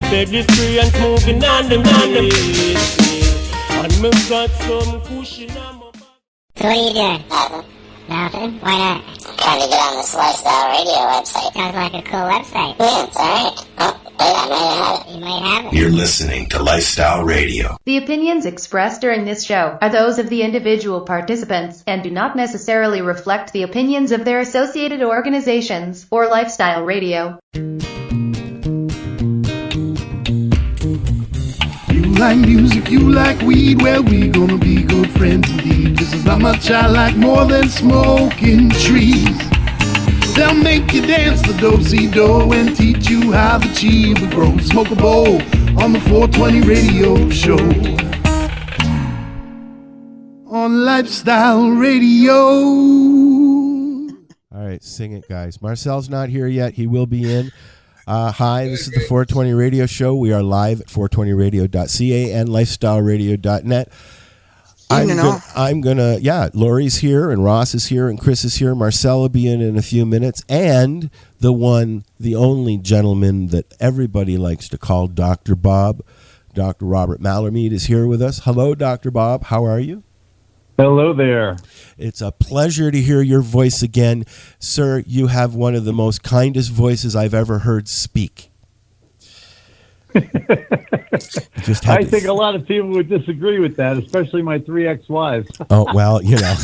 deadly spray and smoking on them place. And me got some cushion on my back. So what are you doing? Nothing. Nothing? Why not? I'm trying to get on this lifestyle radio website. Sounds like a cool website. Yeah, it's alright. Oh, wait, I might have it. You might have it. You're listening to Lifestyle Radio. The opinions expressed during this show are those of the individual participants and do not necessarily reflect the opinions of their associated organizations or Lifestyle Radio. You like music, you like weed, well, we gonna be good friends indeed. This is how much I like more than smoking trees. They'll make you dance the do-si-do and teach you how the chiva grows. Smoke a bowl on the 420 radio show. On Lifestyle Radio. All right, sing it, guys. Marcel's not here yet. He will be in. Hi, this is the 420 Radio Show. We are live at 420radio.ca and lifestyleradio.net. I'm gonna, Lori's here and Ross is here and Chris is here. Marcel will be in a few minutes. And the one, the only gentleman that everybody likes to call Dr. Bob, Dr. Robert Melamede is here with us. Hello, Dr. Bob. How are you? Hello there. It's a pleasure to hear your voice again. Sir, you have one of the most kindest voices I've ever heard speak. I think a lot of people would disagree with that, especially my 3 ex-wives. Oh, well, you know,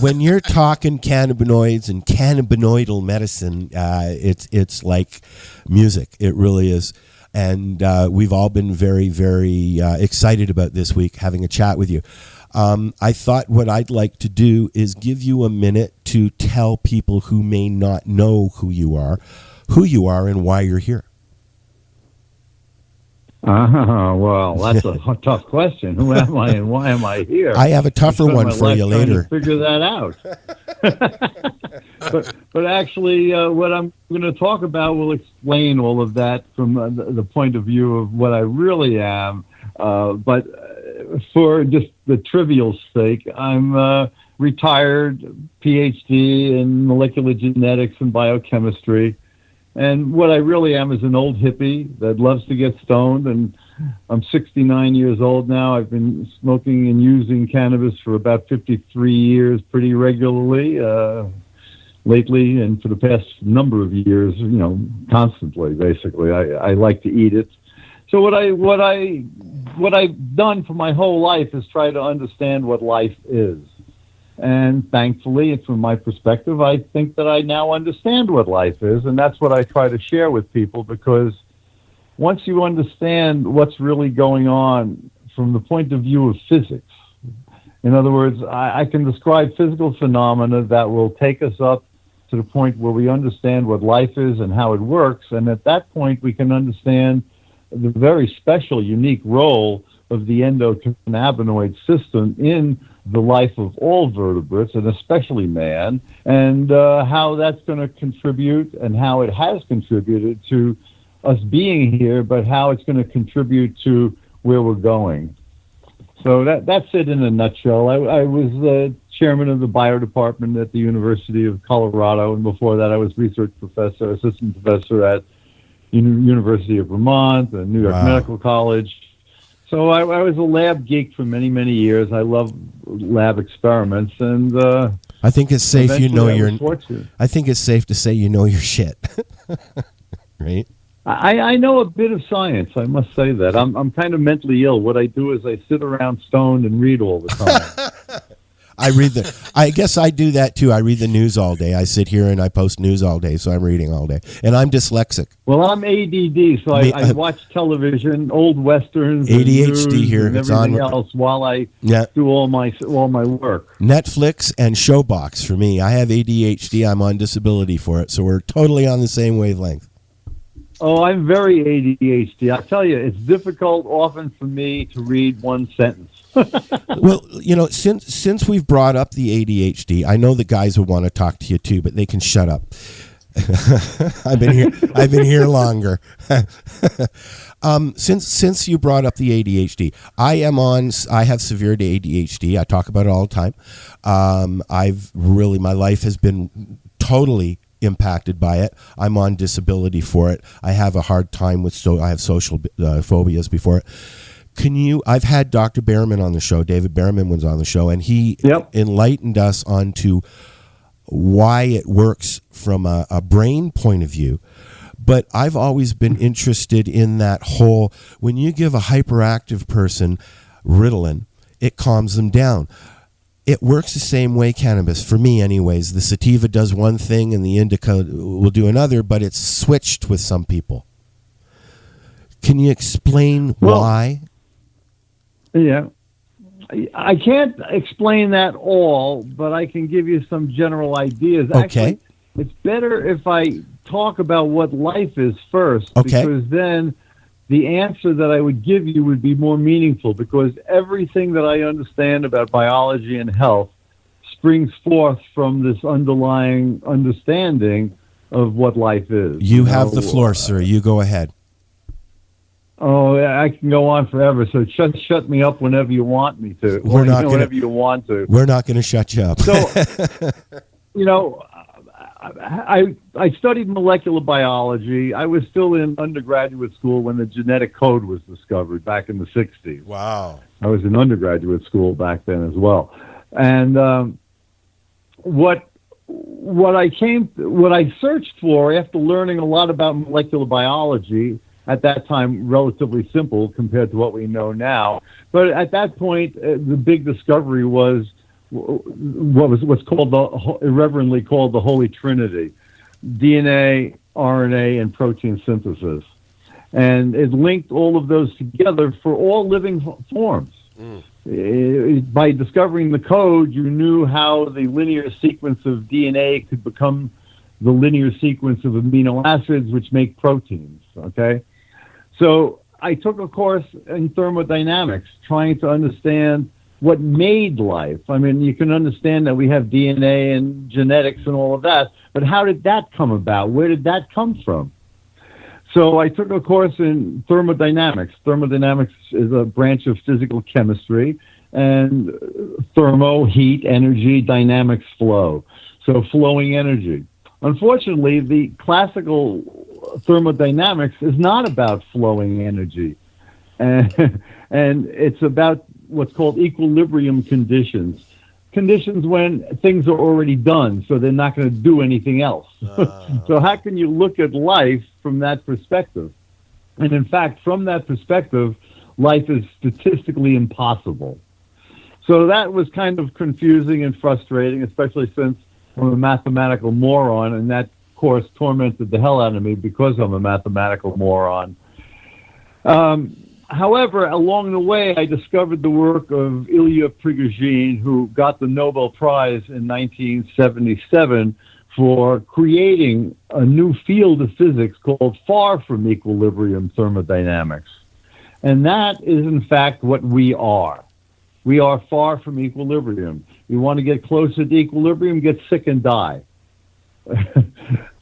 when you're talking cannabinoids and cannabinoidal medicine, it's like music. It really is. And we've all been very, very excited about this week, having a chat with you. I thought what I'd like to do is give you a minute to tell people who may not know who you are and why you're here. Well, that's a tough question. Who am I and why am I here? I have a tougher one for you later. To figure that out. but actually, what I'm going to talk about will explain all of that from the point of view of what I really am. But for just the trivial sake, I'm retired Ph.D. in molecular genetics and biochemistry. And what I really am is an old hippie that loves to get stoned. And I'm 69 years old now. I've been smoking and using cannabis for about 53 years pretty regularly, lately, and for the past number of years, constantly, basically. I like to eat it. So what I've done for my whole life is try to understand what life is. And thankfully, from my perspective, I think that I now understand what life is, and that's what I try to share with people, because once you understand what's really going on from the point of view of physics, in other words, I can describe physical phenomena that will take us up to the point where we understand what life is and how it works, and at that point we can understand the very special, unique role of the endocannabinoid system in the life of all vertebrates, and especially man, and how that's going to contribute and how it has contributed to us being here, but how it's going to contribute to where we're going. So that's it in a nutshell. I was chairman of the bio department at the University of Colorado, and before that I was research professor, assistant professor at University of Vermont and New York Medical College. So I was a lab geek for many, many years. I love lab experiments, and I think it's safe. I think it's safe to say you know your shit, right? I know a bit of science. I must say that I'm kind of mentally ill. What I do is I sit around stoned and read all the time. I guess I do that too. I read the news all day. I sit here and I post news all day, so I'm reading all day. And I'm dyslexic. Well, I'm ADD, so I watch television, old westerns, ADHD here. And everything else while I do all my work. Netflix and Showbox for me. I have ADHD. I'm on disability for it, so we're totally on the same wavelength. Oh, I'm very ADHD. I tell you, it's difficult often for me to read one sentence. Well, since we've brought up the ADHD, I know the guys will want to talk to you too, but they can shut up. I've been here longer. Since you brought up the ADHD, I have severe ADHD. I talk about it all the time. My life has been totally impacted by it. I'm on disability for it. I have a hard time with I have social phobias before it. I've had Dr. Behrman on the show. David Behrman was on the show, and he enlightened us onto why it works from a brain point of view. But I've always been interested in that whole, when you give a hyperactive person Ritalin, it calms them down. It works the same way, cannabis, for me anyways. The sativa does one thing and the indica will do another, but it's switched with some people. Can you explain why? Yeah. I can't explain that all, but I can give you some general ideas. Okay. Actually, it's better if I talk about what life is first, because then the answer that I would give you would be more meaningful, because everything that I understand about biology and health springs forth from this underlying understanding of what life is. You have the floor, sir. You go ahead. Oh, I can go on forever. So shut me up whenever you want me to. Whenever you want to. We're not going to shut you up. So, I studied molecular biology. I was still in undergraduate school when the genetic code was discovered back in the 60s. Wow. I was in undergraduate school back then as well. And what I searched for after learning a lot about molecular biology, at that time relatively simple compared to what we know now, but at that point the big discovery was what's called irreverently called the Holy Trinity: DNA, RNA, and protein synthesis. And it linked all of those together for all living forms. By discovering the code, you knew how the linear sequence of DNA could become the linear sequence of amino acids, which make proteins, okay? So I took a course in thermodynamics, trying to understand what made life. I mean, you can understand that we have DNA and genetics and all of that, but how did that come about? Where did that come from? So I took a course in thermodynamics. Thermodynamics is a branch of physical chemistry, and thermo, heat, energy, dynamics, flow. So flowing energy. Unfortunately, the classical thermodynamics is not about flowing energy, and it's about what's called equilibrium conditions when things are already done, so they're not going to do anything else. So how can you look at life from that perspective? And in fact, from that perspective, life is statistically impossible. So that was kind of confusing and frustrating, especially since I'm a mathematical moron, and that course tormented the hell out of me because I'm a mathematical moron. However, along the way, I discovered the work of Ilya Prigogine, who got the Nobel Prize in 1977 for creating a new field of physics called far from equilibrium thermodynamics. And that is, in fact, what we are. We are far from equilibrium. You want to get closer to equilibrium, get sick and die.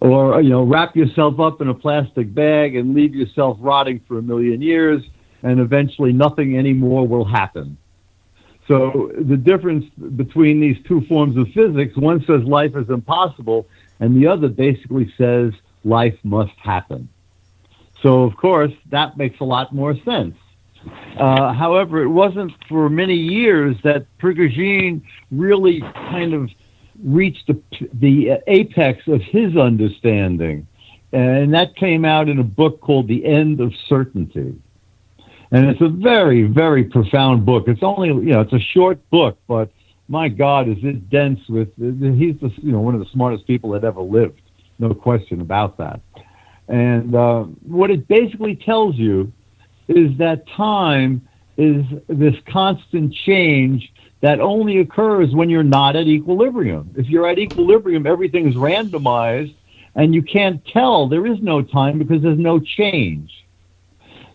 Or, wrap yourself up in a plastic bag and leave yourself rotting for 1 million years, and eventually nothing anymore will happen. So the difference between these two forms of physics, one says life is impossible, and the other basically says life must happen. So, of course, that makes a lot more sense. However, it wasn't for many years that Prigogine really kind of reached the apex of his understanding. And that came out in a book called The End of Certainty. And it's a very, very profound book. It's only, it's a short book, but my God, is it dense with, he's one of the smartest people that ever lived. No question about that. And what it basically tells you is that time is this constant change that only occurs when you're not at equilibrium. If you're at equilibrium, everything is randomized, and you can't tell. There is no time because there's no change.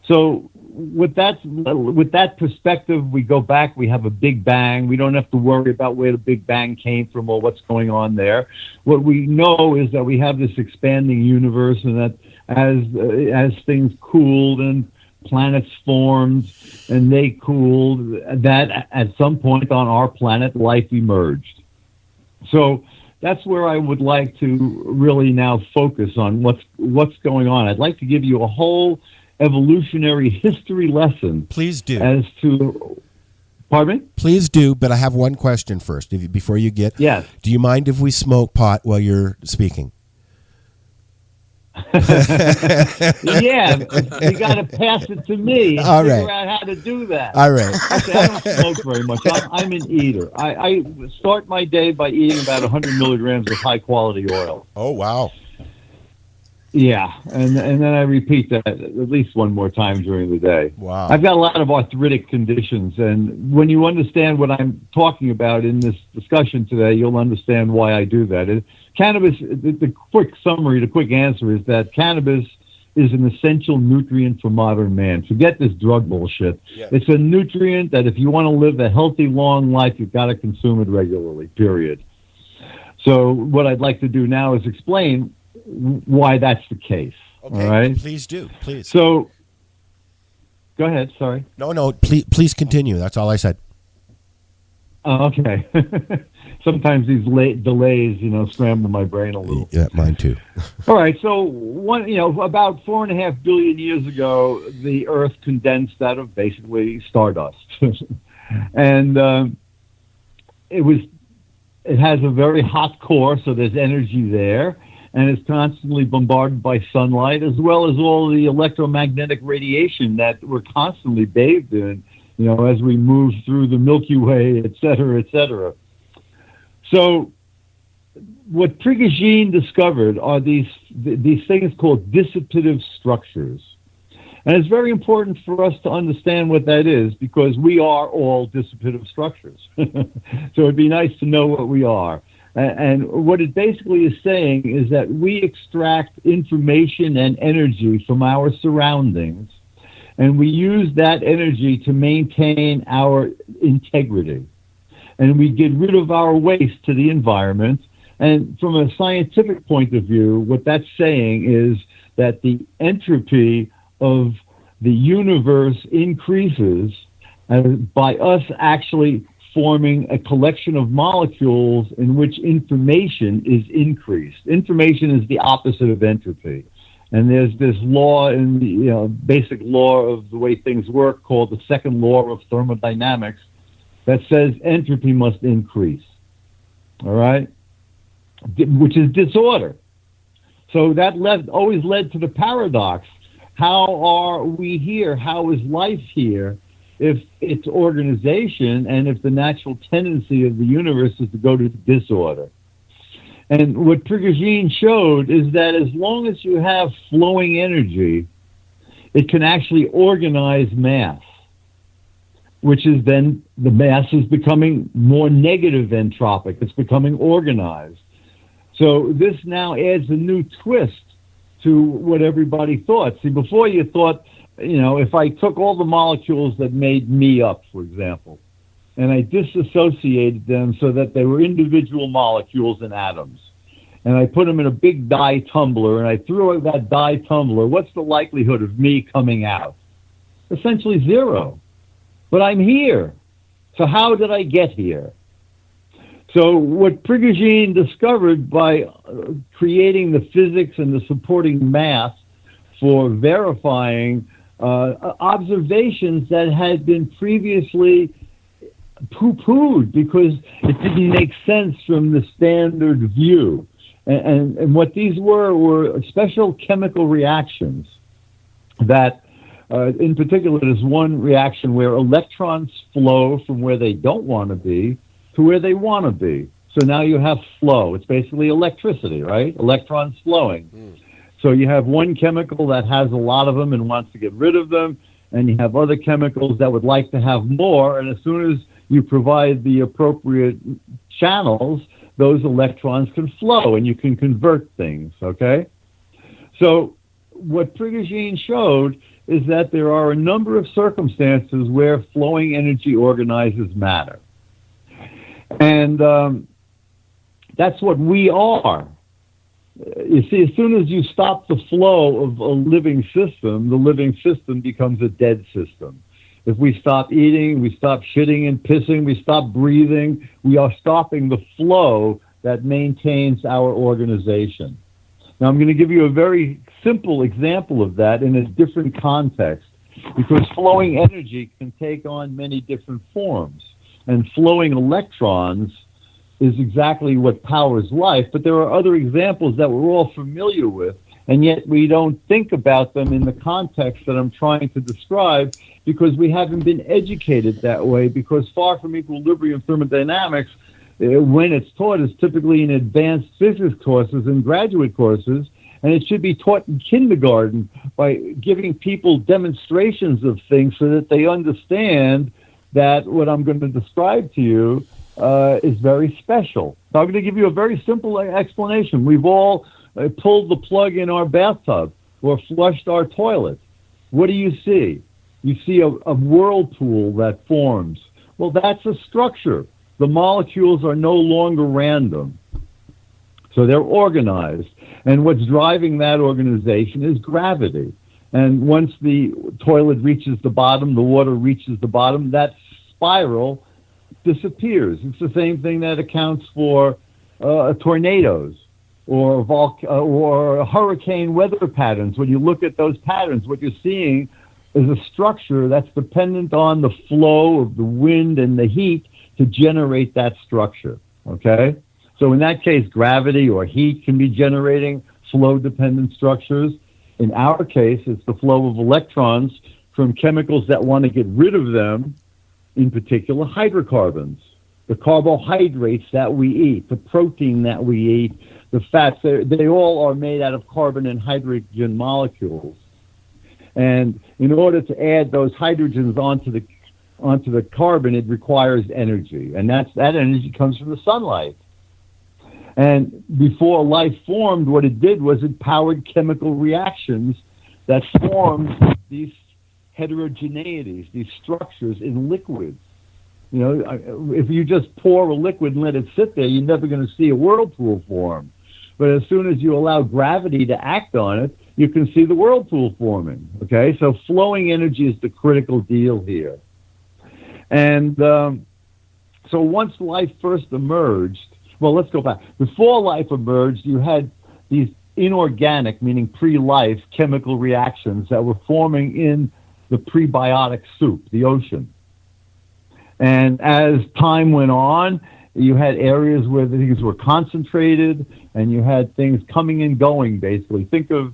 So with that perspective, we go back, we have a Big Bang. We don't have to worry about where the Big Bang came from or what's going on there. What we know is that we have this expanding universe, and that as things cooled and planets formed and they cooled, that at some point on our planet, life emerged. So that's where I would like to really now focus on what's going on. I'd like to give you a whole evolutionary history lesson. Please do. As to, pardon me? Please do, but I have one question first. Before you get, yes. Do you mind if we smoke pot while you're speaking? Yeah, you got to pass it to me and All figure right. out how to do that. All right. Okay, I don't smoke very much. I'm an eater. I start my day by eating about 100 milligrams of high-quality oil. Oh, wow. Yeah, and then I repeat that at least one more time during the day. Wow. I've got a lot of arthritic conditions, and when you understand what I'm talking about in this discussion today, you'll understand why I do that. Cannabis, the quick summary, the quick answer is that cannabis is an essential nutrient for modern man. Forget this drug bullshit. Yeah. It's a nutrient that if you want to live a healthy, long life, you've got to consume it regularly, period. So what I'd like to do now is explain why that's the case. Okay. All right? Please do. Please. So, go ahead. Sorry. No. Please continue. That's all I said. Oh, okay. Sometimes these delays, scramble my brain a little. Yeah, mine too. All right. So, about 4.5 billion years ago, the Earth condensed out of basically stardust, and it has a very hot core, so there's energy there. And it's constantly bombarded by sunlight, as well as all the electromagnetic radiation that we're constantly bathed in, as we move through the Milky Way, et cetera, et cetera. So what Prigogine discovered are these things called dissipative structures. And it's very important for us to understand what that is, because we are all dissipative structures. So it'd be nice to know what we are. And what it basically is saying is that we extract information and energy from our surroundings, and we use that energy to maintain our integrity. And we get rid of our waste to the environment. And from a scientific point of view, what that's saying is that the entropy of the universe increases by us actually forming a collection of molecules in which information is increased. Information is the opposite of entropy. And there's this law in the basic law of the way things work called the second law of thermodynamics that says entropy must increase. All right? Which is disorder. So that always led to the paradox. How are we here? How is life here? If it's organization and if the natural tendency of the universe is to go to disorder. And what Prigogine showed is that as long as you have flowing energy, it can actually organize mass, which is then the mass is becoming more negative entropic. It's becoming organized. So this now adds a new twist to what everybody thought. See, before you thought, if I took all the molecules that made me up, for example, and I disassociated them so that they were individual molecules and atoms, and I put them in a big dye tumbler, and I threw out that dye tumbler, what's the likelihood of me coming out? Essentially zero. But I'm here. So how did I get here? So what Prigogine discovered by creating the physics and the supporting math for verifying observations that had been previously poo-pooed because it didn't make sense from the standard view. And what these were special chemical reactions that, in particular, there's one reaction where electrons flow from where they don't want to be to where they want to be. So now you have flow. It's basically electricity, right? Electrons flowing. So you have one chemical that has a lot of them and wants to get rid of them, and you have other chemicals that would like to have more, and as soon as you provide the appropriate channels, those electrons can flow, and you can convert things, okay? So what Prigogine showed is that there are a number of circumstances where flowing energy organizes matter. And that's what we are. You see, as soon as you stop the flow of a living system, the living system becomes a dead system. If we stop eating, we stop shitting and pissing, we stop breathing, we are stopping the flow that maintains our organization. Now, I'm going to give you a very simple example of that in a different context, because flowing energy can take on many different forms. And flowing electrons is exactly what powers life, but there are other examples that we're all familiar with, and yet we don't think about them in the context that I'm trying to describe, because we haven't been educated that way, because far from equilibrium thermodynamics, when it's taught, is typically in advanced physics courses and graduate courses, and it should be taught in kindergarten by giving people demonstrations of things so that they understand that what I'm going to describe to you is very special. Now, I'm going to give you a very simple explanation. We've all pulled the plug in our bathtub or flushed our toilet. What do you see? You see a whirlpool that forms. Well, that's a structure. The molecules are no longer random. So they're organized. And what's driving that organization is gravity. And once the toilet reaches the bottom, the water reaches the bottom, that spiral disappears. It's the same thing that accounts for tornadoes or hurricane weather patterns. When you look at those patterns, what you're seeing is a structure that's dependent on the flow of the wind and the heat to generate that structure, okay? So in that case, gravity or heat can be generating flow-dependent structures. In our case, it's the flow of electrons from chemicals that want to get rid of them, in particular hydrocarbons, the carbohydrates that we eat, the protein that we eat, the fats. They all are made out of carbon and hydrogen molecules. And in order to add those hydrogens onto the carbon, it requires energy. And that energy comes from the sunlight. And before life formed, what it did was it powered chemical reactions that formed these heterogeneities, these structures in liquids. You know, if you just pour a liquid and let it sit there, you're never going to see a whirlpool form. But as soon as you allow gravity to act on it, you can see the whirlpool forming. Okay, so flowing energy is the critical deal here. And so once life first emerged, well, let's go back. Before life emerged, you had these inorganic, meaning pre-life, chemical reactions that were forming in the prebiotic soup, the ocean. And as time went on, you had areas where the things were concentrated, and you had things coming and going, basically. Think of,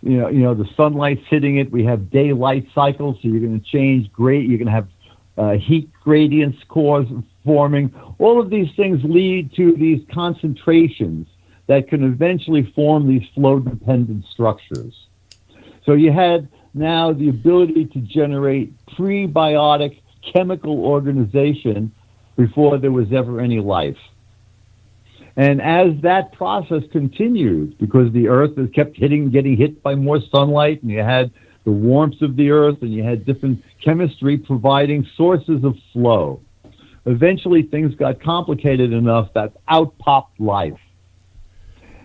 you know, the sunlight's hitting it. We have day-light cycles, so you're going to change you're going to have heat gradients forming. All of these things lead to these concentrations that can eventually form these flow-dependent structures. So you had now the ability to generate prebiotic chemical organization before there was ever any life. And as that process continued, because the earth has kept getting hit by more sunlight, and you had the warmth of the earth, and you had different chemistry providing sources of flow. Eventually, things got complicated enough that out popped life.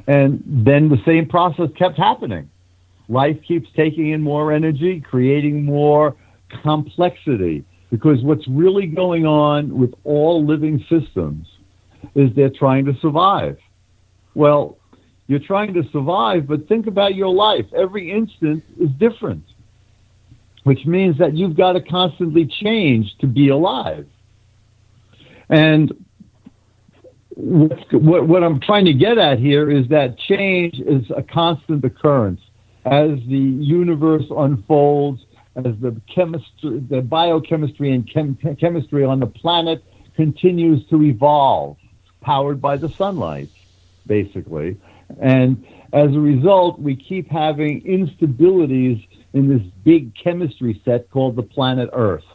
And then the same process kept happening. Life keeps taking in more energy, creating more complexity, because what's really going on with all living systems is they're trying to survive. Well, you're trying to survive, but think about your life. Every instant is different, which means that you've got to constantly change to be alive. And what I'm trying to get at here is that change is a constant occurrence as the universe unfolds, as the biochemistry and chemistry on the planet continues to evolve, powered by the sunlight, basically. And as a result, we keep having instabilities in this big chemistry set called the planet Earth.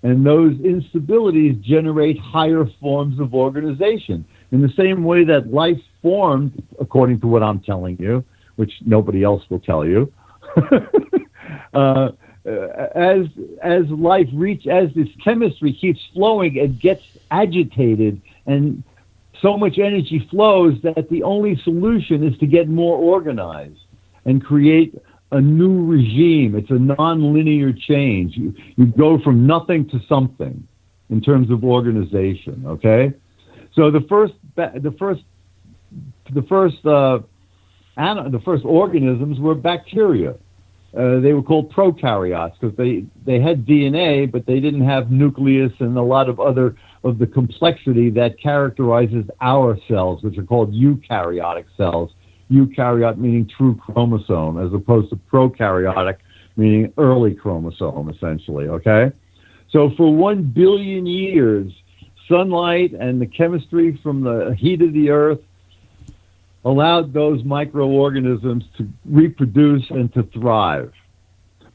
And those instabilities generate higher forms of organization. In the same way that life formed, according to what I'm telling you, which nobody else will tell you, as this chemistry keeps flowing, it gets agitated, and so much energy flows that the only solution is to get more organized and create a new regime. It's a non-linear change. You go from nothing to something in terms of organization, okay? So the first the first organisms were bacteria. They were called prokaryotes because they had DNA, but they didn't have nucleus and a lot of other of the complexity that characterizes our cells, which are called eukaryotic cells. Eukaryote meaning true chromosome, as opposed to prokaryotic meaning early chromosome, essentially, okay? So for 1 billion years, sunlight and the chemistry from the heat of the earth allowed those microorganisms to reproduce and to thrive.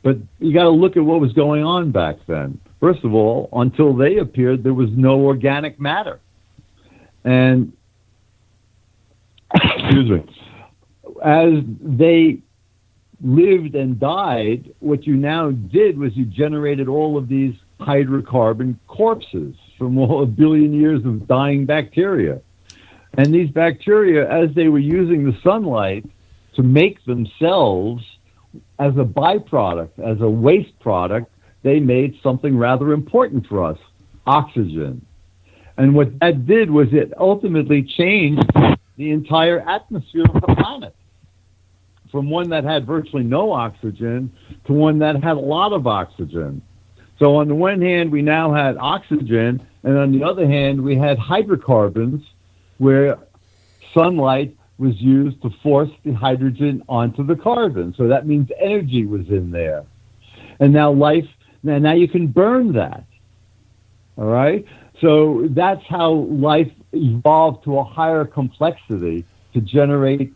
But you got to look at what was going on back then. First of all, until they appeared, there was no organic matter. And, excuse me, as they lived and died, what you now did was you generated all of these hydrocarbon corpses from all 1 billion years of dying bacteria. And these bacteria, as they were using the sunlight to make themselves as a byproduct, as a waste product, they made something rather important for us, oxygen. And what that did was it ultimately changed the entire atmosphere of the planet, from one that had virtually no oxygen to one that had a lot of oxygen. So on the one hand, we now had oxygen, and on the other hand, we had hydrocarbons, where sunlight was used to force the hydrogen onto the carbon. So that means energy was in there. And now now you can burn that. All right? So that's how life evolved to a higher complexity to generate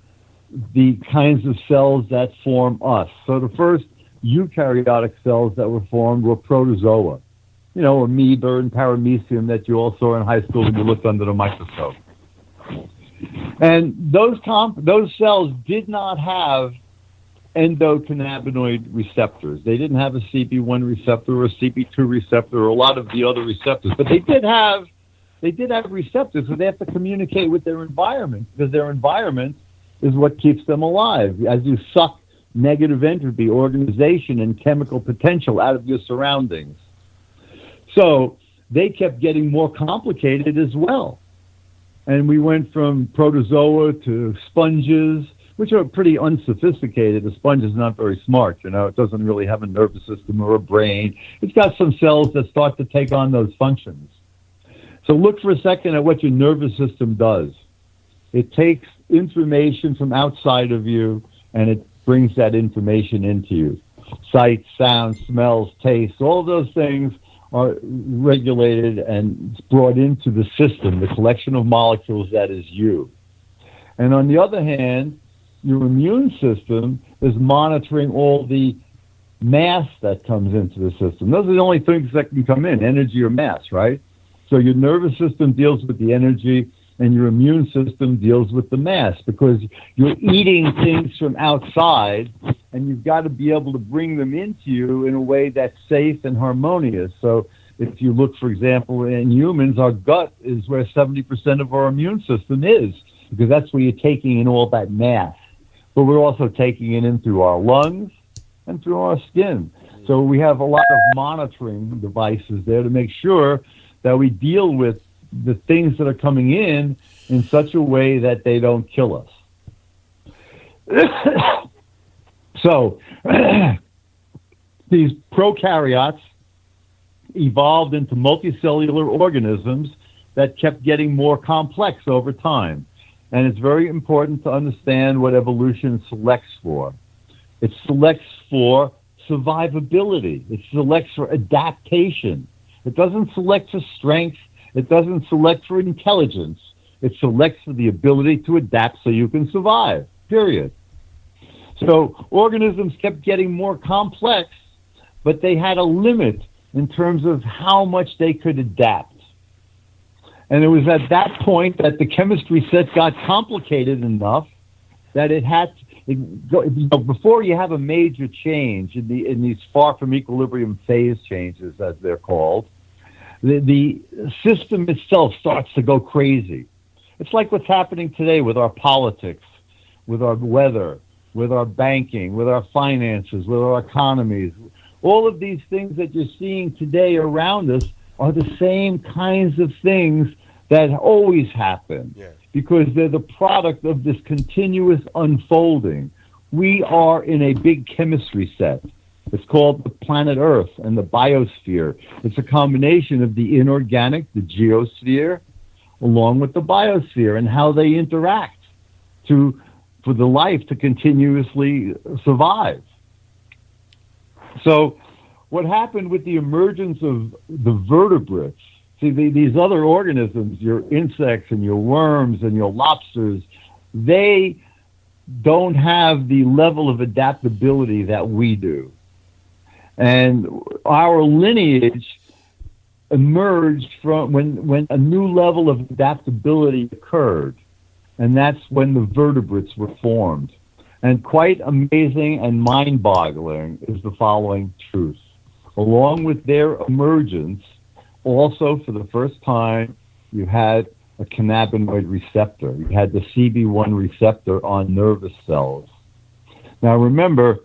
the kinds of cells that form us. So the first eukaryotic cells that were formed were protozoa. You know, amoeba and paramecium that you all saw in high school when you looked under the microscope. And those cells did not have endocannabinoid receptors. They didn't have a CB1 receptor or a CB2 receptor or a lot of the other receptors, but they did have receptors, so they have to communicate with their environment, because their environment is what keeps them alive. As you suck negative entropy, organization, and chemical potential out of your surroundings. So they kept getting more complicated as well. And we went from protozoa to sponges, which are pretty unsophisticated. The sponge is not very smart, you know. It doesn't really have a nervous system or a brain. It's got some cells that start to take on those functions. So look for a second at what your nervous system does. It takes information from outside of you, and it brings that information into you. Sight, sound, smells, taste, all those things are regulated and brought into the system, the collection of molecules that is you. And on the other hand, your immune system is monitoring all the mass that comes into the system. Those are the only things that can come in, energy or mass, right? So your nervous system deals with the energy, and your immune system deals with the mass, because you're eating things from outside, and you've got to be able to bring them into you in a way that's safe and harmonious. So if you look, for example, in humans, our gut is where 70% of our immune system is, because that's where you're taking in all that mass. But we're also taking it in through our lungs and through our skin. So we have a lot of monitoring devices there to make sure that we deal with the things that are coming in such a way that they don't kill us. So these prokaryotes evolved into multicellular organisms that kept getting more complex over time. And it's very important to understand what evolution selects for. It selects for survivability. It selects for adaptation. It doesn't select for strength. It doesn't select for intelligence. It selects for the ability to adapt so you can survive, period. So organisms kept getting more complex, but they had a limit in terms of how much they could adapt. And it was at that point that the chemistry set got complicated enough that it had to, before you have a major change in these far from equilibrium phase changes, as they're called, the system itself starts to go crazy. It's like what's happening today with our politics, with our weather, with our banking, with our finances, with our economies. All of these things that you're seeing today around us are the same kinds of things that always happen. Yeah. because they're the product of this continuous unfolding. We are in a big chemistry set. It's called the planet Earth and the biosphere. It's a combination of the inorganic, the geosphere, along with the biosphere, and how they interact for the life to continuously survive. So what happened with the emergence of the vertebrates, see, these other organisms, your insects and your worms and your lobsters, they don't have the level of adaptability that we do. And our lineage emerged from when a new level of adaptability occurred. And that's when the vertebrates were formed. And quite amazing and mind-boggling is the following truth. Along with their emergence, also for the first time, you had a cannabinoid receptor. You had the CB1 receptor on nervous cells. Now remember,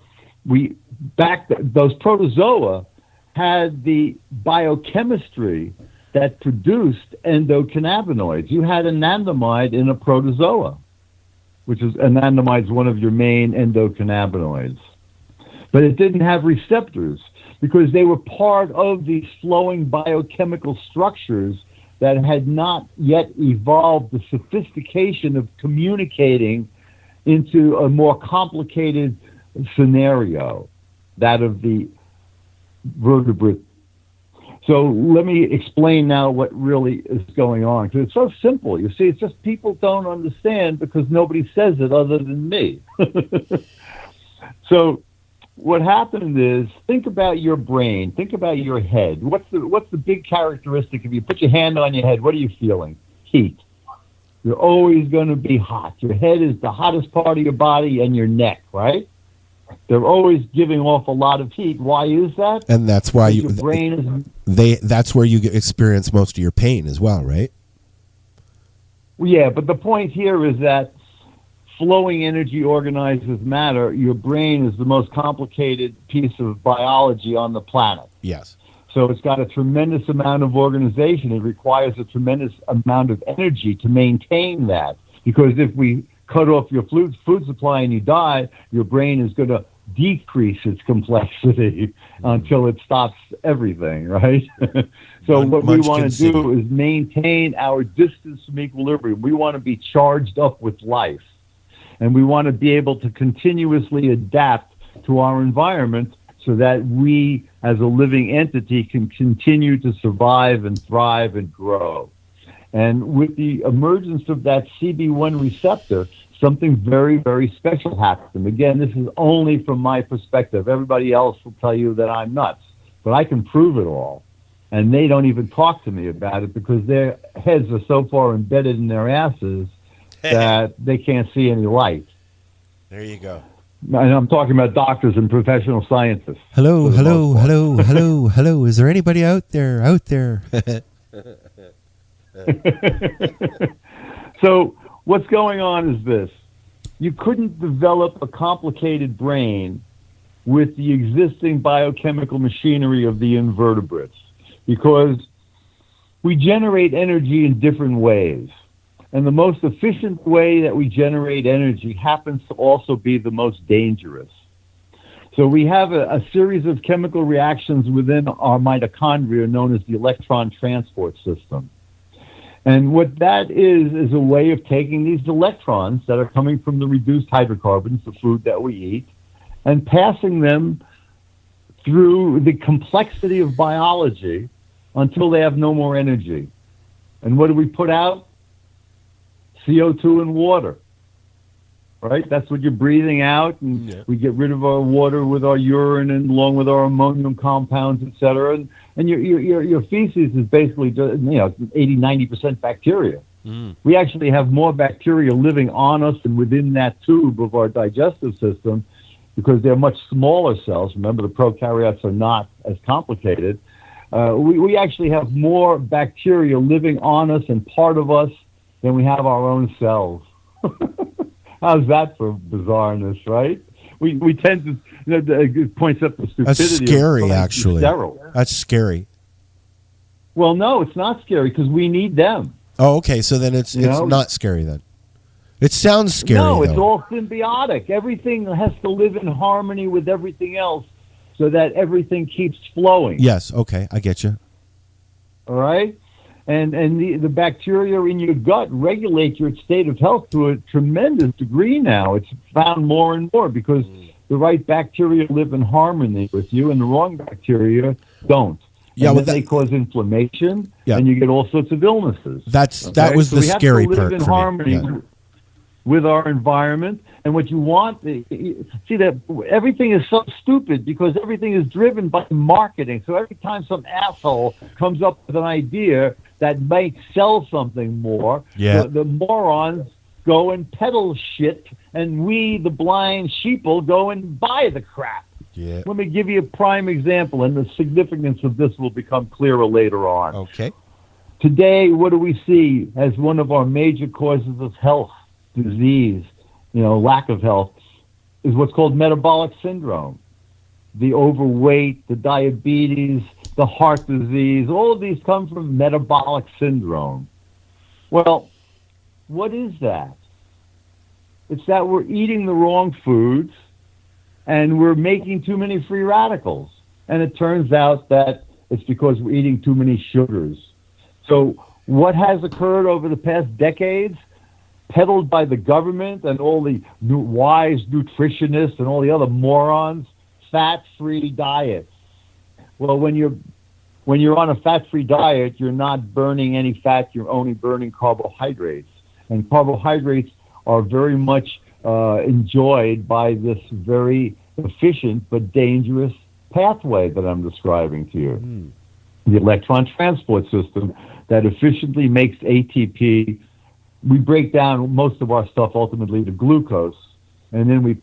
those protozoa had the biochemistry that produced endocannabinoids. You had anandamide in a protozoa, which is anandamide is one of your main endocannabinoids. But it didn't have receptors because they were part of these flowing biochemical structures that had not yet evolved the sophistication of communicating into a more complicated scenario, that of the vertebrate. So let me explain now what really is going on, because it's so simple. You see, it's just people don't understand because nobody says it other than me. So what happened is, think about your brain, think about your head. What's the big characteristic? If you put your hand on your head, what are you feeling? Heat. You're always going to be hot. Your head is the hottest part of your body, and your neck, right? They're always giving off a lot of heat. Why is that? And that's why your brain is. That's where you experience most of your pain as well, right? Well, yeah, but the point here is that flowing energy organizes matter. Your brain is the most complicated piece of biology on the planet. Yes. So it's got a tremendous amount of organization. It requires a tremendous amount of energy to maintain that. Because if we cut off your food supply and you die, your brain is going to decrease its complexity until it stops everything, right? So what we want to do is maintain our distance from equilibrium. We want to be charged up with life. And we want to be able to continuously adapt to our environment so that we, as a living entity, can continue to survive and thrive and grow. And with the emergence of that CB1 receptor, something very, very special happened. Again, this is only from my perspective. Everybody else will tell you that I'm nuts, but I can prove it all. And they don't even talk to me about it because their heads are so far embedded in their asses that they can't see any light. There you go. And I'm talking about doctors and professional scientists. Hello. Is there anybody out there? So what's going on is this. You couldn't develop a complicated brain with the existing biochemical machinery of the invertebrates because we generate energy in different ways. And the most efficient way that we generate energy happens to also be the most dangerous. So we have a series of chemical reactions within our mitochondria known as the electron transport system. And what that is a way of taking these electrons that are coming from the reduced hydrocarbons, the food that we eat, and passing them through the complexity of biology until they have no more energy. And what do we put out? CO2 and water, right? That's what you're breathing out, and we get rid of our water with our urine and along with our ammonium compounds, etc. And your feces is basically, 80-90% bacteria. We actually have more bacteria living on us and within that tube of our digestive system because they're much smaller cells. Remember, the prokaryotes are not as complicated. We actually have more bacteria living on us and part of us than we have our own cells. How's that for bizarreness, right? We tend to, it points up the stupidity. That's scary, actually. That's scary. Well, no, it's not scary because we need them. Oh, okay. So then it's not scary then. It sounds scary. No, it's though. all symbiotic. Everything has to live in harmony with everything else so that everything keeps flowing. Yes. Okay. I get you. All right? And the bacteria in your gut regulate your state of health to a tremendous degree now. It's found more and more because the right bacteria live in harmony with you and the wrong bacteria don't. Yeah, and then they cause inflammation, and you get all sorts of illnesses. That was the scary part for me. We have to live in harmony with our environment, and what you want. See that everything is so stupid because everything is driven by marketing. So every time some asshole comes up with an idea that might sell something more, the morons go and peddle shit, and we, the blind sheeple, go and buy the crap. Yeah. Let me give you a prime example, and the significance of this will become clearer later on. Okay. Today, what do we see as one of our major causes of health, disease, lack of health, is what's called metabolic syndrome. The overweight, the diabetes, the heart disease, all of these come from metabolic syndrome. Well, what is that? It's that we're eating the wrong foods and we're making too many free radicals. And it turns out that it's because we're eating too many sugars. So what has occurred over the past decades, peddled by the government and all the wise nutritionists and all the other morons, fat-free diets. Well, when you're on a fat-free diet, you're not burning any fat, you're only burning carbohydrates. And carbohydrates are very much enjoyed by this very efficient but dangerous pathway that I'm describing to you. The electron transport system that efficiently makes ATP. We break down most of our stuff ultimately to glucose, and then we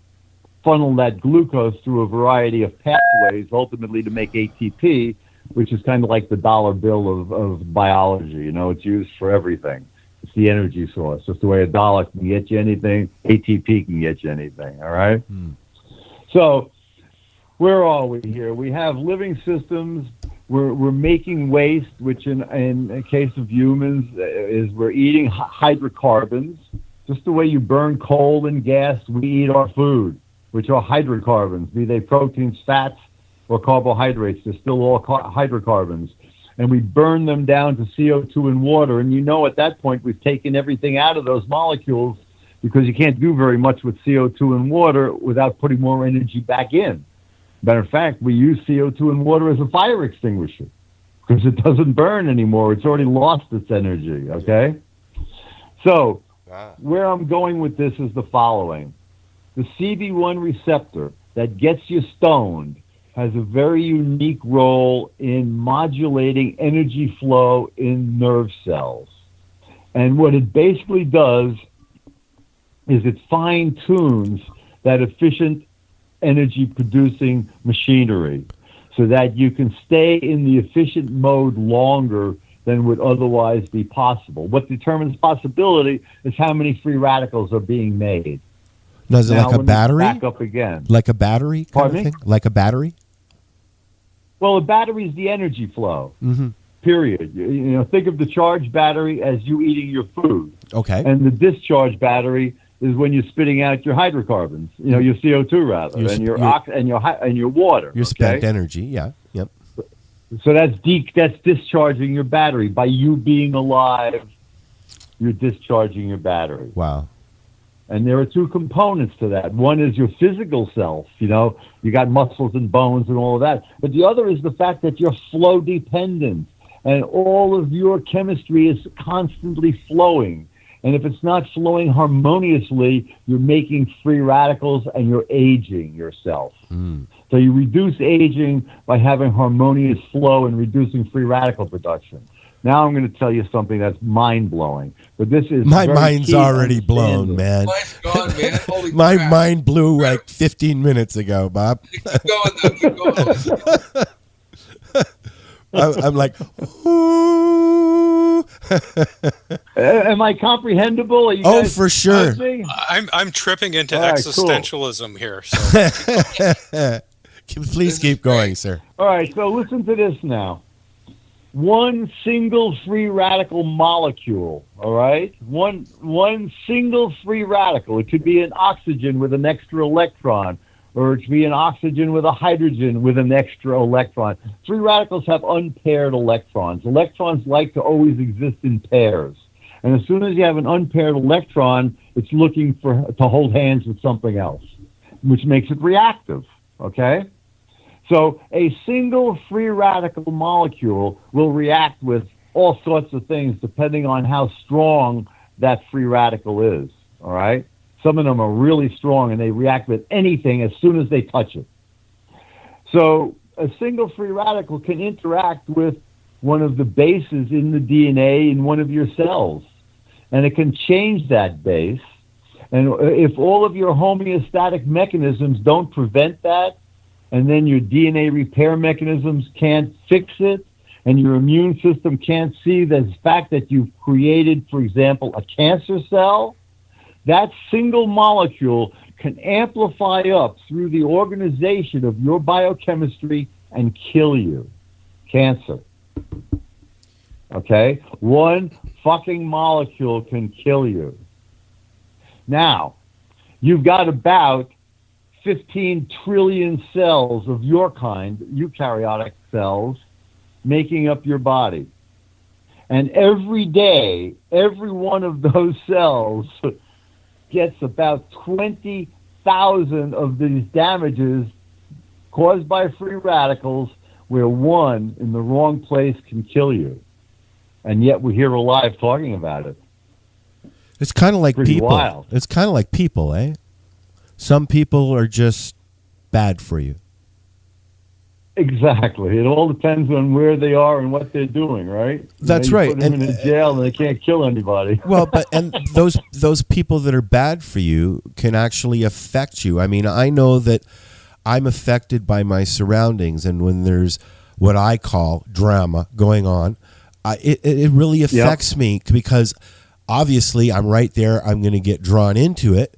funnel that glucose through a variety of pathways ultimately to make ATP, which is kind of like the dollar bill of biology. It's used for everything. It's the energy source. Just the way a dollar can get you anything, ATP can get you anything, all right? So where are we here? We have living systems. We're making waste, which in a case of humans is we're eating hydrocarbons. Just the way you burn coal and gas, we eat our food, which are hydrocarbons, be they proteins, fats, or carbohydrates. They're still all hydrocarbons. And we burn them down to CO2 and water. And at that point, we've taken everything out of those molecules because you can't do very much with CO2 and water without putting more energy back in. Matter of fact, we use CO2 and water as a fire extinguisher because it doesn't burn anymore. It's already lost its energy, okay? So where I'm going with this is the following. The CB1 receptor that gets you stoned has a very unique role in modulating energy flow in nerve cells. And what it basically does is it fine-tunes that efficient energy-producing machinery so that you can stay in the efficient mode longer than would otherwise be possible. What determines possibility is how many free radicals are being made. Now, is it like a battery? Back up again. Like a battery kind of thing? Like a battery? Well, a battery is the energy flow, period. Think of the charged battery as you eating your food. Okay. And the discharge battery is when you're spitting out your hydrocarbons, your CO2 rather, and your water. Your spent energy, yeah. Yep. So that's discharging your battery. By you being alive, you're discharging your battery. Wow. And there are two components to that. One is your physical self. You got muscles and bones and all of that. But the other is the fact that you're flow dependent. And all of your chemistry is constantly flowing. And if it's not flowing harmoniously, you're making free radicals and you're aging yourself. So you reduce aging by having harmonious flow and reducing free radical production. Now I'm going to tell you something that's mind-blowing. But this is my mind's already blown, man. Mine's gone, man. Holy My crap. mind blew like 15 minutes ago, Bob. Keep going. I'm like, ooh. Am I comprehensible? Are you guys for sure. listening? I'm tripping into All right, existentialism here. So. Please keep going, sir. All right, so listen to this now. one single free radical molecule, all right? One single free radical. It could be an oxygen with an extra electron, or it could be an oxygen with a hydrogen with an extra electron. Free radicals have unpaired electrons. Electrons like to always exist in pairs. And as soon as you have an unpaired electron, it's looking to hold hands with something else, which makes it reactive, okay? So a single free radical molecule will react with all sorts of things depending on how strong that free radical is, all right? Some of them are really strong, and they react with anything as soon as they touch it. So a single free radical can interact with one of the bases in the DNA in one of your cells, and it can change that base. And if all of your homeostatic mechanisms don't prevent that, and then your DNA repair mechanisms can't fix it, and your immune system can't see the fact that you've created, for example, a cancer cell, that single molecule can amplify up through the organization of your biochemistry and kill you. Cancer. Okay? One fucking molecule can kill you. Now, you've got about 15 trillion cells of your kind, eukaryotic cells, making up your body. And every day, every one of those cells gets about 20,000 of these damages caused by free radicals, where one in the wrong place can kill you. And yet we're here alive talking about it. It's kind of like Pretty people. wild. It's kind of like people, eh? Some people are just bad for you. Exactly. It all depends on where they are and what they're doing, right? That's you right. Put them in a jail and they can't kill anybody. Well, but and those people that are bad for you can actually affect you. I mean, I know that I'm affected by my surroundings, and when there's what I call drama going on, it really affects me, because obviously I'm right there. I'm going to get drawn into it,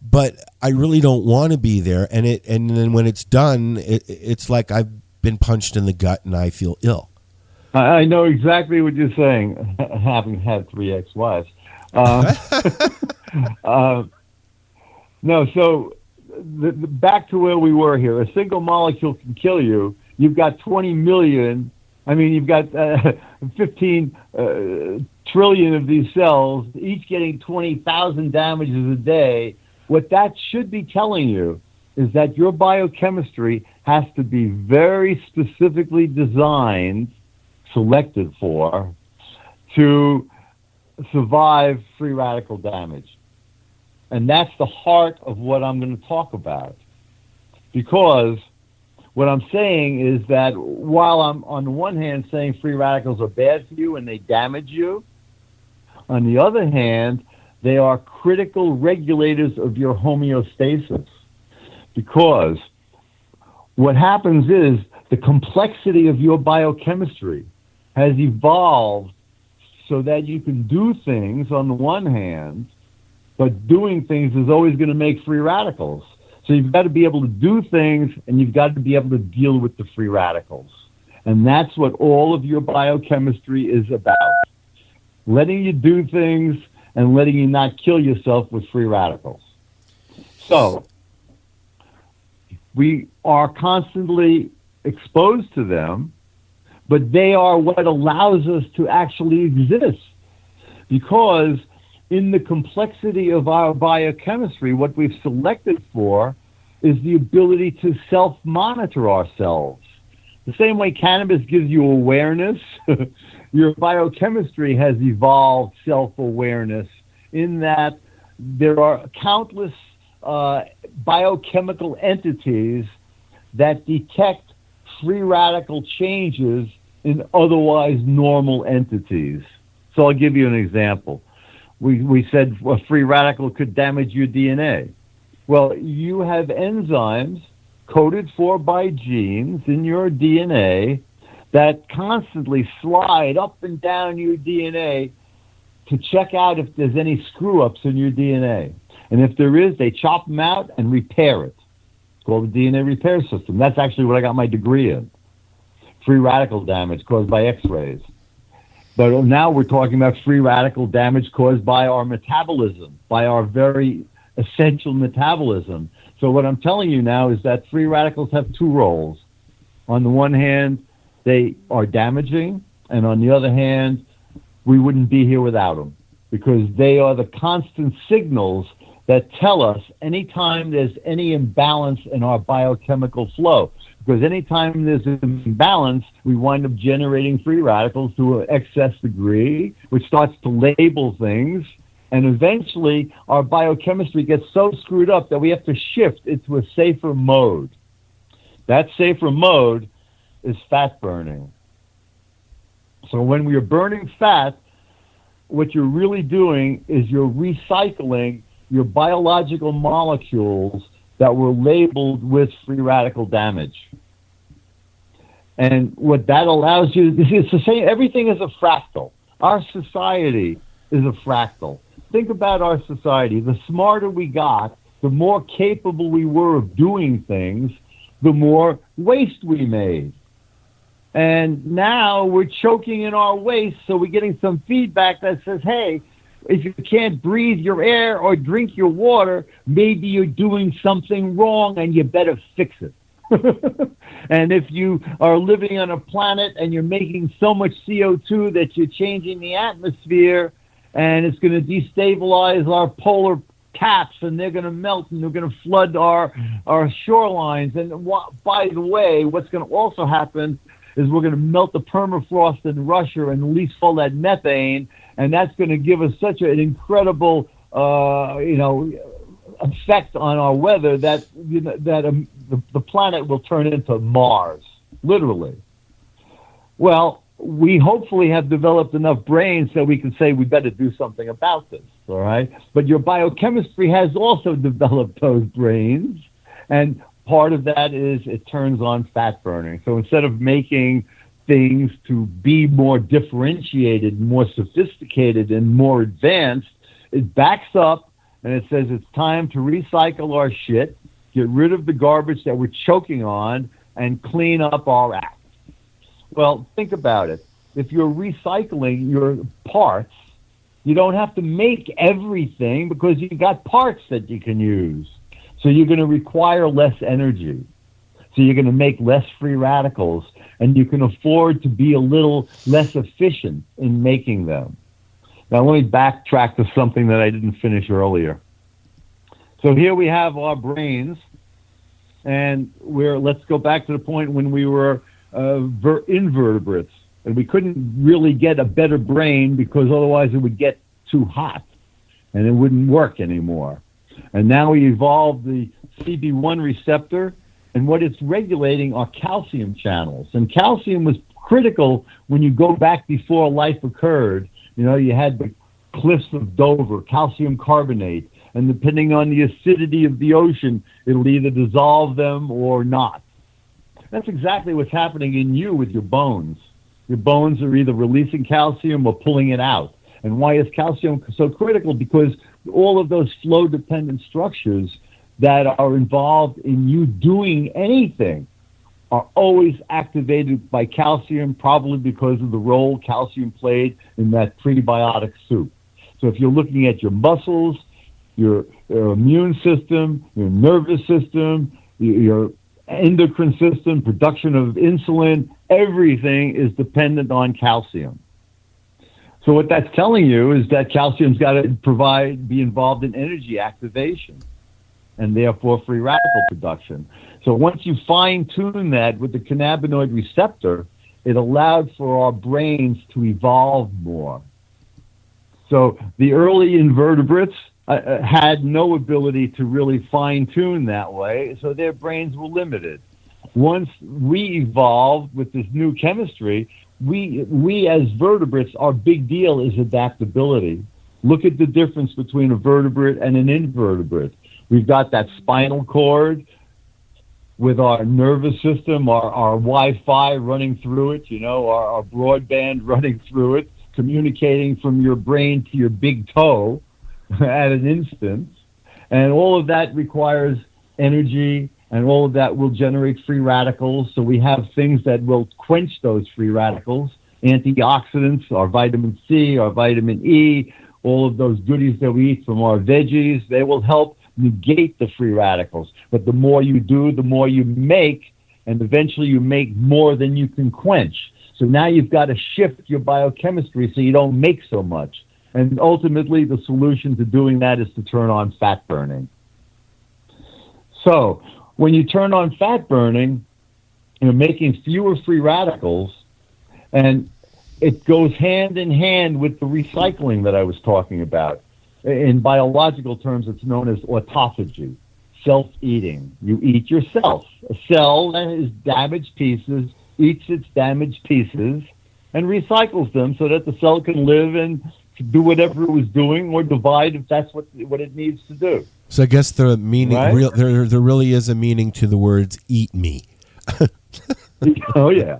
but I really don't want to be there. And then when it's done, it's like I've been punched in the gut and I feel ill. I know exactly what you're saying, having had 3 ex-wives. No, so back to where we were here. A single molecule can kill you. You've got 20 million. I mean, you've got 15 trillion of these cells, each getting 20,000 damages a day. What that should be telling you is that your biochemistry has to be very specifically designed, selected for, to survive free radical damage. And that's the heart of what I'm going to talk about. Because what I'm saying is that while I'm on the one hand saying free radicals are bad for you and they damage you, on the other hand, they are critical regulators of your homeostasis. Because what happens is the complexity of your biochemistry has evolved so that you can do things on the one hand, but doing things is always going to make free radicals. So you've got to be able to do things, and you've got to be able to deal with the free radicals. And that's what all of your biochemistry is about. Letting you do things and letting you not kill yourself with free radicals. So we are constantly exposed to them, but they are what allows us to actually exist. Because in the complexity of our biochemistry, what we've selected for is the ability to self-monitor ourselves. The same way cannabis gives you awareness, your biochemistry has evolved self-awareness in that there are countless biochemical entities that detect free radical changes in otherwise normal entities. So I'll give you an example. We said a free radical could damage your DNA. Well, you have enzymes coded for by genes in your DNA that constantly slide up and down your DNA to check out if there's any screw-ups in your DNA. And if there is, they chop them out and repair it. It's called the DNA repair system. That's actually what I got my degree in. free radical damage caused by X-rays. But now we're talking about free radical damage caused by our metabolism, by our very essential metabolism. So what I'm telling you now is that free radicals have two roles. On the one hand, they are damaging, and on the other hand, we wouldn't be here without them, because they are the constant signals that tell us anytime there's any imbalance in our biochemical flow. Because anytime there's an imbalance, we wind up generating free radicals to an excess degree, which starts to label things. And eventually, our biochemistry gets so screwed up that we have to shift into a safer mode. That safer mode is fat burning. So when we are burning fat, what you're really doing is you're recycling your biological molecules that were labeled with free radical damage. And what that allows you, it's the same, everything is a fractal. Our society is a fractal. Think about our society. The smarter we got, the more capable we were of doing things, the more waste we made. And now we're choking in our waste, so we're getting some feedback that says, hey, if you can't breathe your air or drink your water, maybe you're doing something wrong and you better fix it. And if you are living on a planet and you're making so much CO2 that you're changing the atmosphere, and it's going to destabilize our polar caps, and they're going to melt, and they're going to flood our shorelines. And by the way, what's going to also happen is we're going to melt the permafrost in Russia and release all that methane, and that's going to give us such an incredible, effect on our weather that the planet will turn into Mars, literally. Well, we hopefully have developed enough brains that we can say we better do something about this, all right? But your biochemistry has also developed those brains, and part of that is it turns on fat burning. So instead of making things to be more differentiated, more sophisticated, and more advanced, it backs up and it says it's time to recycle our shit, get rid of the garbage that we're choking on, and clean up our act. Well, think about it. If you're recycling your parts, you don't have to make everything because you've got parts that you can use. So you're going to require less energy. So you're going to make less free radicals, and you can afford to be a little less efficient in making them. Now, let me backtrack to something that I didn't finish earlier. So here we have our brains, and let's go back to the point when we were invertebrates, and we couldn't really get a better brain because otherwise it would get too hot, and it wouldn't work anymore. And now we evolved the CB1 receptor, and what it's regulating are calcium channels. And calcium was critical when you go back before life occurred. You know, you had the cliffs of Dover, calcium carbonate, and depending on the acidity of the ocean, it'll either dissolve them or not. That's exactly what's happening in you with your bones. Your bones are either releasing calcium or pulling it out. And why is calcium so critical? Because all of those flow-dependent structures that are involved in you doing anything are always activated by calcium, probably because of the role calcium played in that prebiotic soup. So if you're looking at your muscles, your immune system, your nervous system, your endocrine system, production of insulin, everything is dependent on calcium. So what that's telling you is that calcium's got to be involved in energy activation and therefore free radical production. So once you fine-tune that with the cannabinoid receptor, it allowed for our brains to evolve more. So the early invertebrates had no ability to really fine-tune that way, so their brains were limited. Once we evolved with this new chemistry, we as vertebrates, our big deal is adaptability. Look at the difference between a vertebrate and an invertebrate. We've got that spinal cord with our nervous system, our Wi-Fi running through it, our broadband running through it, communicating from your brain to your big toe at an instant. And all of that requires energy and all of that will generate free radicals. So we have things that will quench those free radicals, antioxidants, our vitamin C, our vitamin E, all of those goodies that we eat from our veggies. They will help negate the free radicals. But the more you do, the more you make, and eventually you make more than you can quench. So now you've got to shift your biochemistry so you don't make so much. And ultimately, the solution to doing that is to turn on fat burning. So when you turn on fat burning, you're making fewer free radicals, and it goes hand in hand with the recycling that I was talking about. In biological terms, it's known as autophagy, self-eating. You eat yourself. A cell that is damaged pieces eats its damaged pieces and recycles them so that the cell can live and do whatever it was doing or divide if that's what it needs to do. So I guess the meaning, Right? there really is a meaning to the words "eat me." Oh, yeah.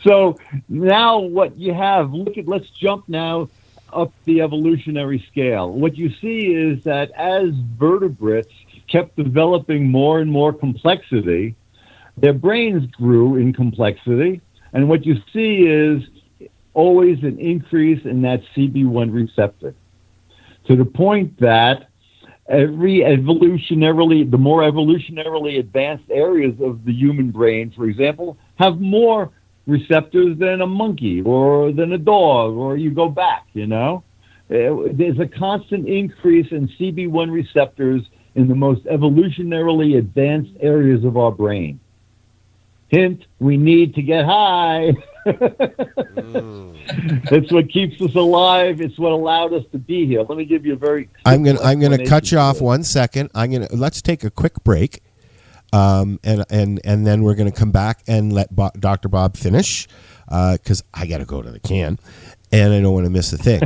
So now what you have, let's jump now up the evolutionary scale. What you see is that as vertebrates kept developing more and more complexity, their brains grew in complexity, and what you see is always an increase in that CB1 receptor, to the point that the more evolutionarily advanced areas of the human brain, for example, have more receptors than a monkey or than a dog, or you go back, There's a constant increase in CB1 receptors in the most evolutionarily advanced areas of our brain. Hint, we need to get high. That's what keeps us alive. It's what allowed us to be here. Let me give you a very. I'm gonna cut you off 1 second. Let's take a quick break, and then we're gonna come back and let Dr. Bob finish, because I gotta go to the can, and I don't want to miss a thing.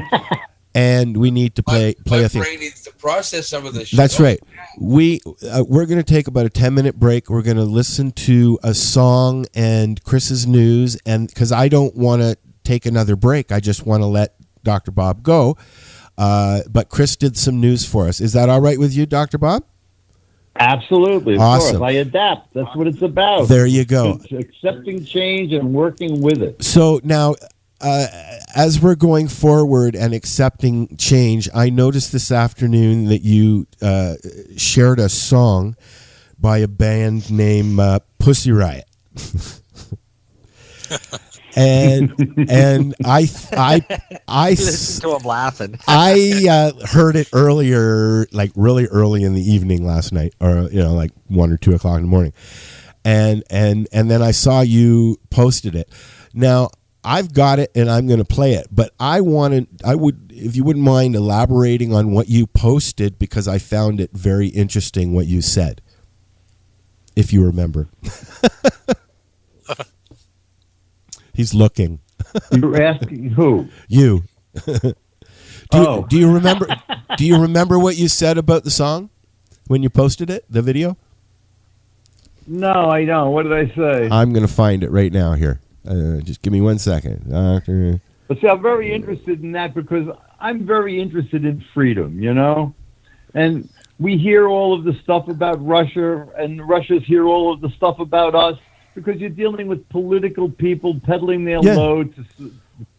And we need to play a thing. My brain needs to process some of this shit. That's right. We're going to take about a 10-minute break. We're going to listen to a song and Chris's news, and because I don't want to take another break, I just want to let Dr. Bob go. But Chris did some news for us. Is that all right with you, Dr. Bob? Absolutely. Of Awesome. course. I adapt. That's what it's about. There you go. It's accepting change and working with it. So now, as we're going forward and accepting change, I noticed this afternoon that you shared a song by a band named Pussy Riot. and I Listen to him laughing. I heard it earlier, like really early in the evening last night, or like 1 or 2 o'clock in the morning, and then I saw you posted it. Now I've got it and I'm going to play it, but I would, if you wouldn't mind elaborating on what you posted, because I found it very interesting what you said, if you remember. He's looking. You're asking who? You. Do you remember? Do you remember what you said about the song when you posted it, the video? No, I don't. What did I say? I'm going to find it right now here. Just give me 1 second. But see, I'm very interested in that because I'm very interested in freedom, And we hear all of the stuff about Russia, and Russians hear all of the stuff about us, because you're dealing with political people peddling their load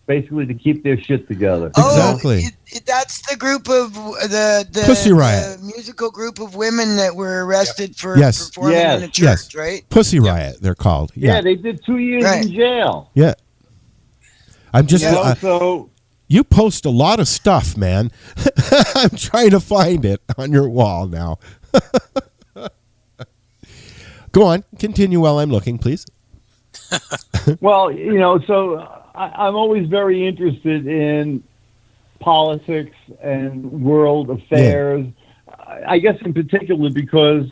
basically to keep their shit together. Exactly. That's the group of the Pussy Riot, the musical group of women that were arrested for Yes. performing in a church, right? Pussy Riot, they're called. Yeah, they did 2 years in jail. Yeah. I'm just. So you post a lot of stuff, man. I'm trying to find it on your wall now. Go on, continue while I'm looking, please. Well, so I'm always very interested in politics and world affairs. Yeah. I guess in particular because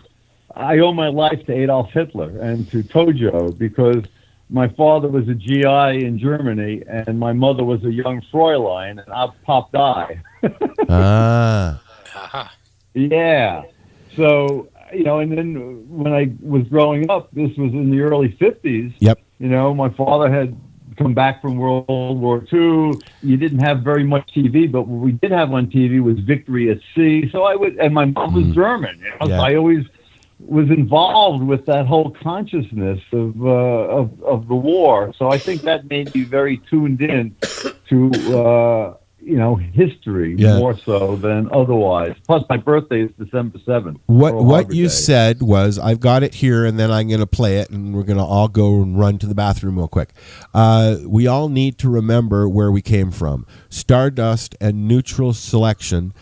I owe my life to Adolf Hitler and to Tojo, because my father was a GI in Germany and my mother was a young Fräulein, and I popped eye. Yeah. So, and then when I was growing up, this was in the early 50s. Yep. My father had come back from World War II. You didn't have very much TV, but what we did have on TV was Victory at Sea. So and my mom was German. So I always was involved with that whole consciousness of the war. So I think that made me very tuned in to history more so than otherwise. Plus, my birthday is December 7th. What you said was, I've got it here, and then I'm going to play it, and we're going to all go and run to the bathroom real quick. We all need to remember where we came from. Stardust and neutral selection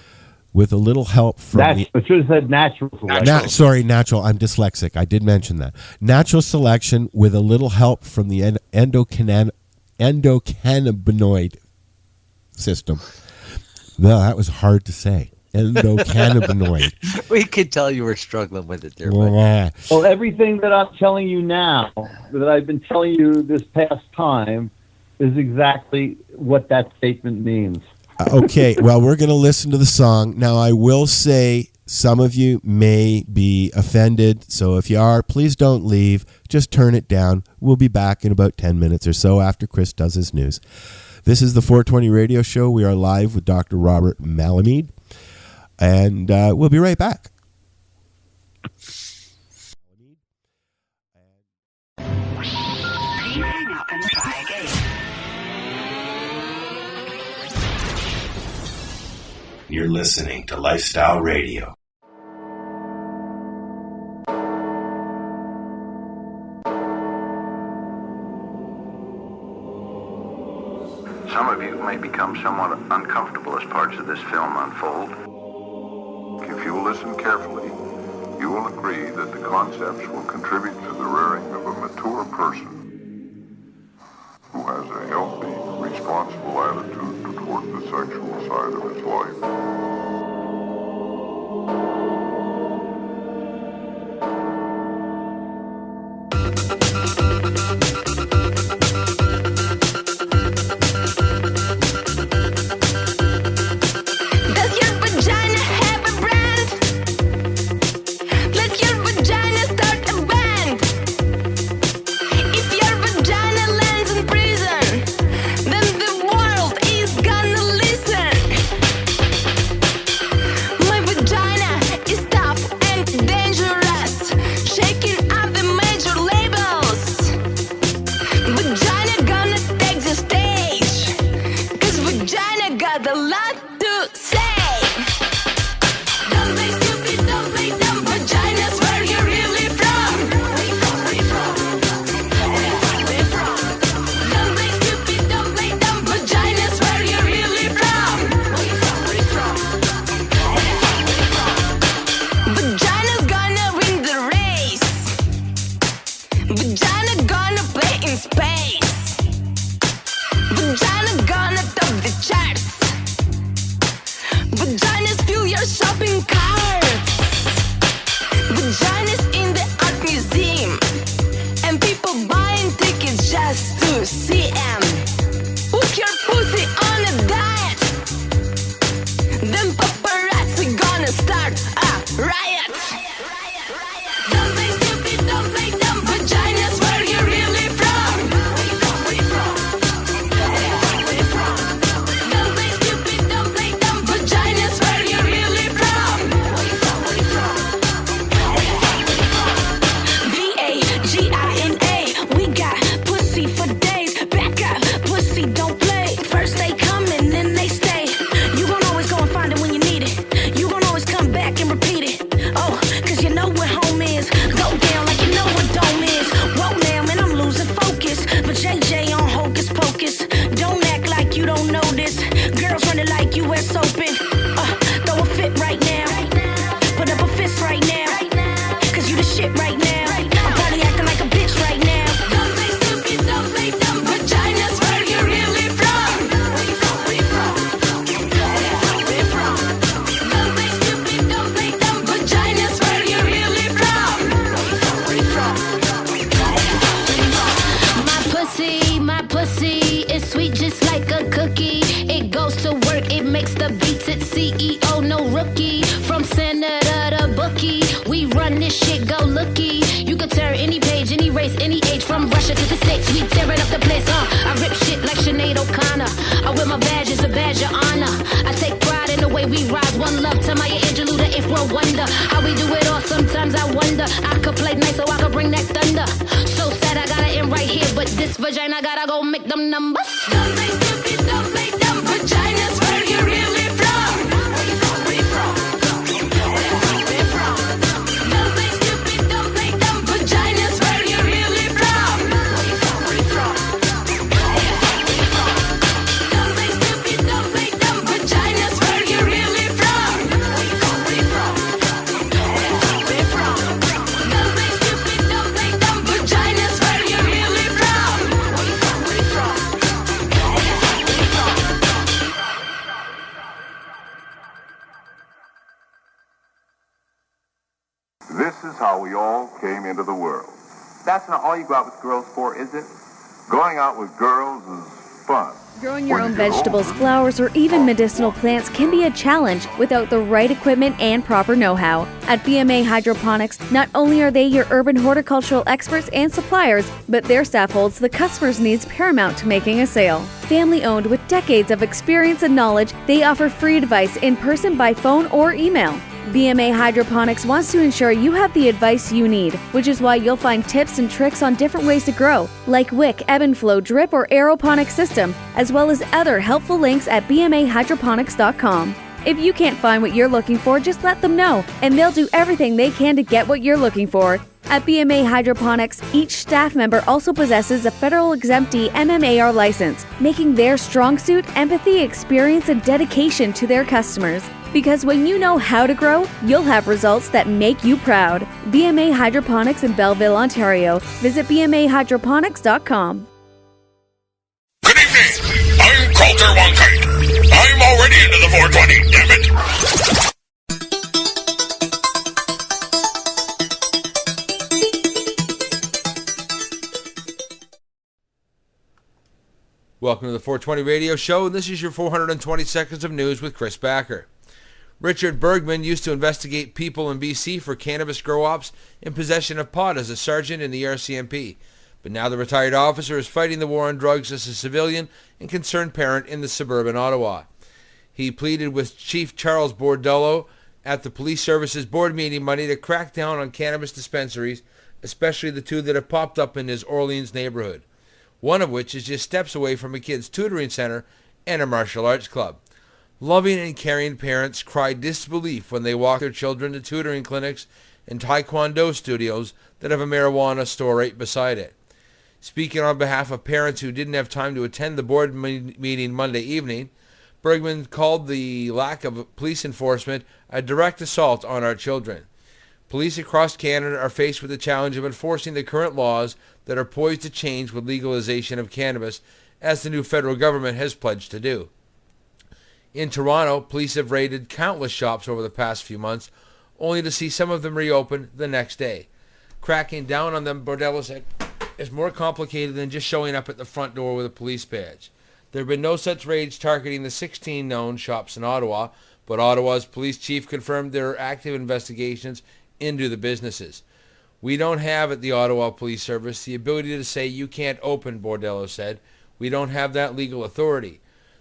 with a little help from I should have said natural selection. Sorry, natural. I'm dyslexic. I did mention that. Natural selection with a little help from the endocannabinoid system. No, that was hard to say. Endocannabinoid. We could tell you were struggling with it there. Well, everything that I'm telling you now, that I've been telling you this past time, is exactly what that statement means. Okay, well, we're going to listen to the song. Now, I will say some of you may be offended, so if you are, please don't leave. Just turn it down. We'll be back in about 10 minutes or so after Chris does his news. This is the 420 Radio Show. We are live with Dr. Robert Melamede, and we'll be right back. You're listening to Lifestyle Radio. Some of you may become somewhat uncomfortable as parts of this film unfold. If you listen carefully, you will agree that the concepts will contribute to the rearing of a mature person who has a healthy, responsible attitude toward the sexual side of his life. V-A-G-I-N-A, we got pussy for days. Back up. and erase any age from Russia to the States. We tearing up the place, I rip shit like Sinead O'Connor. I wear my badge as a badge of honor. I take pride in the way we rise. One love to Maya Angelou, the if world wonder. How we do it all, sometimes I wonder. I could play nice so I could bring that thunder. So sad I gotta end right here, but this vagina gotta go make them numbers. Don't make stupid, don't make them vaginas. Where you really from? Where you from? Where you from? Where you from? Don't make stupid, don't make them vaginas. Where you really from? Where you from? Where you from? Don't make stupid, don't make them vaginas. Where you really from? Where you from? Where you from? Where you from? Don't make stupid, don't make them vaginas. Where you really from? Where you from? Where you from? This is how we all came into the world. That's not all you go out with girls for, is it? Going out with girls is fun. Growing your own vegetables, flowers, or even medicinal plants can be a challenge without the right equipment and proper know-how. At BMA Hydroponics, not only are they your urban horticultural experts and suppliers, but their staff holds the customer's needs paramount to making a sale. Family-owned with decades of experience and knowledge, they offer free advice in person, by phone, or email. BMA Hydroponics wants to ensure you have the advice you need, which is why you'll find tips and tricks on different ways to grow, like wick, ebb and flow, drip, or aeroponic system, as well as other helpful links at bmahydroponics.com. If you can't find what you're looking for, just let them know, and they'll do everything they can to get what you're looking for. At BMA Hydroponics, each staff member also possesses a federal exemptee MMAR license, making their strong suit empathy, experience, and dedication to their customers. Because when you know how to grow, you'll have results that make you proud. BMA Hydroponics in Belleville, Ontario. Visit bmahydroponics.com. Good evening. I'm Coulter Wonkite. I'm already into the 420, damn it. Welcome to the 420 Radio Show, and this is your 420 seconds of news with Chris Backer. Richard Bergman used to investigate people in BC for cannabis grow-ops in possession of pot as a sergeant in the RCMP. But now the retired officer is fighting the war on drugs as a civilian and concerned parent in the suburban Ottawa. He pleaded with Chief Charles Bordello at the Police Services Board meeting Monday to crack down on cannabis dispensaries, especially the two that have popped up in his Orleans neighborhood, one of which is just steps away from a kids' tutoring center and a martial arts club. Loving and caring parents cry disbelief when they walk their children to tutoring clinics and taekwondo studios that have a marijuana store right beside it. Speaking on behalf of parents who didn't have time to attend the board meeting Monday evening, Bergman called the lack of police enforcement a direct assault on our children. Police across Canada are faced with the challenge of enforcing the current laws that are poised to change with legalization of cannabis, as the new federal government has pledged to do. In Toronto, police have raided countless shops over the past few months, only to see some of them reopen the next day. Cracking down on them, Bordello said, is more complicated than just showing up at the front door with a police badge. There have been no such raids targeting the 16 known shops in Ottawa, but Ottawa's police chief confirmed there are active investigations into the businesses. We don't have at the Ottawa Police Service the ability to say you can't open, Bordello said. We don't have that legal authority.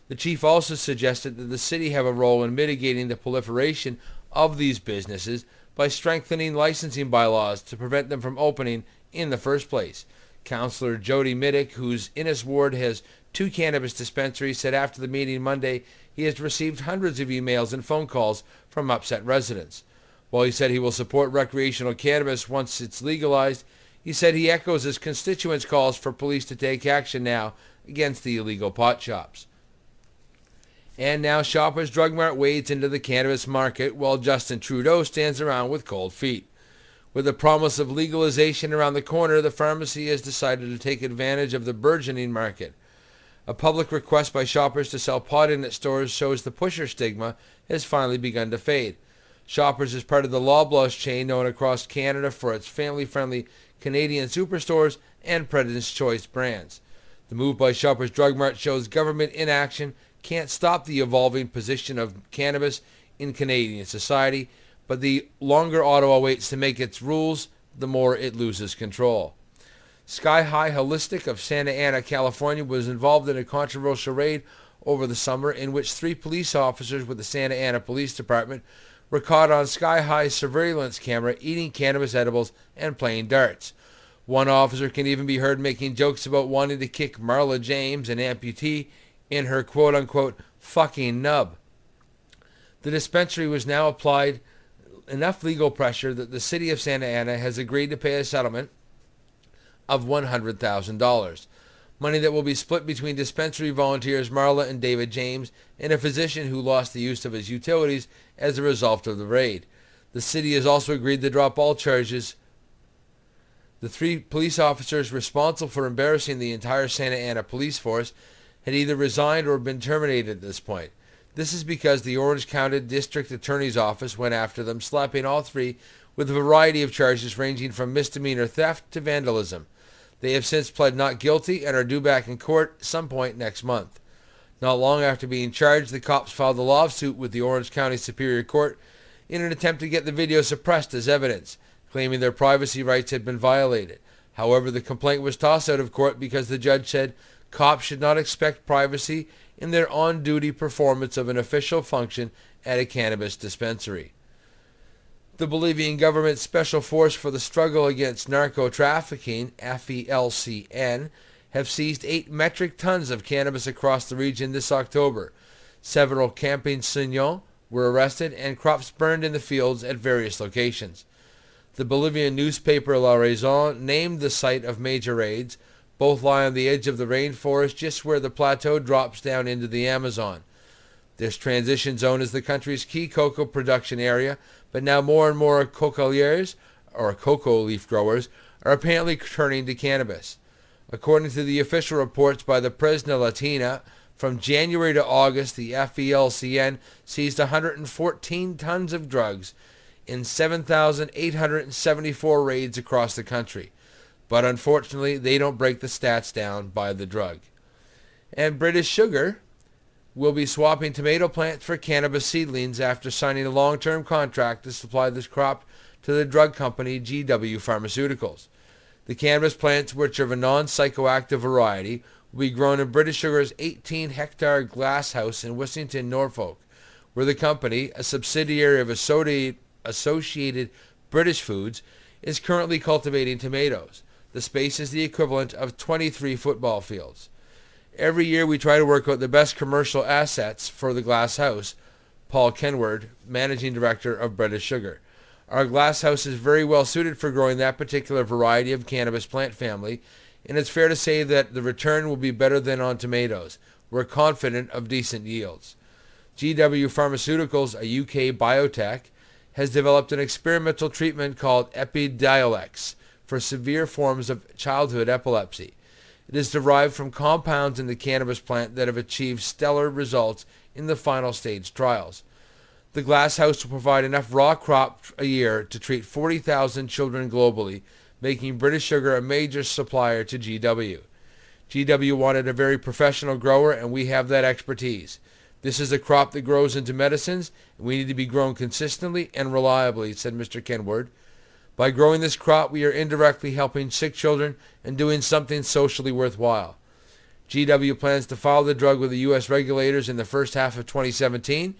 The chief also suggested that the city have a role in mitigating the proliferation of these businesses by strengthening licensing bylaws to prevent them from opening in the first place. Councillor Jody Middick, whose Innes ward has 2 cannabis dispensaries, said after the meeting Monday he has received hundreds of emails and phone calls from upset residents. While he said he will support recreational cannabis once it's legalized, he said he echoes his constituents' calls for police to take action now against the illegal pot shops. And now Shoppers Drug Mart wades into the cannabis market while Justin Trudeau stands around with cold feet. With the promise of legalization around the corner, the pharmacy has decided to take advantage of the burgeoning market. A public request by shoppers to sell pot in its stores shows the pusher stigma has finally begun to fade. Shoppers is part of the Loblaws chain known across Canada for its family-friendly Canadian superstores and President's Choice brands. The move by Shoppers Drug Mart shows government inaction can't stop the evolving position of cannabis in Canadian society, but the longer Ottawa waits to make its rules, the more it loses control. Sky High Holistic of Santa Ana, California was involved in a controversial raid over the summer in which 3 police officers with the Santa Ana Police Department were caught on Sky High's surveillance camera eating cannabis edibles and playing darts. One officer can even be heard making jokes about wanting to kick Marla James, an amputee, in her quote-unquote fucking nub. The dispensary was now applied enough legal pressure that the city of Santa Ana has agreed to pay a settlement of $100,000. Money that will be split between dispensary volunteers Marla and David James and a physician who lost the use of his utilities as a result of the raid. The city has also agreed to drop all charges. The 3 police officers responsible for embarrassing the entire Santa Ana police force had either resigned or been terminated at this point. This is because the Orange County District Attorney's Office went after them, slapping all 3 with a variety of charges ranging from misdemeanor theft to vandalism. They have since pled not guilty and are due back in court at some point next month. Not long after being charged, the cops filed a lawsuit with the Orange County Superior Court in an attempt to get the video suppressed as evidence, claiming their privacy rights had been violated. However, the complaint was tossed out of court because the judge said cops should not expect privacy in their on-duty performance of an official function at a cannabis dispensary. The Bolivian government's Special Force for the Struggle Against Narco-Trafficking, FELCN, have seized 8 metric tons of cannabis across the region this October. Several campesinos were arrested and crops burned in the fields at various locations. The Bolivian newspaper La Razón named the site of major raids. Both lie on the edge of the rainforest just where the plateau drops down into the Amazon. This transition zone is the country's key cocoa production area, but now more and more cocaliers, or cocoa leaf growers, are apparently turning to cannabis. According to the official reports by the Prensa Latina, from January to August, the FELCN seized 114 tons of drugs in 7,874 raids across the country. But unfortunately, they don't break the stats down by the drug. And British Sugar will be swapping tomato plants for cannabis seedlings after signing a long-term contract to supply this crop to the drug company GW Pharmaceuticals. The cannabis plants, which are of a non-psychoactive variety, will be grown in British Sugar's 18-hectare glasshouse in Wissington, Norfolk, where the company, a subsidiary of Associated British Foods, is currently cultivating tomatoes. The space is the equivalent of 23 football fields. Every year we try to work out the best commercial assets for the glass house. Paul Kenward, Managing Director of British Sugar. Our glass house is very well suited for growing that particular variety of cannabis plant family, and it's fair to say that the return will be better than on tomatoes. We're confident of decent yields. GW Pharmaceuticals, a UK biotech, has developed an experimental treatment called Epidiolex for severe forms of childhood epilepsy. It is derived from compounds in the cannabis plant that have achieved stellar results in the final stage trials. The glass house will provide enough raw crop a year to treat 40,000 children globally, making British Sugar a major supplier to GW. GW wanted a very professional grower, and we have that expertise. This is a crop that grows into medicines, and we need to be grown consistently and reliably, said Mr. Kenward. By growing this crop, we are indirectly helping sick children and doing something socially worthwhile. GW plans to file the drug with the U.S. regulators in the first half of 2017,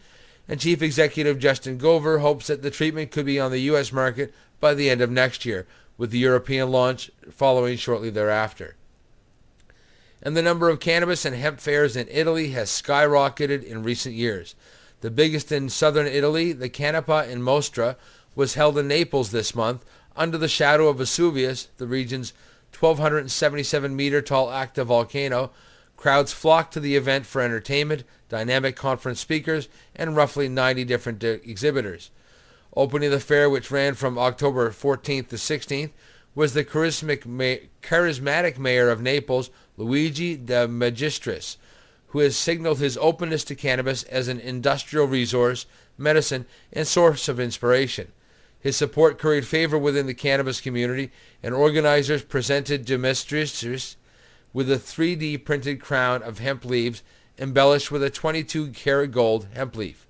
and Chief Executive Justin Gover hopes that the treatment could be on the U.S. market by the end of next year, with the European launch following shortly thereafter. And the number of cannabis and hemp fairs in Italy has skyrocketed in recent years. The biggest in southern Italy, the Canepa in Mostra, was held in Naples this month under the shadow of Vesuvius, the region's 1,277-meter-tall active volcano. Crowds flocked to the event for entertainment, dynamic conference speakers, and roughly 90 different exhibitors. Opening the fair, which ran from October 14th to 16th, was the charismatic mayor of Naples, Luigi de Magistris, who has signaled his openness to cannabis as an industrial resource, medicine, and source of inspiration. His support curried favor within the cannabis community, and organizers presented de Magistris with a 3D printed crown of hemp leaves embellished with a 22-karat gold hemp leaf.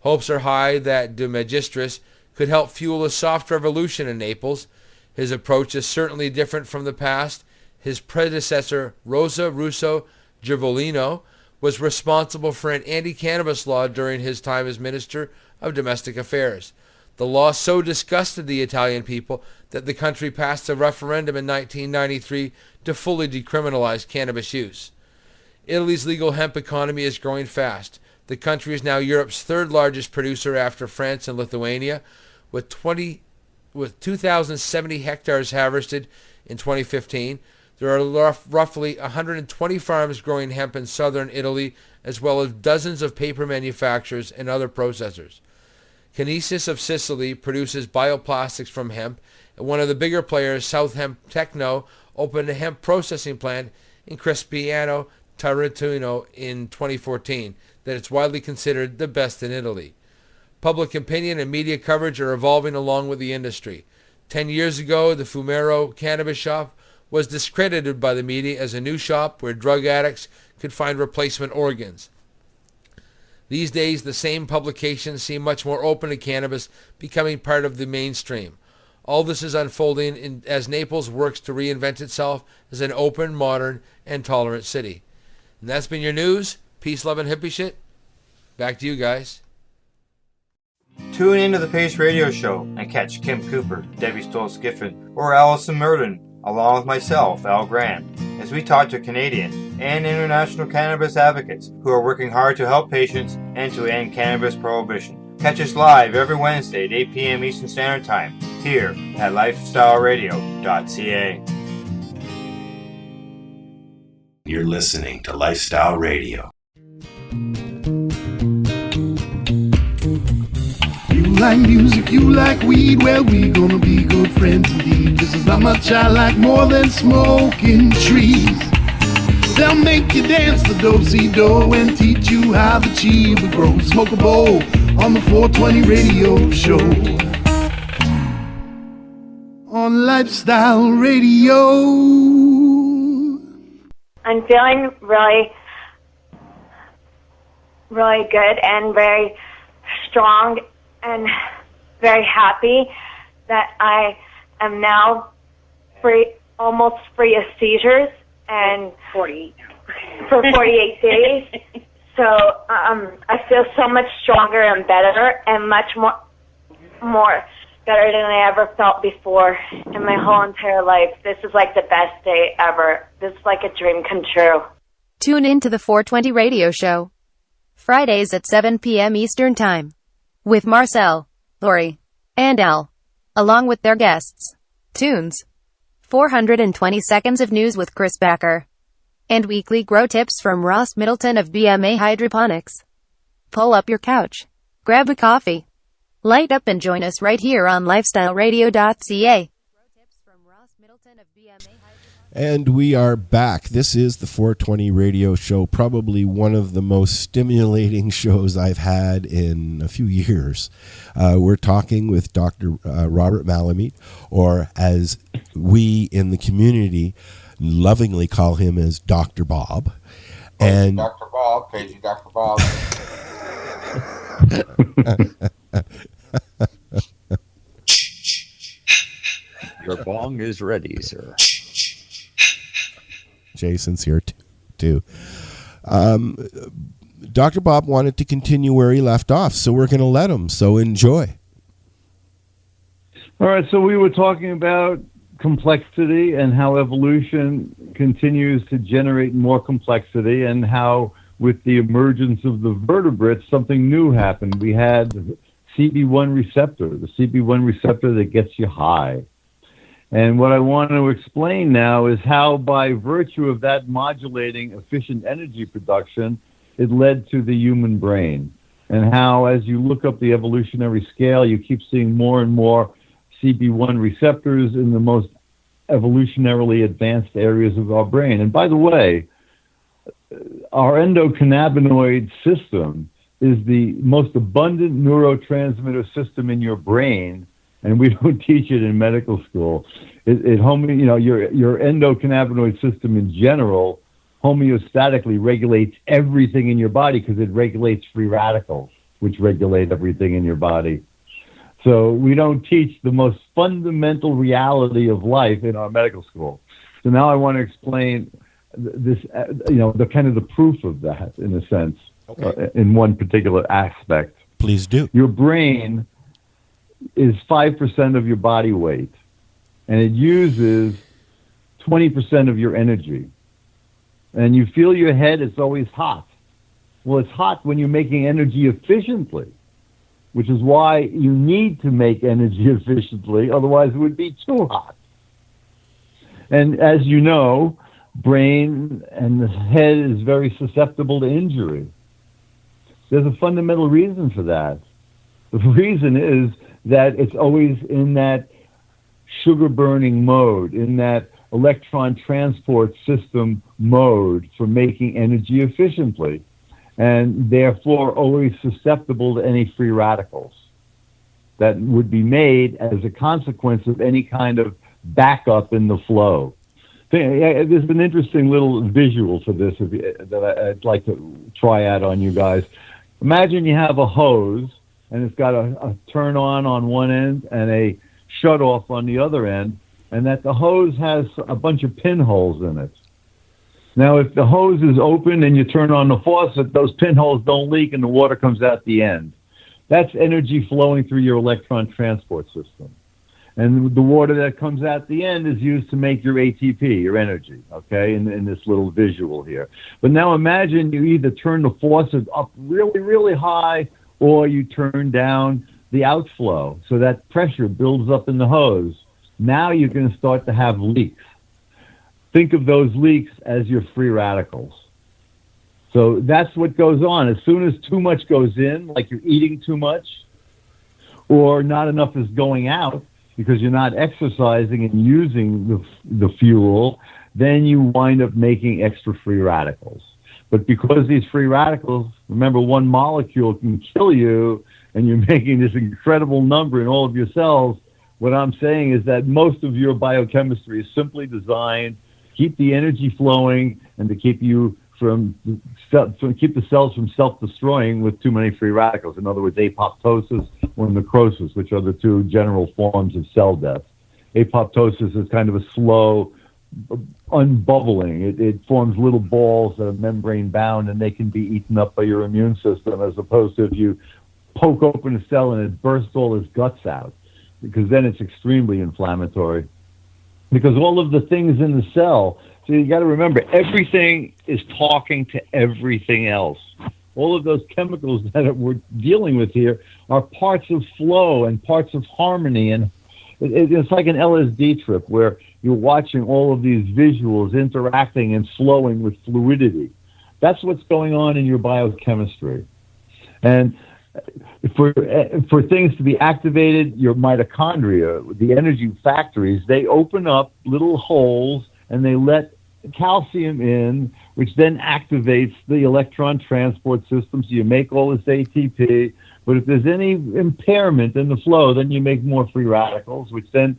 Hopes are high that de Magistris could help fuel a soft revolution in Naples. His approach is certainly different from the past. His predecessor, Rosa Russo Girvolino, was responsible for an anti-cannabis law during his time as Minister of Domestic Affairs. The law so disgusted the Italian people that the country passed a referendum in 1993 to fully decriminalize cannabis use. Italy's legal hemp economy is growing fast. The country is now Europe's third largest producer after France and Lithuania, with 2,070 hectares harvested in 2015. There are roughly 120 farms growing hemp in southern Italy, as well as dozens of paper manufacturers and other processors. Conexus of Sicily produces bioplastics from hemp, and one of the bigger players, South Hemp Techno, opened a hemp processing plant in Crispiano, Tarantino in 2014 that is widely considered the best in Italy. Public opinion and media coverage are evolving along with the industry. 10 years ago, the Fumero cannabis shop was discredited by the media as a new shop where drug addicts could find replacement organs. These days, the same publications seem much more open to cannabis becoming part of the mainstream. All this is unfolding as Naples works to reinvent itself as an open, modern, and tolerant city. And that's been your news. Peace, love, and hippie shit. Back to you guys. Tune into the Pace Radio Show and catch Kim Cooper, Debbie Stoll-Skiffen, or Allison Murden, along with myself, Al Grant, as we talk to Canadian and international cannabis advocates who are working hard to help patients and to end cannabis prohibition. Catch us live every Wednesday at 8 p.m. Eastern Standard Time here at lifestyleradio.ca. You're listening to Lifestyle Radio. You like music, you like weed, well, we gonna be good friends indeed. This is how much I like more than smoking trees. They'll make you dance the do-si-do and teach you how the chiba grows. Smoke a bowl on the 420 radio show. On Lifestyle Radio. I'm feeling really good and very strong and very happy that I am now almost free of seizures and 48 for 48 days. So I feel so much stronger and better and much more better than I ever felt before in my whole entire life. This is like the best day ever. This is like a dream come true. Tune in to the 420 radio show. Fridays at 7 p.m. Eastern Time. With Marcel, Lori, and Al. Along with their guests. Tunes. 420 seconds of news with Chris Backer. And weekly grow tips from Ross Middleton of BMA Hydroponics. Pull up your couch. Grab a coffee. Light up and join us right here on lifestyleradio.ca. And we are back. This is the 420 radio show, probably one of the most stimulating shows I've had in a few years. We're talking with Dr. Robert Melamede, or as we in the community lovingly call him as Dr. Bob. And Dr. Bob, paging Dr. Bob. Your bong is ready, sir. Jason's here too. Dr. Bob wanted to continue where he left off, so we're going to let him. So enjoy. All right, so we were talking about complexity and how evolution continues to generate more complexity, and how with the emergence of the vertebrates, something new happened. We had the CB1 receptor, that gets you high. And what I want to explain now is how, by virtue of that modulating efficient energy production, it led to the human brain. And how, as you look up the evolutionary scale, you keep seeing more and more CB1 receptors in the most evolutionarily advanced areas of our brain. And by the way, our endocannabinoid system is the most abundant neurotransmitter system in your brain, and we don't teach it in medical school. Your endocannabinoid system in general homeostatically regulates everything in your body because it regulates free radicals, which regulate everything in your body. So we don't teach the most fundamental reality of life in our medical school. So now I want to explain this, the kind of the proof of that, in a sense, in one particular aspect. Please do. Your brain is 5% of your body weight, and it uses 20% of your energy. And you feel your head, it's always hot. Well, it's hot when you're making energy efficiently, which is why you need to make energy efficiently, otherwise it would be too hot. And as you know, brain and the head is very susceptible to injury. There's a fundamental reason for that. The reason is that it's always in that sugar burning mode, in that electron transport system mode for making energy efficiently, and therefore always susceptible to any free radicals that would be made as a consequence of any kind of backup in the flow. There's an interesting little visual for this that I'd like to try out on you guys. Imagine you have a hose, and it's got a turn on one end and a shut off on the other end, and that the hose has a bunch of pinholes in it. Now, if the hose is open and you turn on the faucet, those pinholes don't leak and the water comes out the end. That's energy flowing through your electron transport system. And the water that comes out the end is used to make your ATP, your energy, okay, in this little visual here. But now imagine you either turn the faucet up really, really high, or you turn down the outflow so that pressure builds up in the hose. Now you're going to start to have leaks. Think of those leaks as your free radicals. So that's what goes on. As soon as too much goes in, like you're eating too much, or not enough is going out because you're not exercising and using the fuel, then you wind up making extra free radicals. But because these free radicals, remember, one molecule can kill you, and you're making this incredible number in all of your cells, what I'm saying is that most of your biochemistry is simply designed to keep the energy flowing and to keep you keep the cells from self-destroying with too many free radicals. In other words, apoptosis or necrosis, which are the two general forms of cell death. Apoptosis is kind of a slow unbubbling. It forms little balls that are membrane bound, and they can be eaten up by your immune system, as opposed to if you poke open a cell and it bursts all its guts out, because then it's extremely inflammatory. Because all of the things in the cell, so you got to remember, everything is talking to everything else. All of those chemicals that we're dealing with here are parts of flow and parts of harmony, and it's like an LSD trip where you're watching all of these visuals interacting and flowing with fluidity. That's what's going on in your biochemistry. And for things to be activated, your mitochondria, the energy factories, they open up little holes and they let calcium in, which then activates the electron transport system, so you make all this ATP. But if there's any impairment in the flow, then you make more free radicals, which then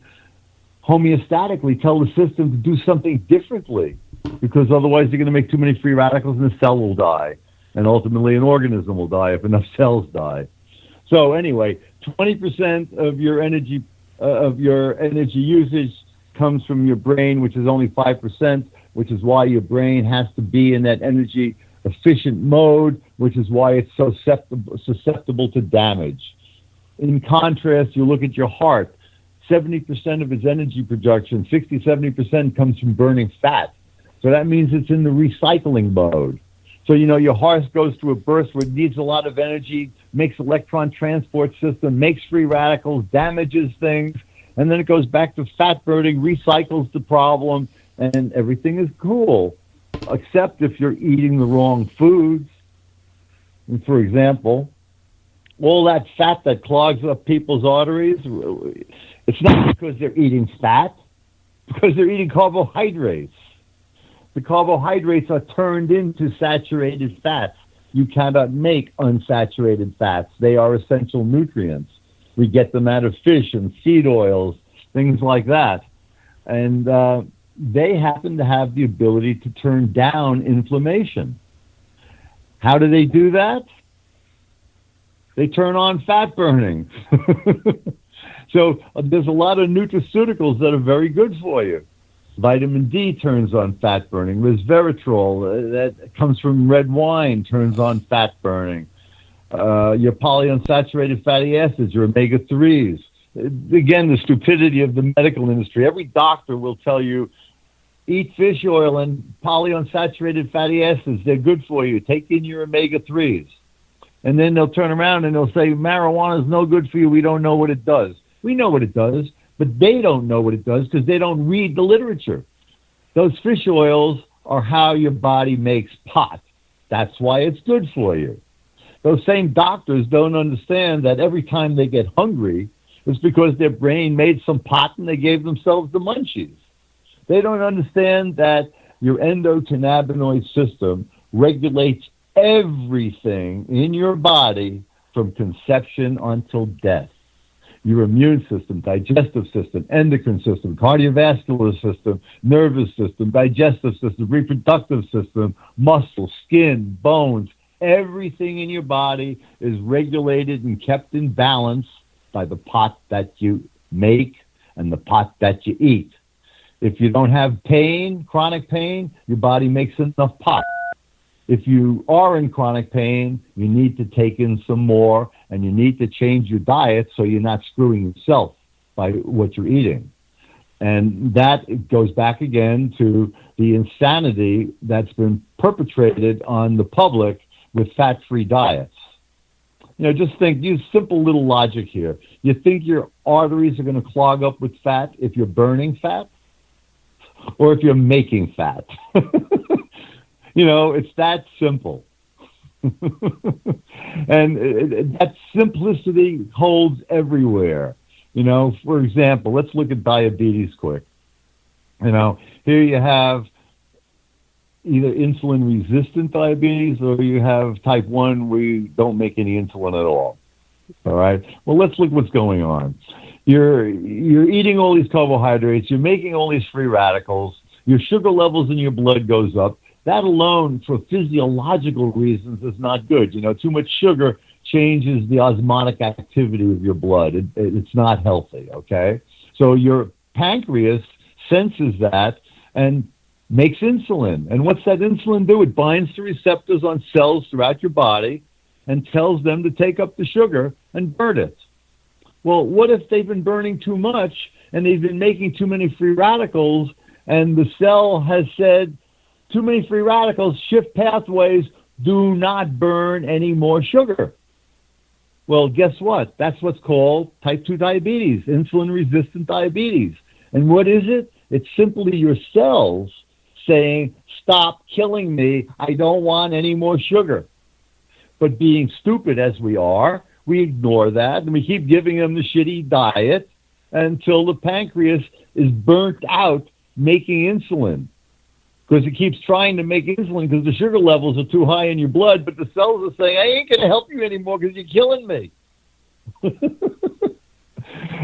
homeostatically tell the system to do something differently, because otherwise you're going to make too many free radicals and the cell will die. And ultimately an organism will die if enough cells die. So anyway, 20% of your energy usage comes from your brain, which is only 5%, which is why your brain has to be in that energy efficient mode, which is why it's so susceptible to damage. In contrast, you look at your heart, 70% of its energy production, 60-70% comes from burning fat. So that means it's in the recycling mode. So, your heart goes through a burst where it needs a lot of energy, makes electron transport system, makes free radicals, damages things, and then it goes back to fat burning, recycles the problem, and everything is cool, except if you're eating the wrong foods. And for example, all that fat that clogs up people's arteries, it's not because they're eating fat, because they're eating carbohydrates. The carbohydrates are turned into saturated fats. You cannot make unsaturated fats. They are essential nutrients. We get them out of fish and seed oils, things like that. And they happen to have the ability to turn down inflammation. How do they do that? They turn on fat burning. So there's a lot of nutraceuticals that are very good for you. Vitamin D turns on fat burning. Resveratrol, that comes from red wine, turns on fat burning. Your polyunsaturated fatty acids, your omega-3s. Again, the stupidity of the medical industry. Every doctor will tell you, eat fish oil and polyunsaturated fatty acids. They're good for you. Take in your omega-3s. And then they'll turn around and they'll say, marijuana is no good for you. We don't know what it does. We know what it does, but they don't know what it does because they don't read the literature. Those fish oils are how your body makes pot. That's why it's good for you. Those same doctors don't understand that every time they get hungry, it's because their brain made some pot and they gave themselves the munchies. They don't understand that your endocannabinoid system regulates everything in your body from conception until death. Your immune system, digestive system, endocrine system, cardiovascular system, nervous system, digestive system, reproductive system, muscle, skin, bones, everything in your body is regulated and kept in balance by the pot that you make and the pot that you eat. If you don't have pain, chronic pain, your body makes enough pot. If you are in chronic pain, you need to take in some more, and you need to change your diet so you're not screwing yourself by what you're eating. And that goes back again to the insanity that's been perpetrated on the public with fat-free diets. You know, just think, use simple little logic here. You think your arteries are going to clog up with fat if you're burning fat? Or if you're making fat? You know, it's that simple. And that simplicity holds everywhere. You know, for example, let's look at diabetes quick. You know, here you have either insulin-resistant diabetes or you have type 1 where you don't make any insulin at all. All right? Well, let's look what's going on. You're eating all these carbohydrates. You're making all these free radicals. Your sugar levels in your blood goes up. That alone, for physiological reasons, is not good. You know, too much sugar changes the osmotic activity of your blood. It's not healthy, okay? So your pancreas senses that and makes insulin. And what's that insulin do? It binds to receptors on cells throughout your body and tells them to take up the sugar and burn it. Well, what if they've been burning too much and they've been making too many free radicals and the cell has said, too many free radicals, shift pathways, do not burn any more sugar? Well, guess what? That's what's called type 2 diabetes, insulin-resistant diabetes. And what is it? It's simply your cells saying, stop killing me, I don't want any more sugar. But being stupid as we are, we ignore that, and we keep giving them the shitty diet until the pancreas is burnt out making insulin. Because it keeps trying to make insulin because the sugar levels are too high in your blood, but the cells are saying, I ain't going to help you anymore because you're killing me.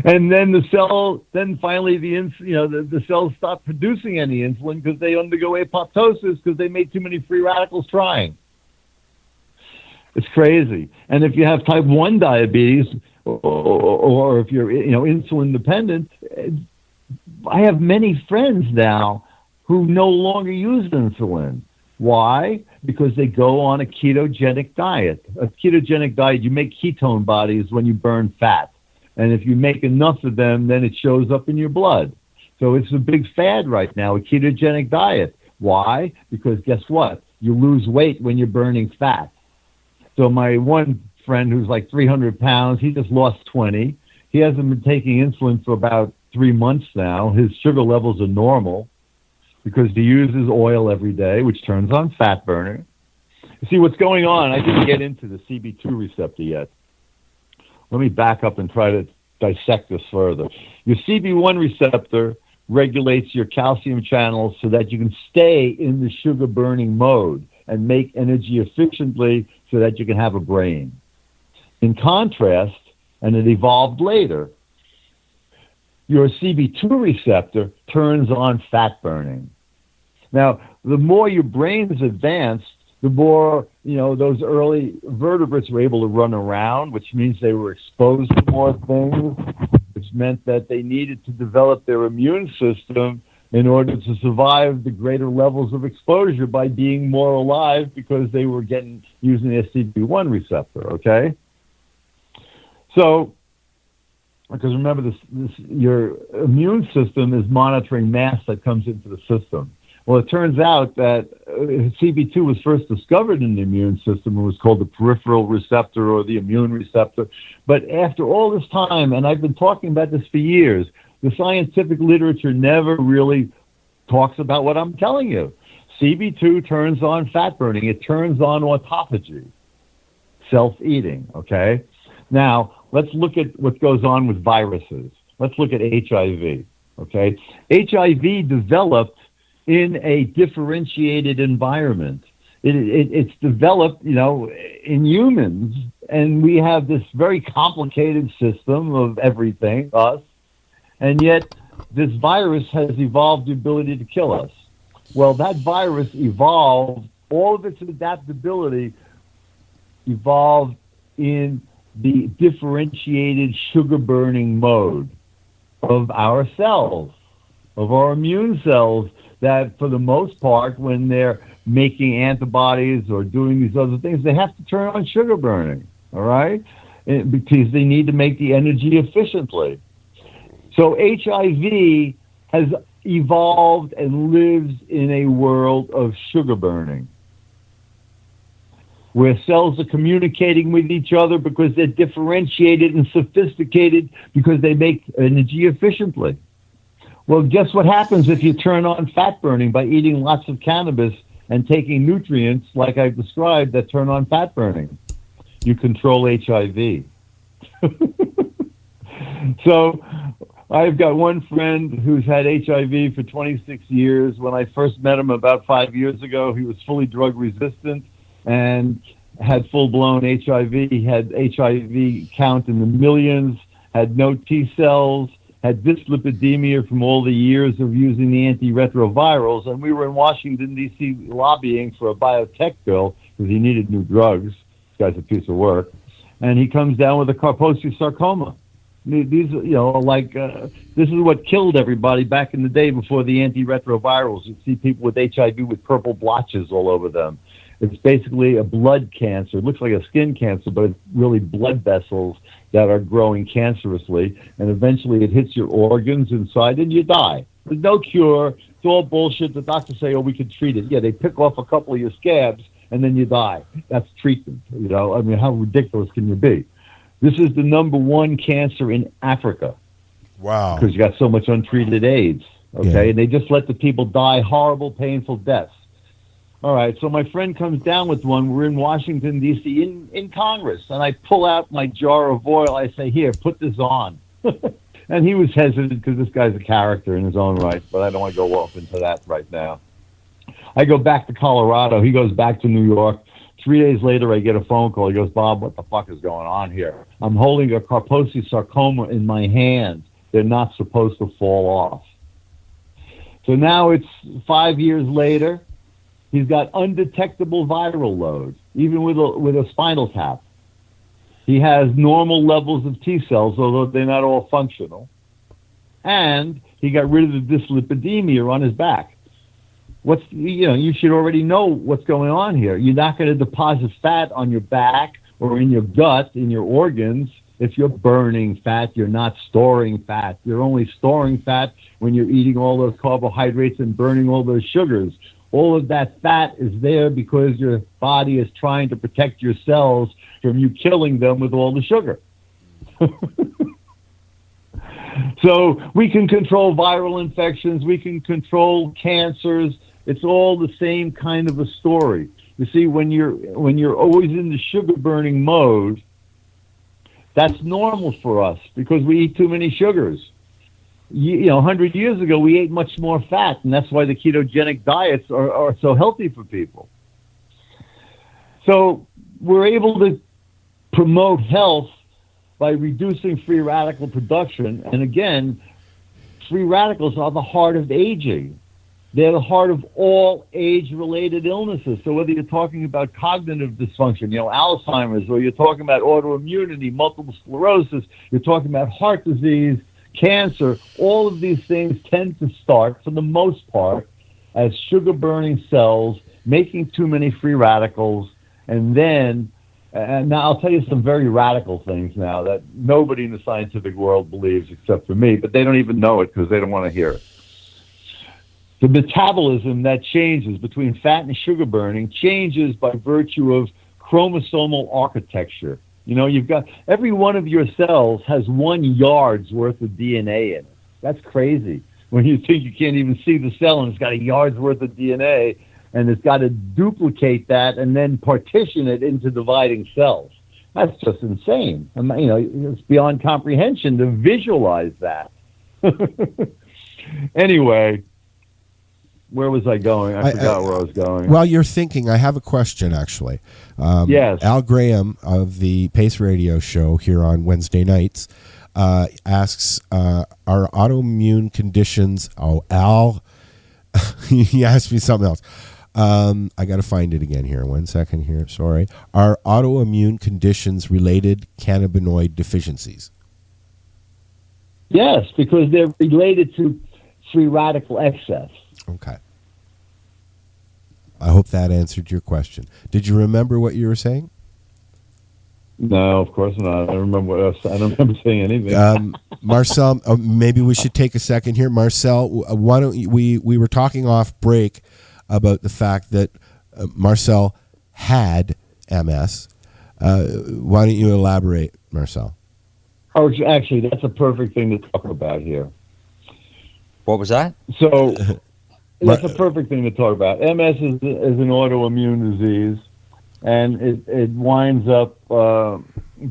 And then finally the cells stop producing any insulin because they undergo apoptosis because they made too many free radicals trying. It's crazy. And if you have type 1 diabetes or if you're insulin dependent, I have many friends now who no longer use insulin. Why? Because they go on a ketogenic diet. A ketogenic diet, you make ketone bodies when you burn fat. And if you make enough of them, then it shows up in your blood. So it's a big fad right now, a ketogenic diet. Why? Because guess what? You lose weight when you're burning fat. So my one friend who's like 300 pounds, he just lost 20. He hasn't been taking insulin for about 3 months now. His sugar levels are normal because he uses oil every day, which turns on fat burner. You see what's going on. I didn't get into the CB2 receptor yet. Let me back up and try to dissect this further. Your CB1 receptor regulates your calcium channels so that you can stay in the sugar burning mode and make energy efficiently so that you can have a brain. In contrast, and it evolved later, your CB2 receptor turns on fat burning. Now, the more your brain is advanced, the more, those early vertebrates were able to run around, which means they were exposed to more things, which meant that they needed to develop their immune system in order to survive the greater levels of exposure by being more alive because they were using the CB1 receptor, okay? So, because remember, your immune system is monitoring mass that comes into the system. Well, it turns out that CB2 was first discovered in the immune system and was called the peripheral receptor or the immune receptor. But after all this time, and I've been talking about this for years, the scientific literature never really talks about what I'm telling you. CB2 turns on fat burning. It turns on autophagy, self-eating, okay? Now, let's look at what goes on with viruses. Let's look at HIV, okay? HIV developed in a differentiated environment. It's developed, in humans, and we have this very complicated system of everything, us, and yet this virus has evolved the ability to kill us. Well, that virus evolved, all of its adaptability evolved in the differentiated sugar-burning mode of our cells, of our immune cells, that for the most part, when they're making antibodies or doing these other things, they have to turn on sugar burning, all right? Because they need to make the energy efficiently. So HIV has evolved and lives in a world of sugar burning, where cells are communicating with each other because they're differentiated and sophisticated because they make energy efficiently. Well, guess what happens if you turn on fat burning by eating lots of cannabis and taking nutrients like I described that turn on fat burning? You control HIV. So I've got one friend who's had HIV for 26 years. When I first met him about 5 years ago, he was fully drug resistant and had full-blown HIV. He had HIV count in the millions, had no T cells, had dyslipidemia from all the years of using the antiretrovirals. And we were in Washington, D.C. lobbying for a biotech bill because he needed new drugs. This guy's a piece of work. And he comes down with a Kaposi sarcoma. These, this is what killed everybody back in the day before the antiretrovirals. You see people with HIV with purple blotches all over them. It's basically a blood cancer. It looks like a skin cancer, but it's really blood vessels that are growing cancerously, and eventually it hits your organs inside and you die. There's no cure. It's all bullshit. The doctors say, we can treat it. Yeah, they pick off a couple of your scabs and then you die. That's treatment. How ridiculous can you be? This is the number one cancer in Africa. Wow. Because you got so much untreated AIDS. Okay. Yeah. And they just let the people die horrible, painful deaths. All right. So my friend comes down with one. We're in Washington, D.C. in Congress. And I pull out my jar of oil. I say, here, put this on. And he was hesitant because this guy's a character in his own right. But I don't want to go off into that right now. I go back to Colorado. He goes back to New York. 3 days later, I get a phone call. He goes, Bob, what the fuck is going on here? I'm holding a Kaposi sarcoma in my hand. They're not supposed to fall off. So now it's 5 years later. He's got undetectable viral load, even with a spinal tap. He has normal levels of T cells, although they're not all functional. And he got rid of the dyslipidemia on his back. You should already know what's going on here. You're not going to deposit fat on your back or in your gut, in your organs. If you're burning fat, you're not storing fat. You're only storing fat when you're eating all those carbohydrates and burning all those sugars. All of that fat is there because your body is trying to protect your cells from you killing them with all the sugar. So we can control viral infections. We can control cancers. It's all the same kind of a story. You see, when you're always in the sugar burning mode, that's normal for us because we eat too many sugars. 100 years ago, we ate much more fat, and that's why the ketogenic diets are so healthy for people. So we're able to promote health by reducing free radical production. And again, free radicals are the heart of aging. They're the heart of all age-related illnesses. So whether you're talking about cognitive dysfunction, Alzheimer's, or you're talking about autoimmunity, multiple sclerosis, you're talking about heart disease, cancer, all of these things tend to start, for the most part, as sugar-burning cells making too many free radicals, and then, and now I'll tell you some very radical things now that nobody in the scientific world believes except for me, but they don't even know it because they don't want to hear it. The metabolism that changes between fat and sugar burning changes by virtue of chromosomal architecture. You've got every one of your cells has 1 yard's worth of DNA in it. That's crazy. When you think you can't even see the cell and it's got a yard's worth of DNA, and it's got to duplicate that and then partition it into dividing cells. That's just insane. It's beyond comprehension to visualize that. Anyway, where was I going? I forgot where I was going. While you're thinking, I have a question, actually. Yes. Al Graham of the Pace Radio Show here on Wednesday nights asks, are autoimmune conditions... Oh, Al... he asked me something else. I got to find it again here. 1 second here. Sorry. Are autoimmune conditions related cannabinoid deficiencies? Yes, because they're related to free radical excess. Okay. I hope that answered your question. Did you remember what you were saying? No, of course not. I don't remember what else. I don't remember saying anything. Marcel, maybe we should take a second here. Marcel, why don't we were talking off break about the fact that Marcel had MS. Why don't you elaborate, Marcel? Oh, actually, that's a perfect thing to talk about here. What was that? So that's a perfect thing to talk about. MS is an autoimmune disease, and it winds up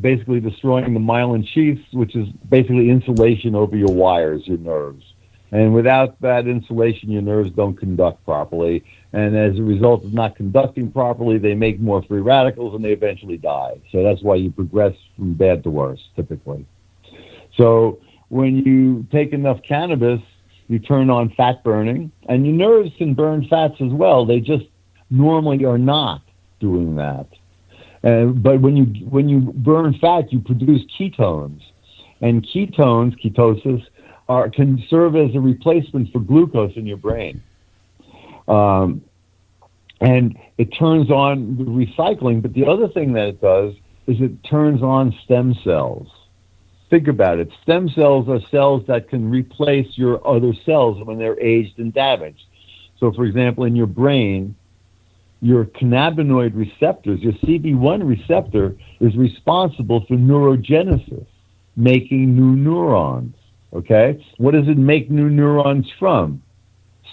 basically destroying the myelin sheaths, which is basically insulation over your wires, your nerves. And without that insulation, your nerves don't conduct properly. And as a result of not conducting properly, they make more free radicals and they eventually die. So that's why you progress from bad to worse, typically. So when you take enough cannabis, you turn on fat burning, and your nerves can burn fats as well. They just normally are not doing that. But when you burn fat, you produce ketones. And ketosis, can serve as a replacement for glucose in your brain. And it turns on the recycling, but the other thing that it does is it turns on stem cells. Think about it. Stem cells are cells that can replace your other cells when they're aged and damaged. So, for example, in your brain, your cannabinoid receptors, your CB1 receptor, is responsible for neurogenesis, making new neurons. Okay? What does it make new neurons from?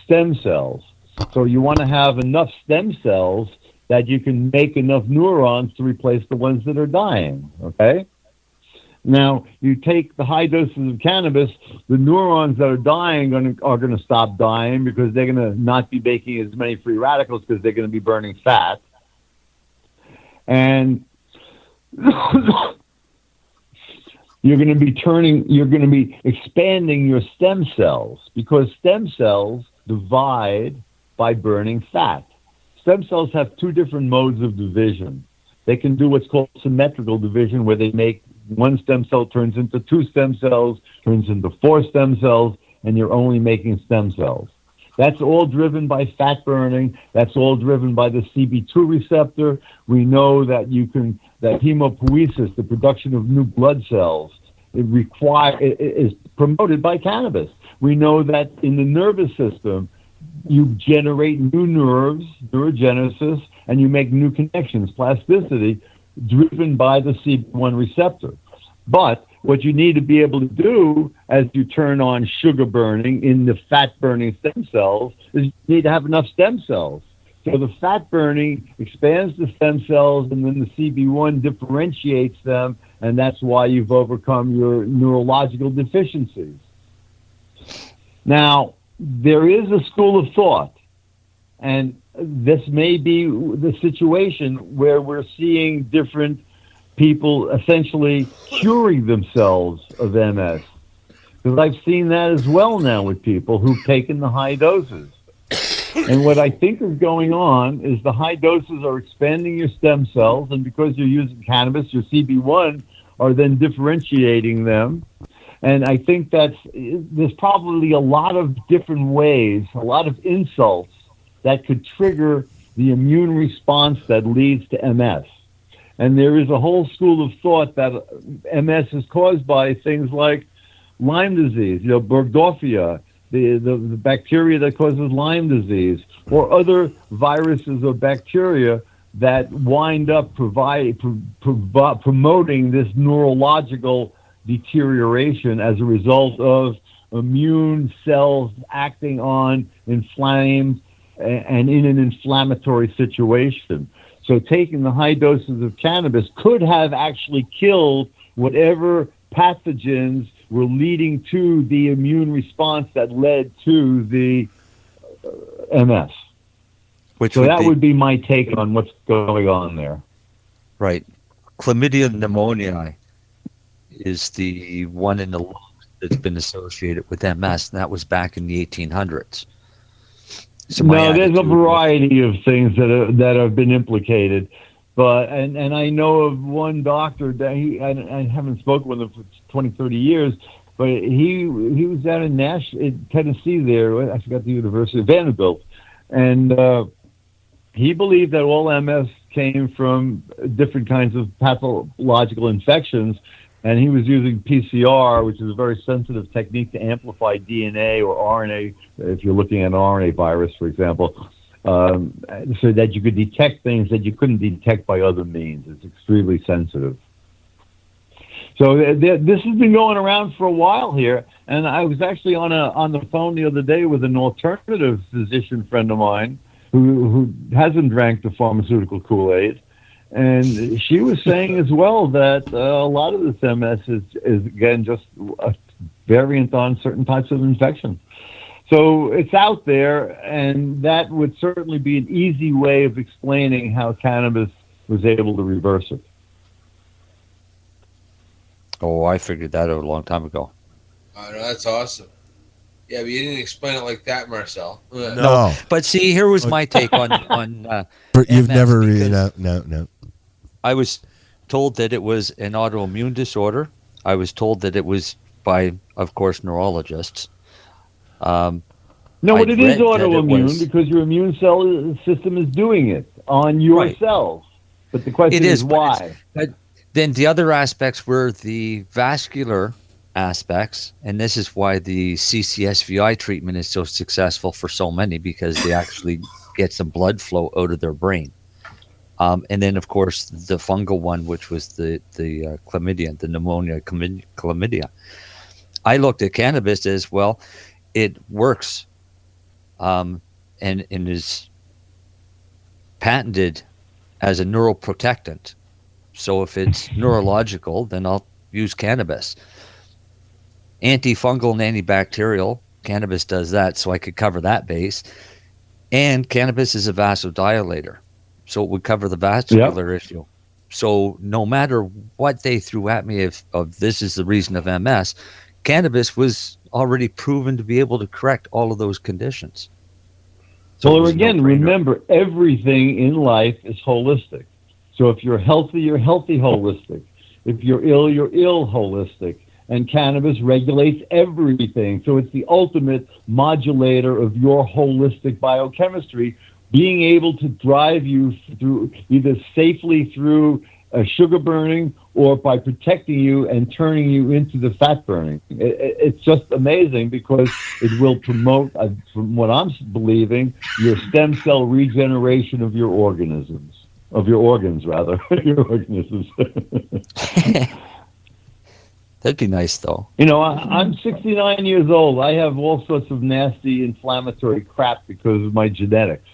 Stem cells. So you want to have enough stem cells that you can make enough neurons to replace the ones that are dying. Okay? Now, you take the high doses of cannabis, the neurons that are dying are going to stop dying because they're going to not be making as many free radicals because they're going to be burning fat. And you're going to be expanding your stem cells because stem cells divide by burning fat. Stem cells have two different modes of division. They can do what's called symmetrical division, where they make one stem cell turns into two stem cells, turns into four stem cells, and you're only making stem cells. That's all driven by fat burning. That's all driven by the CB2 receptor. We know that that hemopoiesis, the production of new blood cells, is promoted by cannabis. We know that in the nervous system, you generate new nerves, neurogenesis, and you make new connections, plasticity, driven by the CB1 receptor. But what you need to be able to do as you turn on sugar burning in the fat burning stem cells is you need to have enough stem cells. So the fat burning expands the stem cells, and then the CB1 differentiates them, and that's why you've overcome your neurological deficiencies. Now, there is a school of thought, and this may be the situation where we're seeing different people essentially curing themselves of MS. Because I've seen that as well now with people who've taken the high doses. And what I think is going on is the high doses are expanding your stem cells, and because you're using cannabis, your CB1 are then differentiating them. And I think there's probably a lot of different ways, a lot of insults that could trigger the immune response that leads to MS. And there is a whole school of thought that MS is caused by things like Lyme disease, Burgdorfia, the bacteria that causes Lyme disease, or other viruses or bacteria that wind up promoting this neurological deterioration as a result of immune cells acting on inflamed and in an inflammatory situation. So taking the high doses of cannabis could have actually killed whatever pathogens were leading to the immune response that led to the MS. So that would be my take on what's going on there. Right. Chlamydia pneumoniae is the one in the lungs that's been associated with MS, and that was back in the 1800s. So there's a variety of things that have been implicated, but and I know of one doctor that I haven't spoken with him for 20, 30 years, but he was down in Tennessee there. I forgot the university, Vanderbilt, and he believed that all MS came from different kinds of pathological infections. And he was using PCR, which is a very sensitive technique to amplify DNA or RNA, if you're looking at an RNA virus, for example, so that you could detect things that you couldn't detect by other means. It's extremely sensitive. So this has been going around for a while here. And I was actually on the phone the other day with an alternative physician friend of mine who hasn't drank the pharmaceutical Kool-Aid. And she was saying as well that a lot of this MS is again, just a variant on certain types of infection. So it's out there, and that would certainly be an easy way of explaining how cannabis was able to reverse it. Oh, I figured that out a long time ago. Oh, no, that's awesome. Yeah, but you didn't explain it like that, Marcel. No. But see, here was my take on You've MS, never really... No. I was told that it was an autoimmune disorder. I was told that it was by, of course, neurologists. No, but it is autoimmune because your immune cell system is doing it on your cells. But the question is why. But then the other aspects were the vascular aspects, and this is why the CCSVI treatment is so successful for so many, because they actually get some blood flow out of their brain. And then, of course, the fungal one, which was the chlamydia, the pneumonia chlamydia. I looked at cannabis as well. It works and is patented as a neuroprotectant. So if it's neurological, then I'll use cannabis. Antifungal and antibacterial, cannabis does that, so I could cover that base. And cannabis is a vasodilator, so it would cover the vascular issue. So no matter what they threw at me of this is the reason of MS, cannabis was already proven to be able to correct all of those conditions. So again, remember, everything in life is holistic. So if you're healthy holistic. If you're ill holistic. And cannabis regulates everything. So it's the ultimate modulator of your holistic biochemistry, being able to drive you through either safely through sugar burning or by protecting you and turning you into the fat burning. It's just amazing because it will promote, from what I'm believing, your stem cell regeneration of your organisms. Of your organs, rather. Your organisms. That'd be nice, though. You know, I'm 69 years old. I have all sorts of nasty inflammatory crap because of my genetics.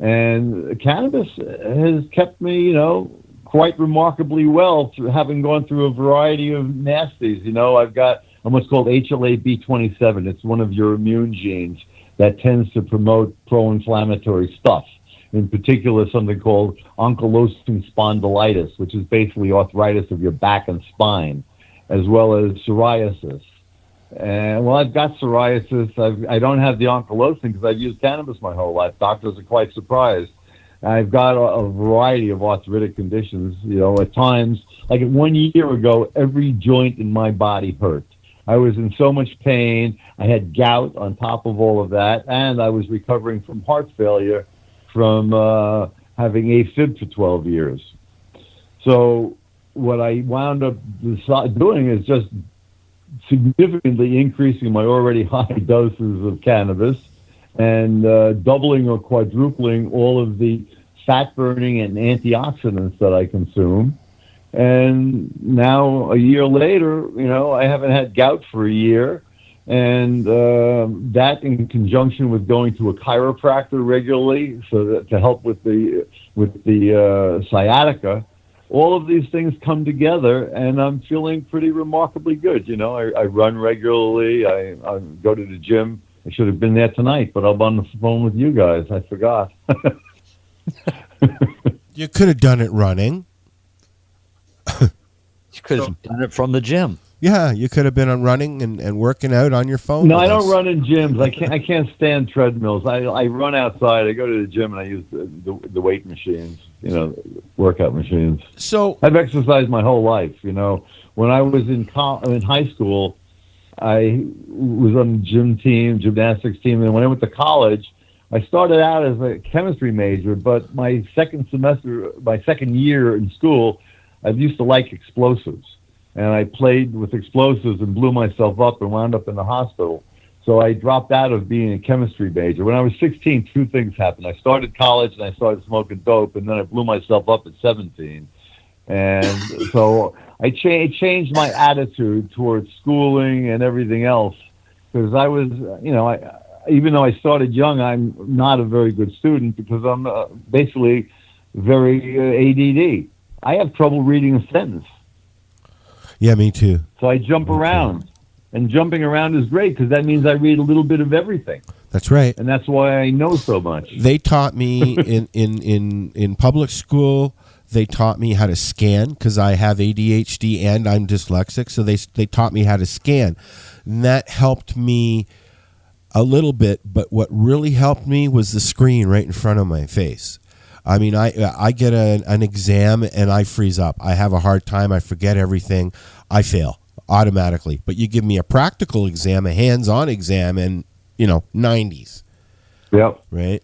And cannabis has kept me, you know, quite remarkably well, through having gone through a variety of nasties. You know, I've got what's called HLA-B27. It's one of your immune genes that tends to promote pro-inflammatory stuff. In particular, something called ankylosing spondylitis, which is basically arthritis of your back and spine, as well as psoriasis. And well, I've got psoriasis. I don't have the ankylosing because I've used cannabis my whole life. Doctors are quite surprised. I've got a variety of arthritic conditions. You know, at times, like 1 year ago, every joint in my body hurt. I was in so much pain. I had gout on top of all of that, and I was recovering from heart failure from having AFib for 12 years. So what I wound up doing is just significantly increasing my already high doses of cannabis and doubling or quadrupling all of the fat burning and antioxidants that I consume. And now, a year later, you know, I haven't had gout for a year. And that, in conjunction with going to a chiropractor regularly, so that to help with the sciatica, all of these things come together, and I'm feeling pretty remarkably good. You know, I run regularly. I go to the gym. I should have been there tonight, but I'm on the phone with you guys. I forgot. You could have done it running. You could have done it from the gym. Yeah, you could have been on running and working out on your phone. No, I don't run in gyms. I can't stand treadmills. I run outside. I go to the gym and I use the weight machines, you know, workout machines. So I've exercised my whole life. You know, when I was in high school, I was on the gym team, gymnastics team, and when I went to college, I started out as a chemistry major, but my second year in school, I used to like explosives. And I played with explosives and blew myself up and wound up in the hospital. So I dropped out of being a chemistry major. When I was 16, two things happened. I started college and I started smoking dope, and then I blew myself up at 17. And so I changed my attitude towards schooling and everything else, because I was, you know, even though I started young, I'm not a very good student because I'm basically very ADD. I have trouble reading a sentence. Yeah, me too. So I jump around, and jumping around is great because that means I read a little bit of everything. That's right. And that's why I know so much. They taught me in public school. They taught me how to scan because I have ADHD and I'm dyslexic. So they taught me how to scan, and that helped me a little bit. But what really helped me was the screen right in front of my face. I mean, I get an exam and I freeze up. I have a hard time. I forget everything. I fail automatically. But you give me a practical exam, a hands-on exam, and, you know, 90s. Yep. Right?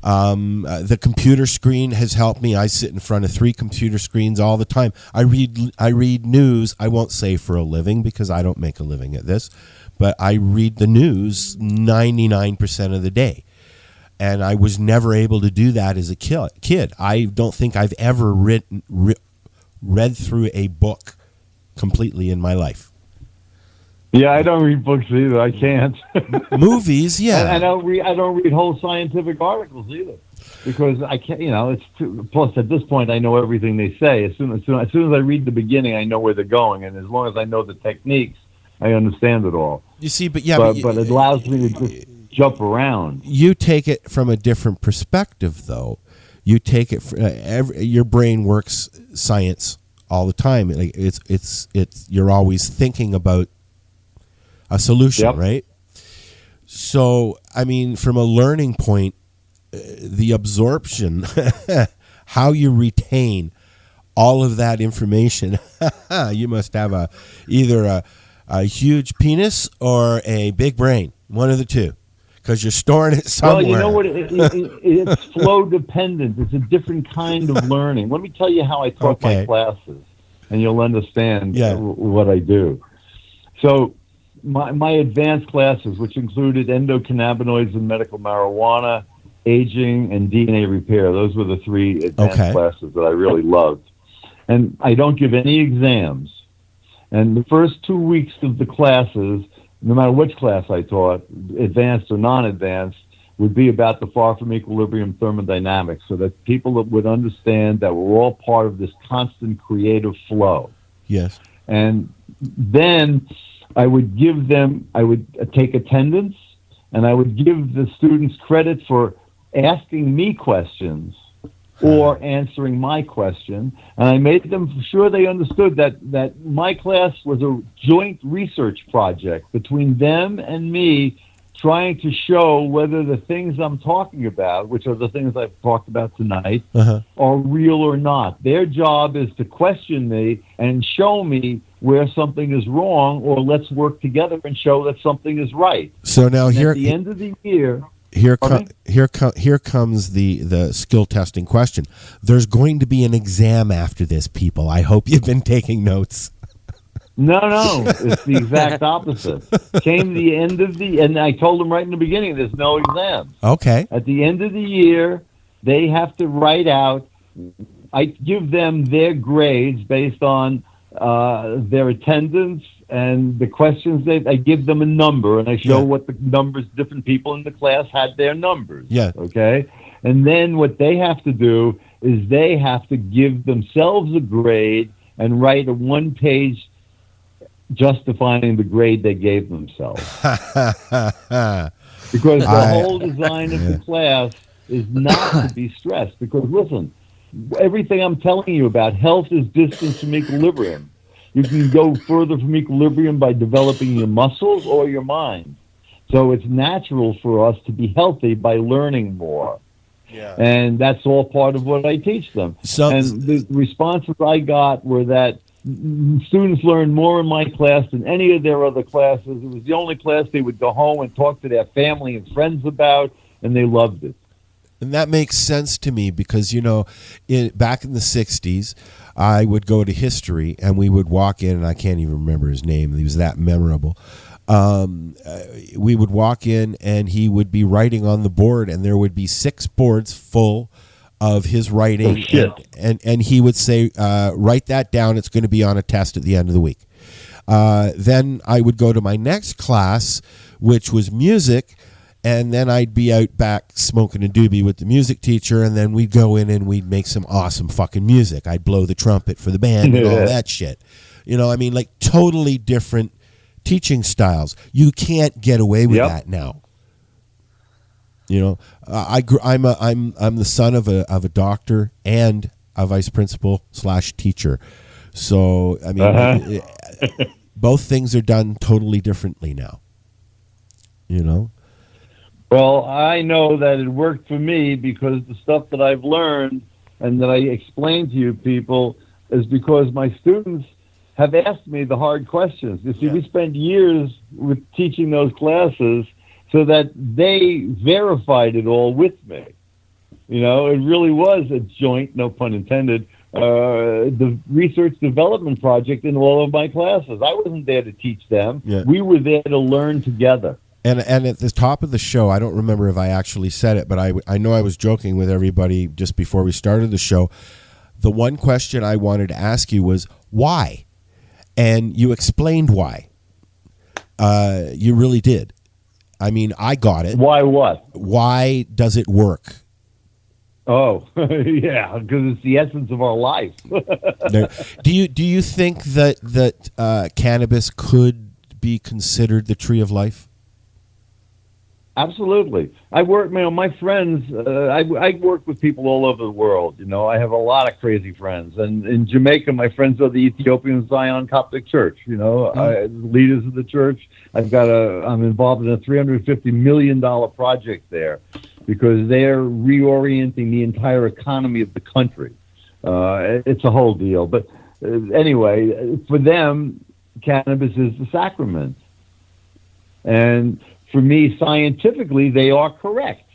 The computer screen has helped me. I sit in front of 3 computer screens all the time. I read news. I won't say for a living because I don't make a living at this. But I read the news 99% of the day. And I was never able to do that as a kid. I don't think I've ever read through a book completely in my life. Yeah, I don't read books either. I can't. Movies, yeah. And I don't read whole scientific articles either, because I can't. You know, it's plus at this point I know everything they say. As soon as I read the beginning, I know where they're going, and as long as I know the techniques, I understand it all. You see, but it allows me to just jump around. You take it from a different perspective, though. You take it. Your brain works science all the time. It's you're always thinking about a solution, yep. Right? So, I mean, from a learning point, the absorption, how you retain all of that information, you must have either a huge penis or a big brain, one of the two. Because you're storing it somewhere. Well, you know what? It's flow dependent. It's a different kind of learning. Let me tell you how I taught my classes, and you'll understand what I do. So my advanced classes, which included endocannabinoids and medical marijuana, aging, and DNA repair, those were the 3 advanced classes that I really loved. And I don't give any exams. And the first 2 weeks of the classes, no matter which class I taught, advanced or non-advanced, would be about the far from equilibrium thermodynamics, so that people would understand that we're all part of this constant creative flow. Yes. And then I would take attendance, and I would give the students credit for asking me questions or answering my question. And I made them sure they understood that my class was a joint research project between them and me, trying to show whether the things I'm talking about, which are the things I've talked about tonight, are real or not. Their job is to question me and show me where something is wrong, or let's work together and show that something is right. So now And here, at the end of the year, here comes the skill testing question. There's going to be an exam after this, people. I hope you've been taking notes. No, it's the exact opposite. Came the end of and I told them right in the beginning, there's no exams. Okay. At the end of the year, they have to write out. I give them their grades based on their attendance and the questions. I give them a number, and I show what the numbers. Different people in the class had their numbers. Yeah. Okay. And then what they have to do is they have to give themselves a grade and write a one-page justifying the grade they gave themselves. Because the whole design of the class is not to be stressed. Because listen, everything I'm telling you about, health is distance from equilibrium. You can go further from equilibrium by developing your muscles or your mind. So it's natural for us to be healthy by learning more. Yeah. And that's all part of what I teach them. And the responses I got were that students learned more in my class than any of their other classes. It was the only class they would go home and talk to their family and friends about, and they loved it. And that makes sense to me because, back in the 60s, I would go to history and we would walk in, and I can't even remember his name. He was that memorable. We would walk in and he would be writing on the board, and there would be 6 boards full of his writing, and he would say, write that down. It's going to be on a test at the end of the week. Then I would go to my next class, which was music, and then I'd be out back smoking a doobie with the music teacher, and then we'd go in and we'd make some awesome fucking music. I'd blow the trumpet for the band and all that shit. Like totally different teaching styles. You can't get away with that now. I'm the son of a doctor and a vice principal / teacher. So both things are done totally differently now. Well, I know that it worked for me because the stuff that I've learned and that I explain to you people is because my students have asked me the hard questions. You see, we spent years with teaching those classes so that they verified it all with me. It really was a joint, no pun intended, the research development project in all of my classes. I wasn't there to teach them. Yeah. We were there to learn together. And at the top of the show, I don't remember if I actually said it, but I know I was joking with everybody just before we started the show. The one question I wanted to ask you was, why? And you explained why. You really did. I mean, I got it. Why what? Why does it work? Oh, yeah, because it's the essence of our life. Do you think that cannabis could be considered the tree of life? Absolutely. I work, my friends, I work with people all over the world. I have a lot of crazy friends. And in Jamaica, my friends are the Ethiopian Zion Coptic Church, leaders of the church. I'm involved in a $350 million project there because they're reorienting the entire economy of the country. It's a whole deal. But anyway, for them, cannabis is the sacrament. And for me, scientifically, they are correct.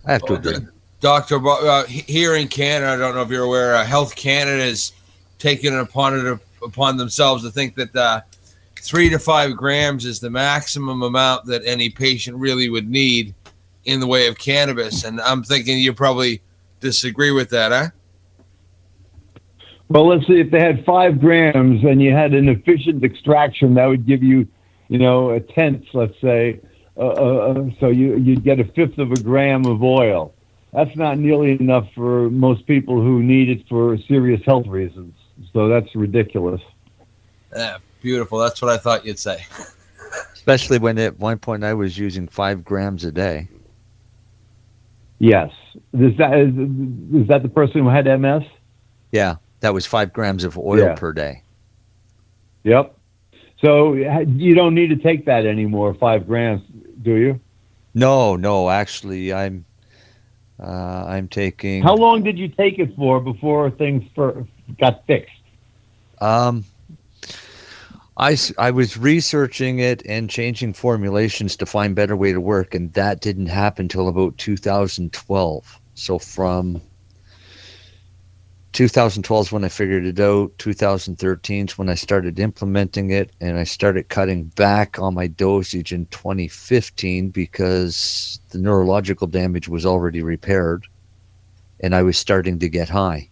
I have to agree. Doctor, here in Canada, I don't know if you're aware, Health Canada has taken it upon themselves to think that 3 to 5 grams is the maximum amount that any patient really would need in the way of cannabis. And I'm thinking you probably disagree with that, huh? Well, let's see, if they had 5 grams and you had an efficient extraction, that would give you, a tenth, let's say. So you'd get 1/5 of a gram of oil. That's not nearly enough for most people who need it for serious health reasons. So that's ridiculous. Yeah, beautiful. That's what I thought you'd say. Especially when at one point I was using 5 grams a day. Yes. Is that the person who had MS? Yeah, that was 5 grams of oil per day. Yep. So you don't need to take that anymore, 5 grams, do you? No. Actually, I'm taking. How long did you take it for before things got fixed? I was researching it and changing formulations to find better way to work, and that didn't happen till about 2012. So from 2012 is when I figured it out. 2013 is when I started implementing it, and I started cutting back on my dosage in 2015 because the neurological damage was already repaired, and I was starting to get high.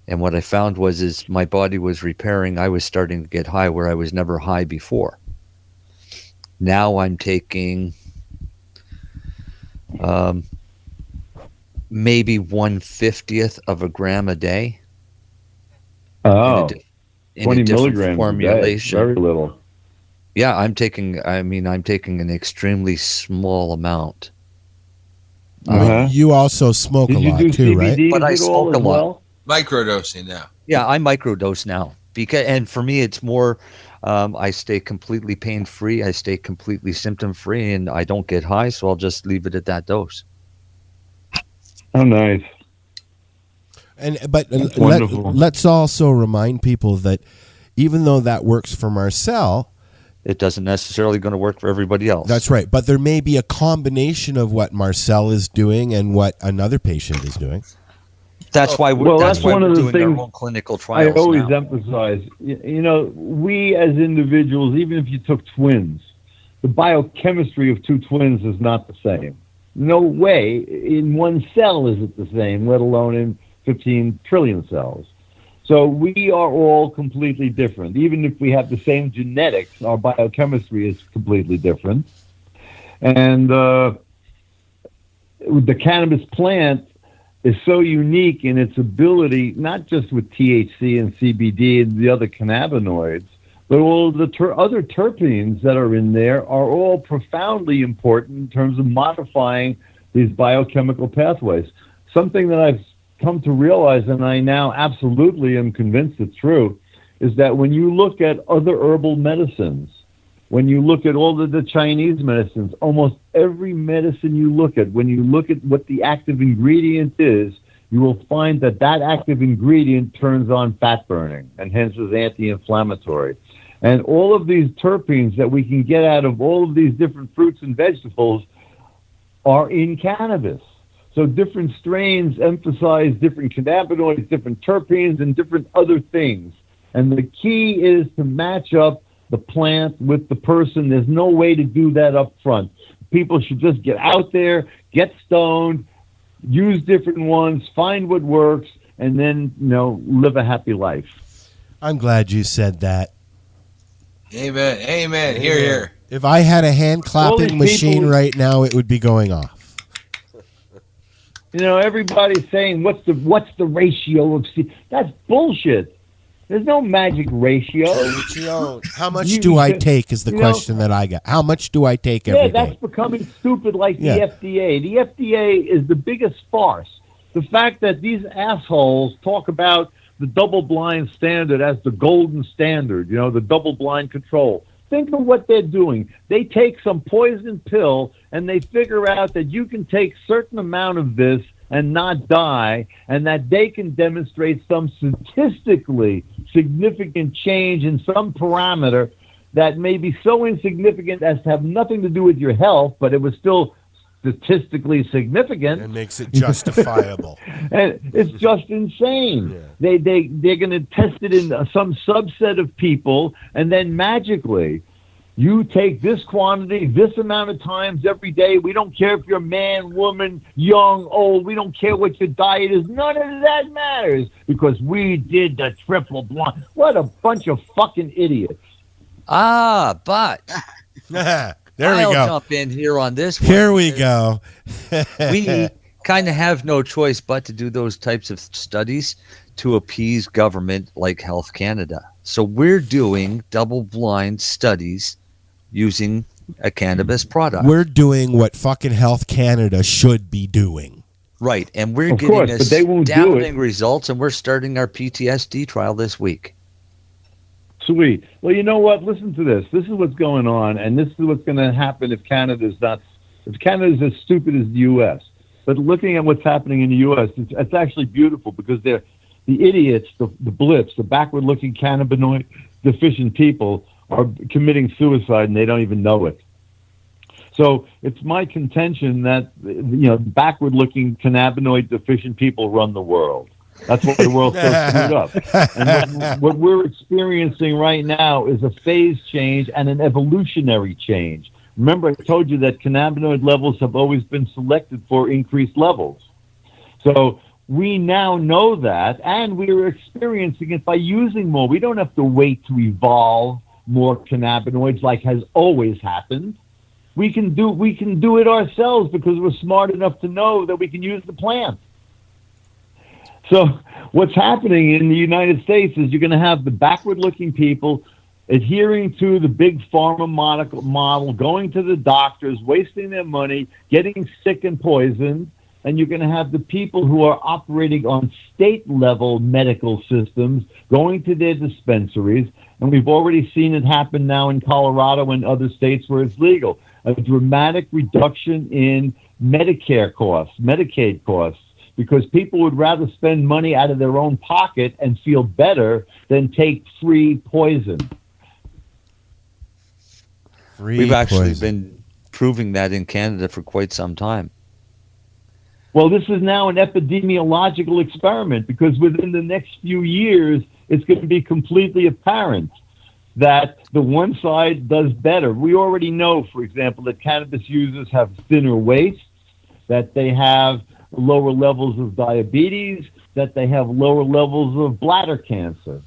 And what I found is my body was repairing. I was starting to get high where I was never high before. Now I'm taking maybe 1/50th of a gram a day. Oh, in 20 a different milligrams formulation. A day. Very little. Yeah, I'm taking an extremely small amount. You also smoke a lot too, right? But I smoke a lot. Well? Microdosing now. Yeah, I microdose now and for me it's more. I stay completely pain-free. I stay completely symptom-free, and I don't get high, so I'll just leave it at that dose. Oh, nice. But let's also remind people that even though that works for Marcel, it doesn't necessarily going to work for everybody else. That's right. But there may be a combination of what Marcel is doing and what another patient is doing. That's why we're doing our own clinical trials. I always now. emphasize, we as individuals, even if you took twins, the biochemistry of two twins is not the same. No way in one cell is it the same, let alone in 15 trillion cells. So we are all completely different. Even if we have the same genetics, our biochemistry is completely different. And the cannabis plant is so unique in its ability, not just with THC and CBD and the other cannabinoids, but all the other terpenes that are in there are all profoundly important in terms of modifying these biochemical pathways. Something that I've come to realize, and I now absolutely am convinced it's true, is that when you look at other herbal medicines, when you look at all the Chinese medicines, almost every medicine you look at, when you look at what the active ingredient is, you will find that active ingredient turns on fat burning and hence is anti-inflammatory. And all of these terpenes that we can get out of all of these different fruits and vegetables are in cannabis. So different strains emphasize different cannabinoids, different terpenes, and different other things. And the key is to match up the plant with the person. There's no way to do that up front. People should just get out there, get stoned, use different ones, find what works, and then, live a happy life. I'm glad you said that. Amen. Amen. Hear, hear. If I had a hand clapping machine right now, it would be going off. Everybody's saying, what's the ratio of that's bullshit. There's no magic ratio. How much do I take is the question that I get. How much do I take every day? That's becoming stupid like the FDA. The FDA is the biggest farce. The fact that these assholes talk about the double-blind standard as the golden standard, the double-blind control. Think of what they're doing. They take some poison pill and they figure out that you can take certain amount of this and not die, and that they can demonstrate some statistically significant change in some parameter that may be so insignificant as to have nothing to do with your health, but it was still statistically significant. It makes it justifiable. And it's just insane. Yeah. They're going to test it in some subset of people, and then magically you take this quantity, this amount of times every day. We don't care if you're man, woman, young, old. We don't care what your diet is. None of that matters because we did the triple blind. What a bunch of fucking idiots. But there I'll we go. Jump in here on this one. Here we go. We kind of have no choice but to do those types of studies to appease government like Health Canada. So we're doing double-blind studies using a cannabis product. We're doing what fucking Health Canada should be doing. Right, and we're Of getting course, but they won't do astounding it. results, and we're starting our PTSD trial this week. Sweet. Well, you know what? Listen to this. This is what's going on, and this is what's going to happen if Canada's as stupid as the U.S. But looking at what's happening in the U.S., it's actually beautiful because the idiots, the blips, the backward-looking cannabinoid deficient people are committing suicide and they don't even know it. So it's my contention that backward-looking cannabinoid deficient people run the world. That's why the world's so screwed up. And what we're experiencing right now is a phase change and an evolutionary change. Remember, I told you that cannabinoid levels have always been selected for increased levels. So we now know that, and we're experiencing it by using more. We don't have to wait to evolve more cannabinoids like has always happened. We can do it ourselves because we're smart enough to know that we can use the plant. So what's happening in the United States is you're going to have the backward-looking people adhering to the big pharma model, going to the doctors, wasting their money, getting sick and poisoned, and you're going to have the people who are operating on state-level medical systems going to their dispensaries, and we've already seen it happen now in Colorado and other states where it's legal. A dramatic reduction in Medicare costs, Medicaid costs, because people would rather spend money out of their own pocket and feel better than take free poison. We've actually been proving that in Canada for quite some time. Well, this is now an epidemiological experiment because within the next few years, it's going to be completely apparent that the one side does better. We already know, for example, that cannabis users have thinner waists, that they have lower levels of diabetes, that they have lower levels of bladder cancer.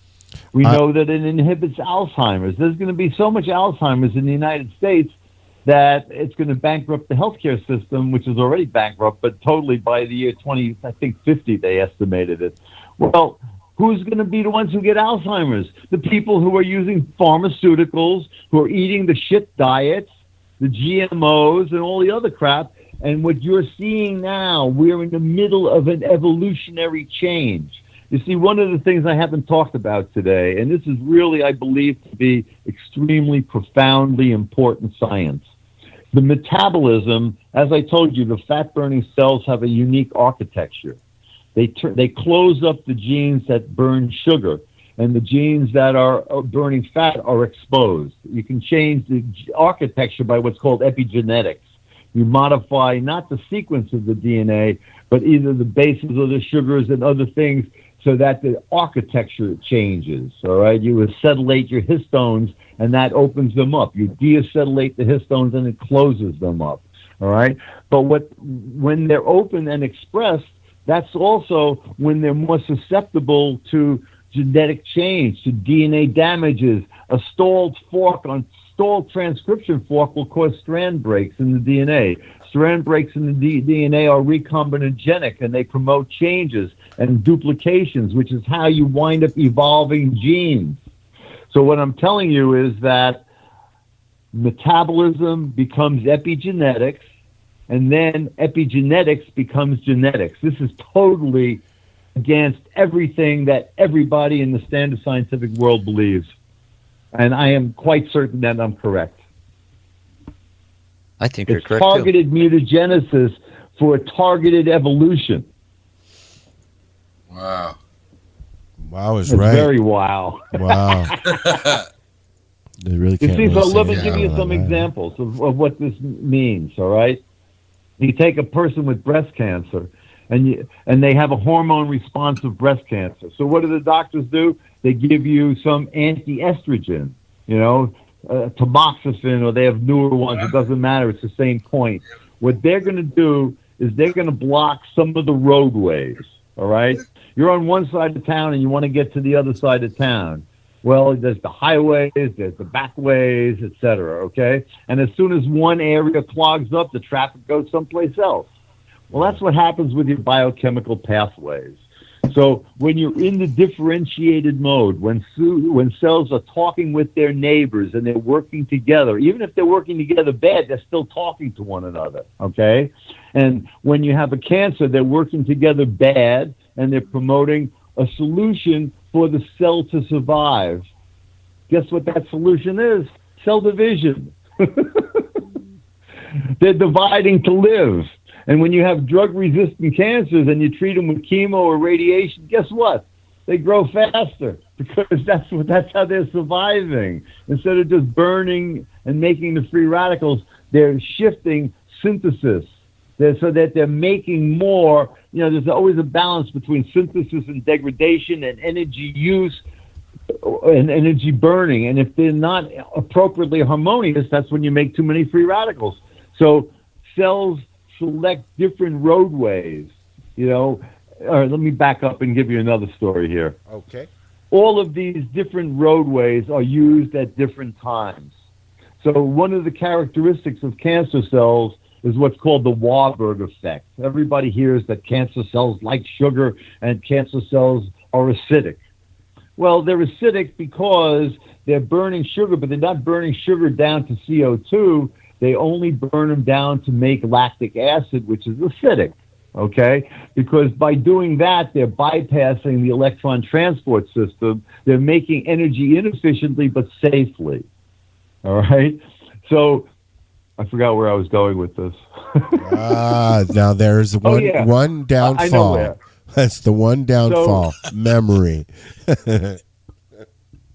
We know that it inhibits Alzheimer's. There's going to be so much Alzheimer's in the United States that it's going to bankrupt the healthcare system, which is already bankrupt, but totally by the year 50, they estimated it. Well, who's going to be the ones who get Alzheimer's? The people who are using pharmaceuticals, who are eating the shit diets, the GMOs, and all the other crap. And what you're seeing now, we're in the middle of an evolutionary change. You see, one of the things I haven't talked about today, and this is really, I believe, to be extremely profoundly important science. The metabolism, as I told you, the fat-burning cells have a unique architecture. They close up the genes that burn sugar, and the genes that are burning fat are exposed. You can change the architecture by what's called epigenetics. You modify not the sequence of the DNA, but either the bases of the sugars and other things so that the architecture changes, all right? You acetylate your histones, and that opens them up. You deacetylate the histones, and it closes them up, all right? But when they're open and expressed, that's also when they're more susceptible to genetic change, to DNA damages. A stalled transcription fork will cause strand breaks in the DNA. Strand breaks in the DNA are recombinogenic, and they promote changes and duplications, which is how you wind up evolving genes. So what I'm telling you is that metabolism becomes epigenetics, and then epigenetics becomes genetics. This is totally against everything that everybody in the standard scientific world believes. And I am quite certain that I'm correct. I think you're correct. It's targeted mutagenesis for a targeted evolution. Wow. Wow is It's right. very wow. Wow. They really You can't see, so really let me say give you that. some examples of what this means, all right? You take a person with breast cancer, and they have a hormone-responsive breast cancer. So what do the doctors do? They give you some anti-estrogen, tamoxifen, or they have newer ones. It doesn't matter. It's the same point. What they're going to do is they're going to block some of the roadways, all right? You're on one side of town, and you want to get to the other side of town. Well, there's the highways, there's the backways, et cetera, okay? And as soon as one area clogs up, the traffic goes someplace else. Well, that's what happens with your biochemical pathways. So when you're in the differentiated mode, when cells are talking with their neighbors and they're working together, even if they're working together bad, they're still talking to one another, okay? And when you have a cancer, they're working together bad and they're promoting a solution for the cell to survive. Guess what that solution is? Cell division. They're dividing to live. And when you have drug-resistant cancers and you treat them with chemo or radiation, guess what? They grow faster because that's how they're surviving. Instead of just burning and making the free radicals, they're shifting synthesis. So that they're making more. You know, there's always a balance between synthesis and degradation and energy use and energy burning. And if they're not appropriately harmonious, that's when you make too many free radicals. So cells select different roadways, you know. All right, let me back up and give you another story here. Okay. All of these different roadways are used at different times. So one of the characteristics of cancer cells is what's called the Warburg effect. Everybody hears that cancer cells like sugar and cancer cells are acidic. Well, they're acidic because they're burning sugar, but they're not burning sugar down to CO2. They only burn them down to make lactic acid, which is acidic, okay? Because by doing that, they're bypassing the electron transport system. They're making energy inefficiently but safely, all right? So I forgot where I was going with this. Now there's one downfall. I know where. That's the one downfall. Memory. Well,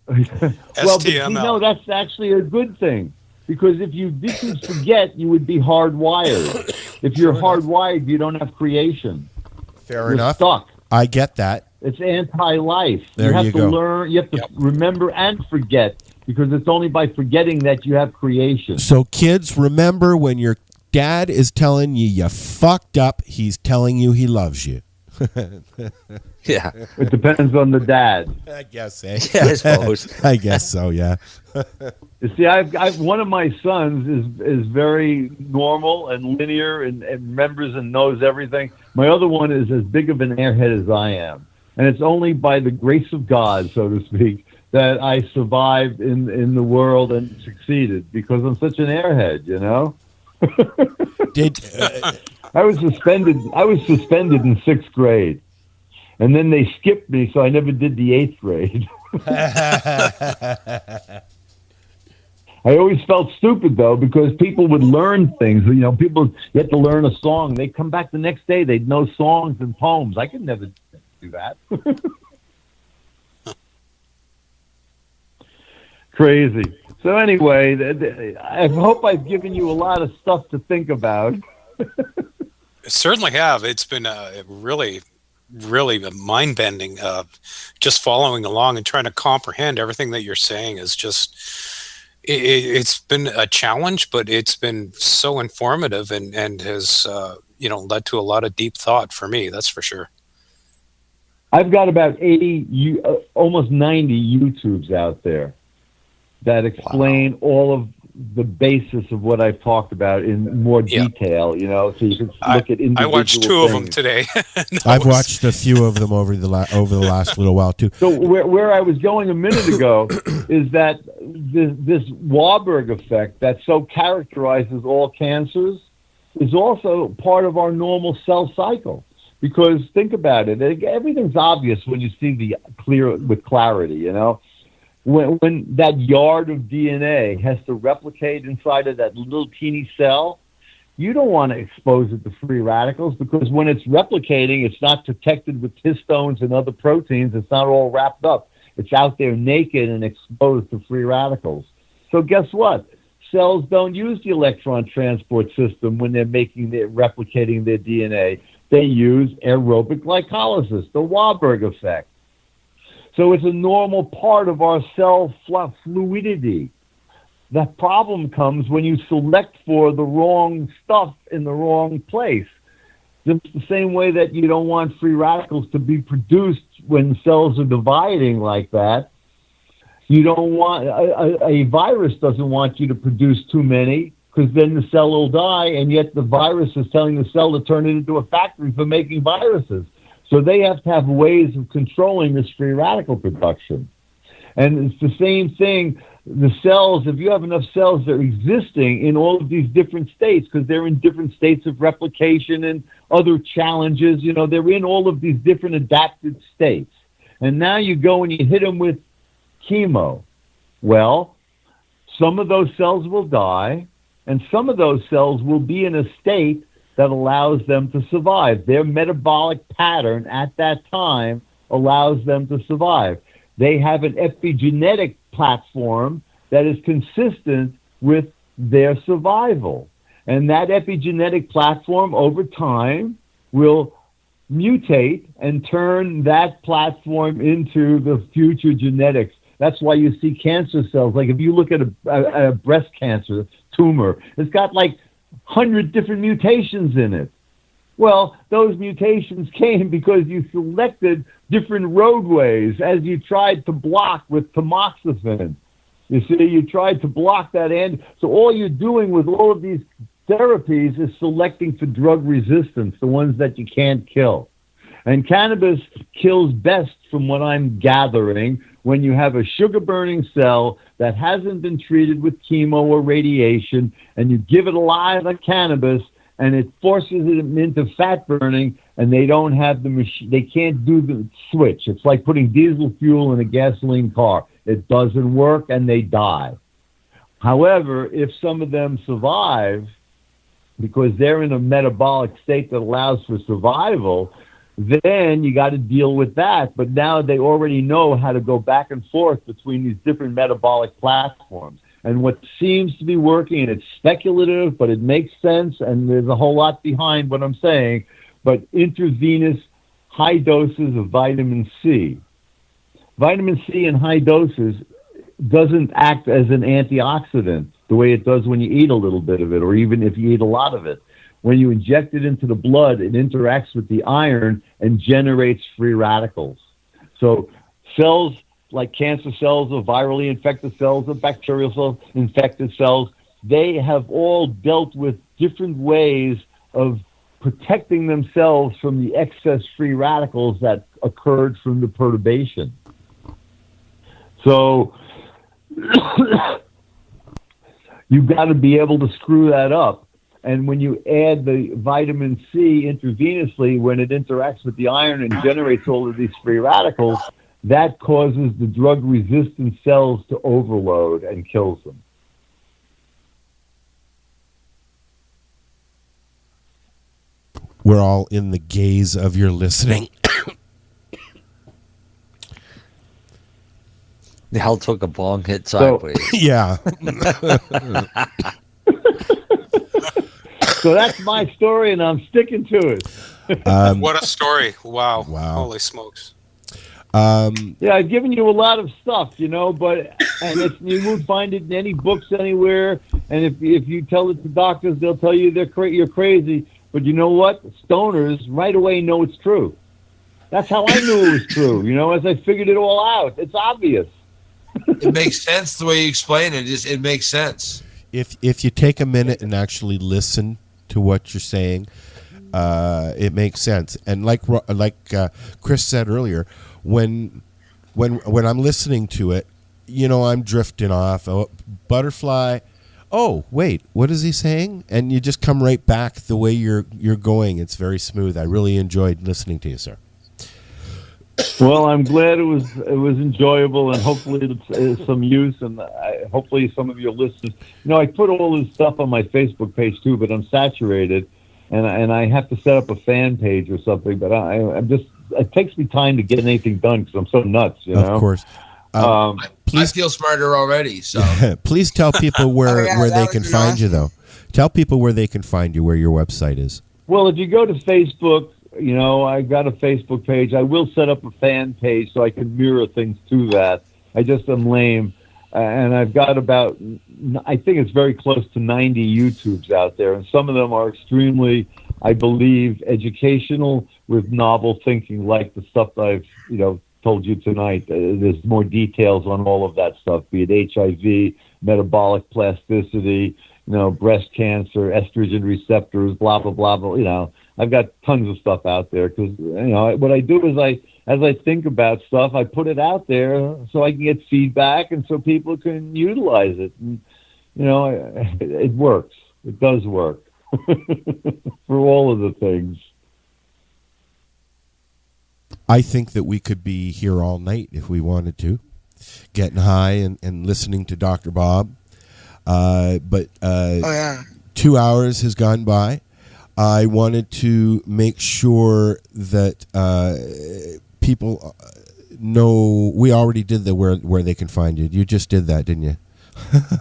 but you know, that's actually a good thing. Because if you didn't forget, you would be hardwired. If you're hardwired, you don't have creation. Fair enough. Stuck. I get that. It's anti-life. There you have you to go. learn. You have to remember and forget, because it's only by forgetting that you have creation. So kids, remember when your dad is telling you you fucked up, he's telling you he loves you. Yeah. It depends on the dad. I guess, eh? Yeah, I suppose. I guess so, yeah. You see, I've one of my sons is very normal and linear and remembers and knows everything. My other one is as big of an airhead as I am. And it's only by the grace of God, so to speak, that I survived in the world and succeeded, because I'm such an airhead, you know? I was suspended in 6th grade. And then they skipped me, so I never did the 8th grade. I always felt stupid, though, because people would learn things. You know, you had to learn a song. They'd come back the next day. They'd know songs and poems. I could never do that. Crazy. So anyway, I hope I've given you a lot of stuff to think about. Certainly have. It's been really mind-bending. Just following along and trying to comprehend everything that you're saying is just... It's been a challenge, but it's been so informative and has led to a lot of deep thought for me. That's for sure. I've got about 80, almost 90 YouTubes out there that explain all of the basis of what I've talked about in more detail. You know, so you can look at individual I watched 2 of them today. I've watched a few of them over the last little while too. So where I was going a minute ago is that this Warburg effect that so characterizes all cancers is also part of our normal cell cycle. Because think about it, everything's obvious when you see with clarity. You know, when that yard of DNA has to replicate inside of that little teeny cell, you don't want to expose it to free radicals, because when it's replicating, it's not protected with histones and other proteins. It's not all wrapped up. It's out there naked and exposed to free radicals. So guess what? Cells don't use the electron transport system when they're replicating their DNA. They use aerobic glycolysis, the Warburg effect. So it's a normal part of our cell fluidity. The problem comes when you select for the wrong stuff in the wrong place. Just the same way that you don't want free radicals to be produced when cells are dividing like that. You don't want a virus doesn't want you to produce too many, because then the cell will die, and yet the virus is telling the cell to turn it into a factory for making viruses. So they have to have ways of controlling this free radical production. And it's the same thing. The cells, if you have enough cells that are existing in all of these different states, because they're in different states of replication and other challenges, they're in all of these different adapted states. And now you go and you hit them with chemo. Well, some of those cells will die, and some of those cells will be in a state that allows them to survive. Their metabolic pattern at that time allows them to survive. They have an epigenetic platform that is consistent with their survival. And that epigenetic platform over time will mutate and turn that platform into the future genetics. That's why you see cancer cells. Like if you look at a breast cancer tumor, it's got like 100 different mutations in it. Well, those mutations came because you selected different roadways as you tried to block with tamoxifen. You see, you tried to block that end. So all you're doing with all of these therapies is selecting for drug resistance, the ones that you can't kill. And cannabis kills best, from what I'm gathering, when you have a sugar-burning cell that hasn't been treated with chemo or radiation, and you give it a live cannabis, and it forces it into fat burning, and they don't have the machine. They can't do the switch. It's like putting diesel fuel in a gasoline car. It doesn't work, and they die. However, if some of them survive, because they're in a metabolic state that allows for survival, then you got to deal with that. But now they already know how to go back and forth between these different metabolic platforms. And what seems to be working, and it's speculative, but it makes sense, and there's a whole lot behind what I'm saying, but intravenous high doses of vitamin C. Vitamin C in high doses doesn't act as an antioxidant the way it does when you eat a little bit of it, or even if you eat a lot of it. When you inject it into the blood, it interacts with the iron and generates free radicals. So cells like cancer cells or virally infected cells or bacterial cells, infected cells, they have all dealt with different ways of protecting themselves from the excess free radicals that occurred from the perturbation. So you've got to be able to screw that up. And when you add the vitamin C intravenously, when it interacts with the iron and generates all of these free radicals, that causes the drug-resistant cells to overload and kills them. We're all in the gaze of your listening. The hell took a long hit sideways. Yeah. So that's my story, and I'm sticking to it. What a story. Wow. Holy smokes. Yeah, I've given you a lot of stuff, but you won't find it in any books anywhere. And if you tell it to doctors, they'll tell you you're crazy. But you know what? Stoners right away know it's true. That's how I knew it was true, as I figured it all out. It's obvious. It makes sense the way you explain it. It makes sense. If you take a minute and actually listen to what you're saying, it makes sense. And like Chris said earlier, when I'm listening to it, I'm drifting off. Oh, butterfly. Oh, wait, what is he saying? And you just come right back the way you're going. It's very smooth. I really enjoyed listening to you, sir. Well, I'm glad it was enjoyable, and hopefully it's some use, and hopefully some of your listeners. I put all this stuff on my Facebook page too, but I'm saturated, and I have to set up a fan page or something. But I'm just, it takes me time to get anything done because I'm so nuts. Of course. I feel smarter already. So please tell people where they can find you, though. Tell people where they can find you, where your website is. Well, if you go to Facebook. I got a Facebook page. I will set up a fan page so I can mirror things to that. I just am lame. And I've got about, I think it's very close to 90 YouTubes out there. And some of them are extremely, I believe, educational with novel thinking, like the stuff that I've, told you tonight. There's more details on all of that stuff, be it HIV, metabolic plasticity, breast cancer, estrogen receptors, blah, blah, blah, blah. I've got tons of stuff out there because, what I do is as I think about stuff, I put it out there so I can get feedback and so people can utilize it. And, it works. It does work for all of the things. I think that we could be here all night if we wanted to, getting high and listening to Dr. Bob. But 2 hours has gone by. I wanted to make sure that people know we already did the where they can find you. You just did that, didn't you?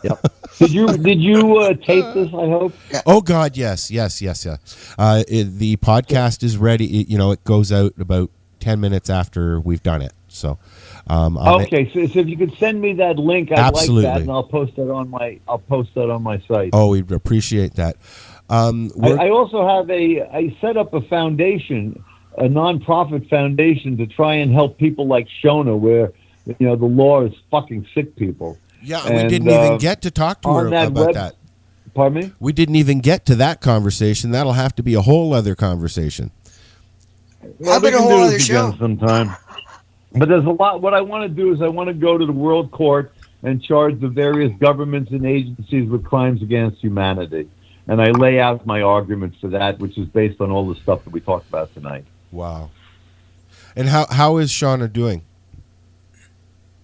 Yep. Did you tape this? I hope. Oh God, yes. The podcast is ready. It goes out about 10 minutes after we've done it. So. Okay, so if you could send me that link, I'd absolutely. like that, and I'll post that on my site. Oh, we'd appreciate that. I also have I set up a foundation, a nonprofit foundation to try and help people like Shona, where the law is fucking sick people. Yeah, we didn't even get to talk to her about that. Pardon me? We didn't even get to that conversation. That'll have to be a whole other conversation. Well, we can do this again sometime. But there's a lot. What I want to do is I want to go to the World Court and charge the various governments and agencies with crimes against humanity. And I lay out my arguments for that, which is based on all the stuff that we talked about tonight. Wow. And how is Shauna doing?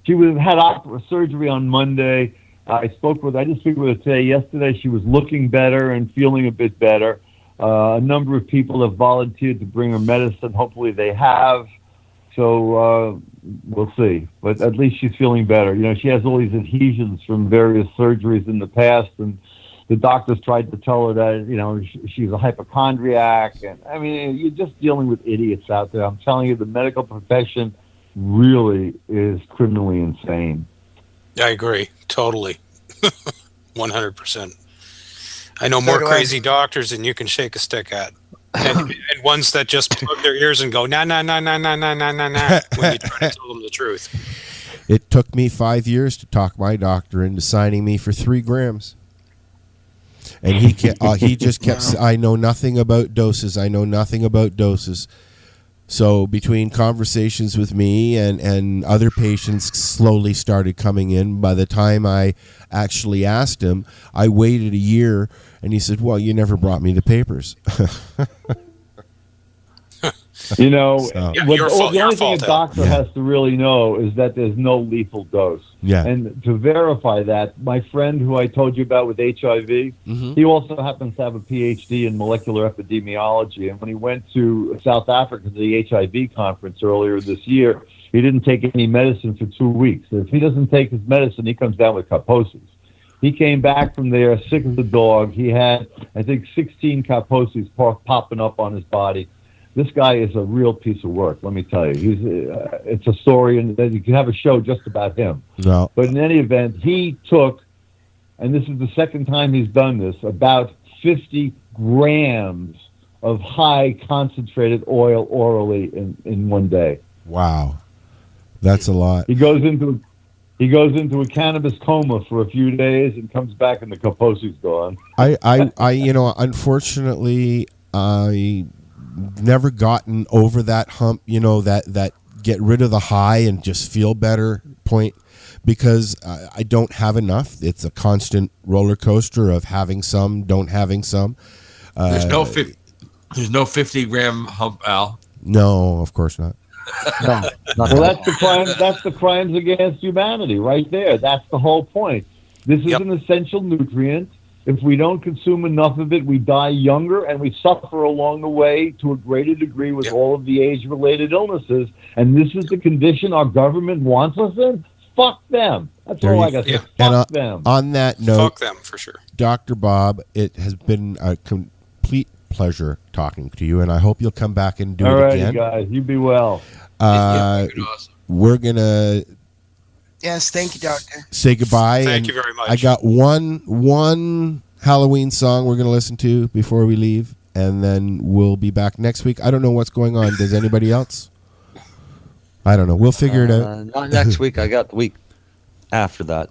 She had surgery on Monday. I did speak with her today. Yesterday, she was looking better and feeling a bit better. A number of people have volunteered to bring her medicine. Hopefully they have. So we'll see. But at least she's feeling better. She has all these adhesions from various surgeries in the past, and the doctors tried to tell her that, she's a hypochondriac. And I mean, you're just dealing with idiots out there. I'm telling you, the medical profession really is criminally insane. I agree. Totally. 100%. I know more crazy doctors than you can shake a stick at. And ones that just plug their ears and go, nah, when you try to tell them the truth. It took me 5 years to talk my doctor into signing me for 3 grams. And he just kept, I know nothing about doses. So between conversations with me and other patients slowly started coming in, by the time I actually asked him, I waited a year, and he said, well, you never brought me the papers. The only thing a doctor has to really know is that there's no lethal dose. Yeah. And to verify that, my friend who I told you about with HIV, he also happens to have a Ph.D. in molecular epidemiology. And when he went to South Africa to the HIV conference earlier this year, he didn't take any medicine for 2 weeks. If he doesn't take his medicine, he comes down with Kaposi's. He came back from there sick as a dog. He had, I think, 16 Kaposi's popping up on his body. This guy is a real piece of work, let me tell you. It's a story, and you can have a show just about him. No. But in any event, he took, and this is the second time he's done this, about 50 grams of high concentrated oil orally in one day. Wow. That's a lot. He goes into a cannabis coma for a few days and comes back and the Kaposi's gone. Unfortunately, I never gotten over that hump, that get rid of the high and just feel better point, because I don't have enough. It's a constant roller coaster of having some, don't having some. There's no 50-gram hump, Al. No, of course not. No. Well, that's the crime. That's the crimes against humanity right there. That's the whole point. This is an essential nutrient. If we don't consume enough of it, we die younger, and we suffer along the way to a greater degree with all of the age-related illnesses. And this is the condition our government wants us in? Fuck them. That's all I got to say. Fuck them. On that note, fuck them for sure. Dr. Bob, it has been a complete pleasure talking to you, and I hope you'll come back and do it again. All right, guys. You be well. We're going to... Yes, thank you, Doctor. Say goodbye. Thank you very much. I got one Halloween song we're going to listen to before we leave, and then we'll be back next week. I don't know what's going on. Does anybody else? I don't know. We'll figure it out. Not next week. I got the week after that.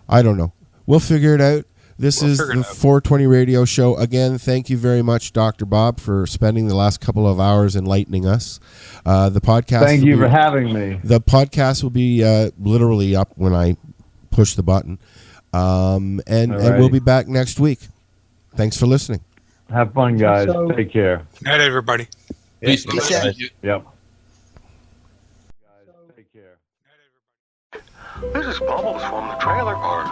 I don't know. We'll figure it out. This We'll is figure the it out. 420 Radio Show. Again, thank you very much, Dr. Bob, for spending the last couple of hours enlightening us. The podcast. Thank you for having me. The podcast will be literally up when I push the button, and we'll be back next week. Thanks for listening. Have fun, guys. Take care. Good night, everybody. Peace. Yep. This is Bubbles from the trailer park,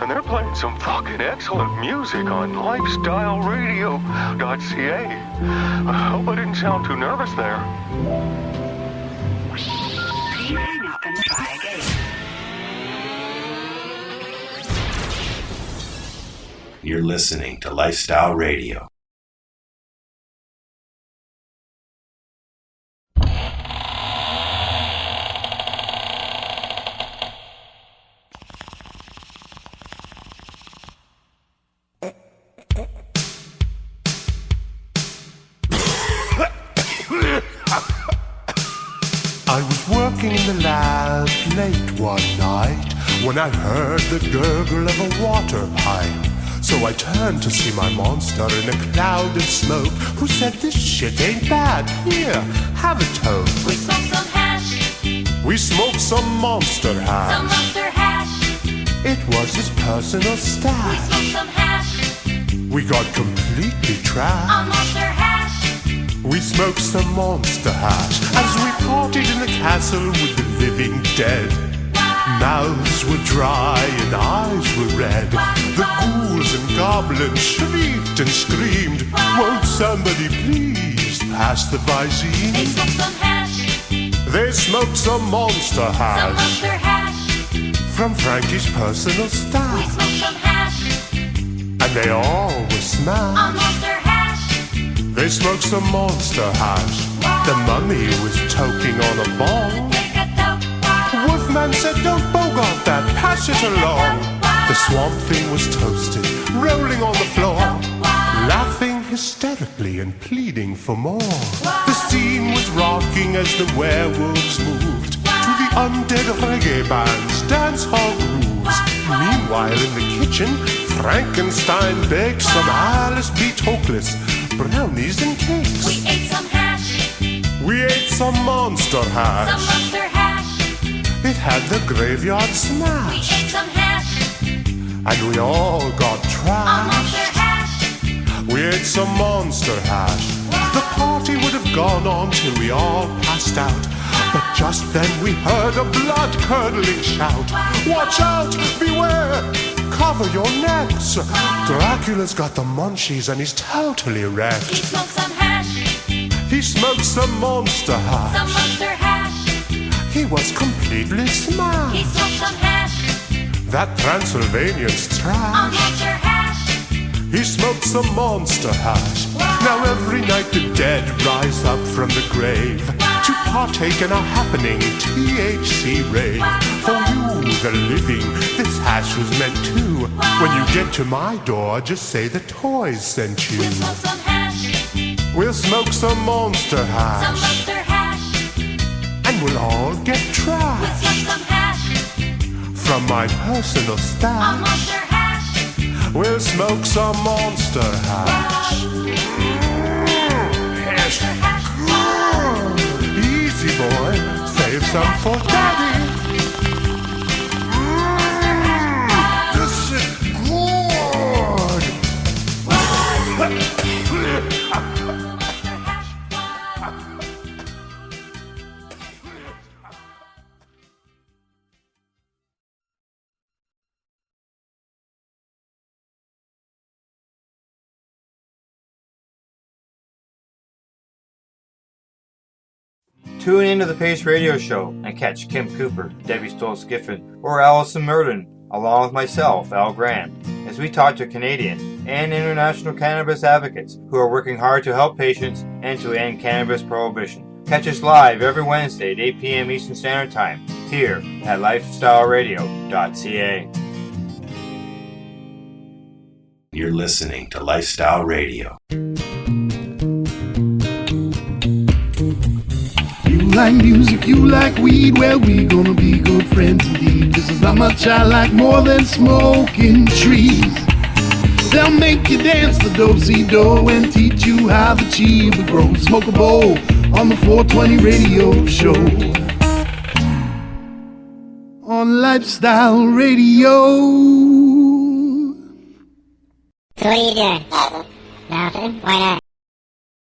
and they're playing some fucking excellent music on lifestyleradio.ca. I hope I didn't sound too nervous there. Please hang up and try again. You're listening to Lifestyle Radio. I was working in the lab late one night when I heard the gurgle of a water pipe. So I turned to see my monster in a cloud of smoke, who said, "This shit ain't bad. Here, have a toke." We smoked some hash. We smoked some monster hash. Some monster hash. It was his personal We stash. smoked some hash. We got completely trashed. On monster hash. We smoked some monster hash as we partied in the castle with the living dead. Mouths were dry and eyes were red. The ghouls and goblins shrieked and screamed. Won't somebody please pass the Visine? They smoked some hash. They smoked some monster Some hash monster hash. from Frankie's personal We stash. smoked some hash. And they all were On smashed. monster hash. They smoked some monster hash. The mummy was toking on a ball. Wolfman said, "Don't bogart that, pass it along." The swamp thing was toasted, rolling on the floor, laughing hysterically and pleading for more. The scene was rocking as the werewolves moved to the undead reggae band's dance hall grooves. Meanwhile, in the kitchen, Frankenstein baked some Alice B. Toklas brownies and cakes. We ate some hash. We ate some monster hash. Some monster hash. It had the graveyard We smash. ate some hash. And we all got On trashed. monster hash. We ate some monster hash. The party would have gone on till we all passed out. But just then we heard a blood-curdling shout. "Watch out! Beware! Cover your necks! Dracula's got the munchies and he's totally He wrecked." smoked some hash. He smoked some monster Some hash. monster hash. He was completely He smashed. smoked some hash. That Transylvanian's On trash. monster hash. He smoked some monster hash. Now every night the dead rise up from the grave to partake in a happening THC rave. For you, the living, this hash was meant to. When you get to my door, just say the toys sent you. We smoked some hash. We'll smoke some monster Some hash, monster hash. and we'll all get We trashed smoked some hash. from my personal On stash. monster hash. We'll smoke some monster hash. Hash. Easy boy, save some for daddy. This is good. Tune into the Pace Radio Show and catch Kim Cooper, Debbie Stoltz-Giffen, or Allison Murden, along with myself, Al Grant, as we talk to Canadian and international cannabis advocates who are working hard to help patients and to end cannabis prohibition. Catch us live every Wednesday at 8 p.m. Eastern Standard Time here at lifestyleradio.ca. You're listening to Lifestyle Radio. You like music, you like weed, well, we gonna be good friends indeed. This is how much I like more than smoking trees. They'll make you dance the do-si-do and teach you how the chiba grows. Smoke a bowl on the 420 radio show. On Lifestyle Radio. So what are you doing? Nothing. Why not?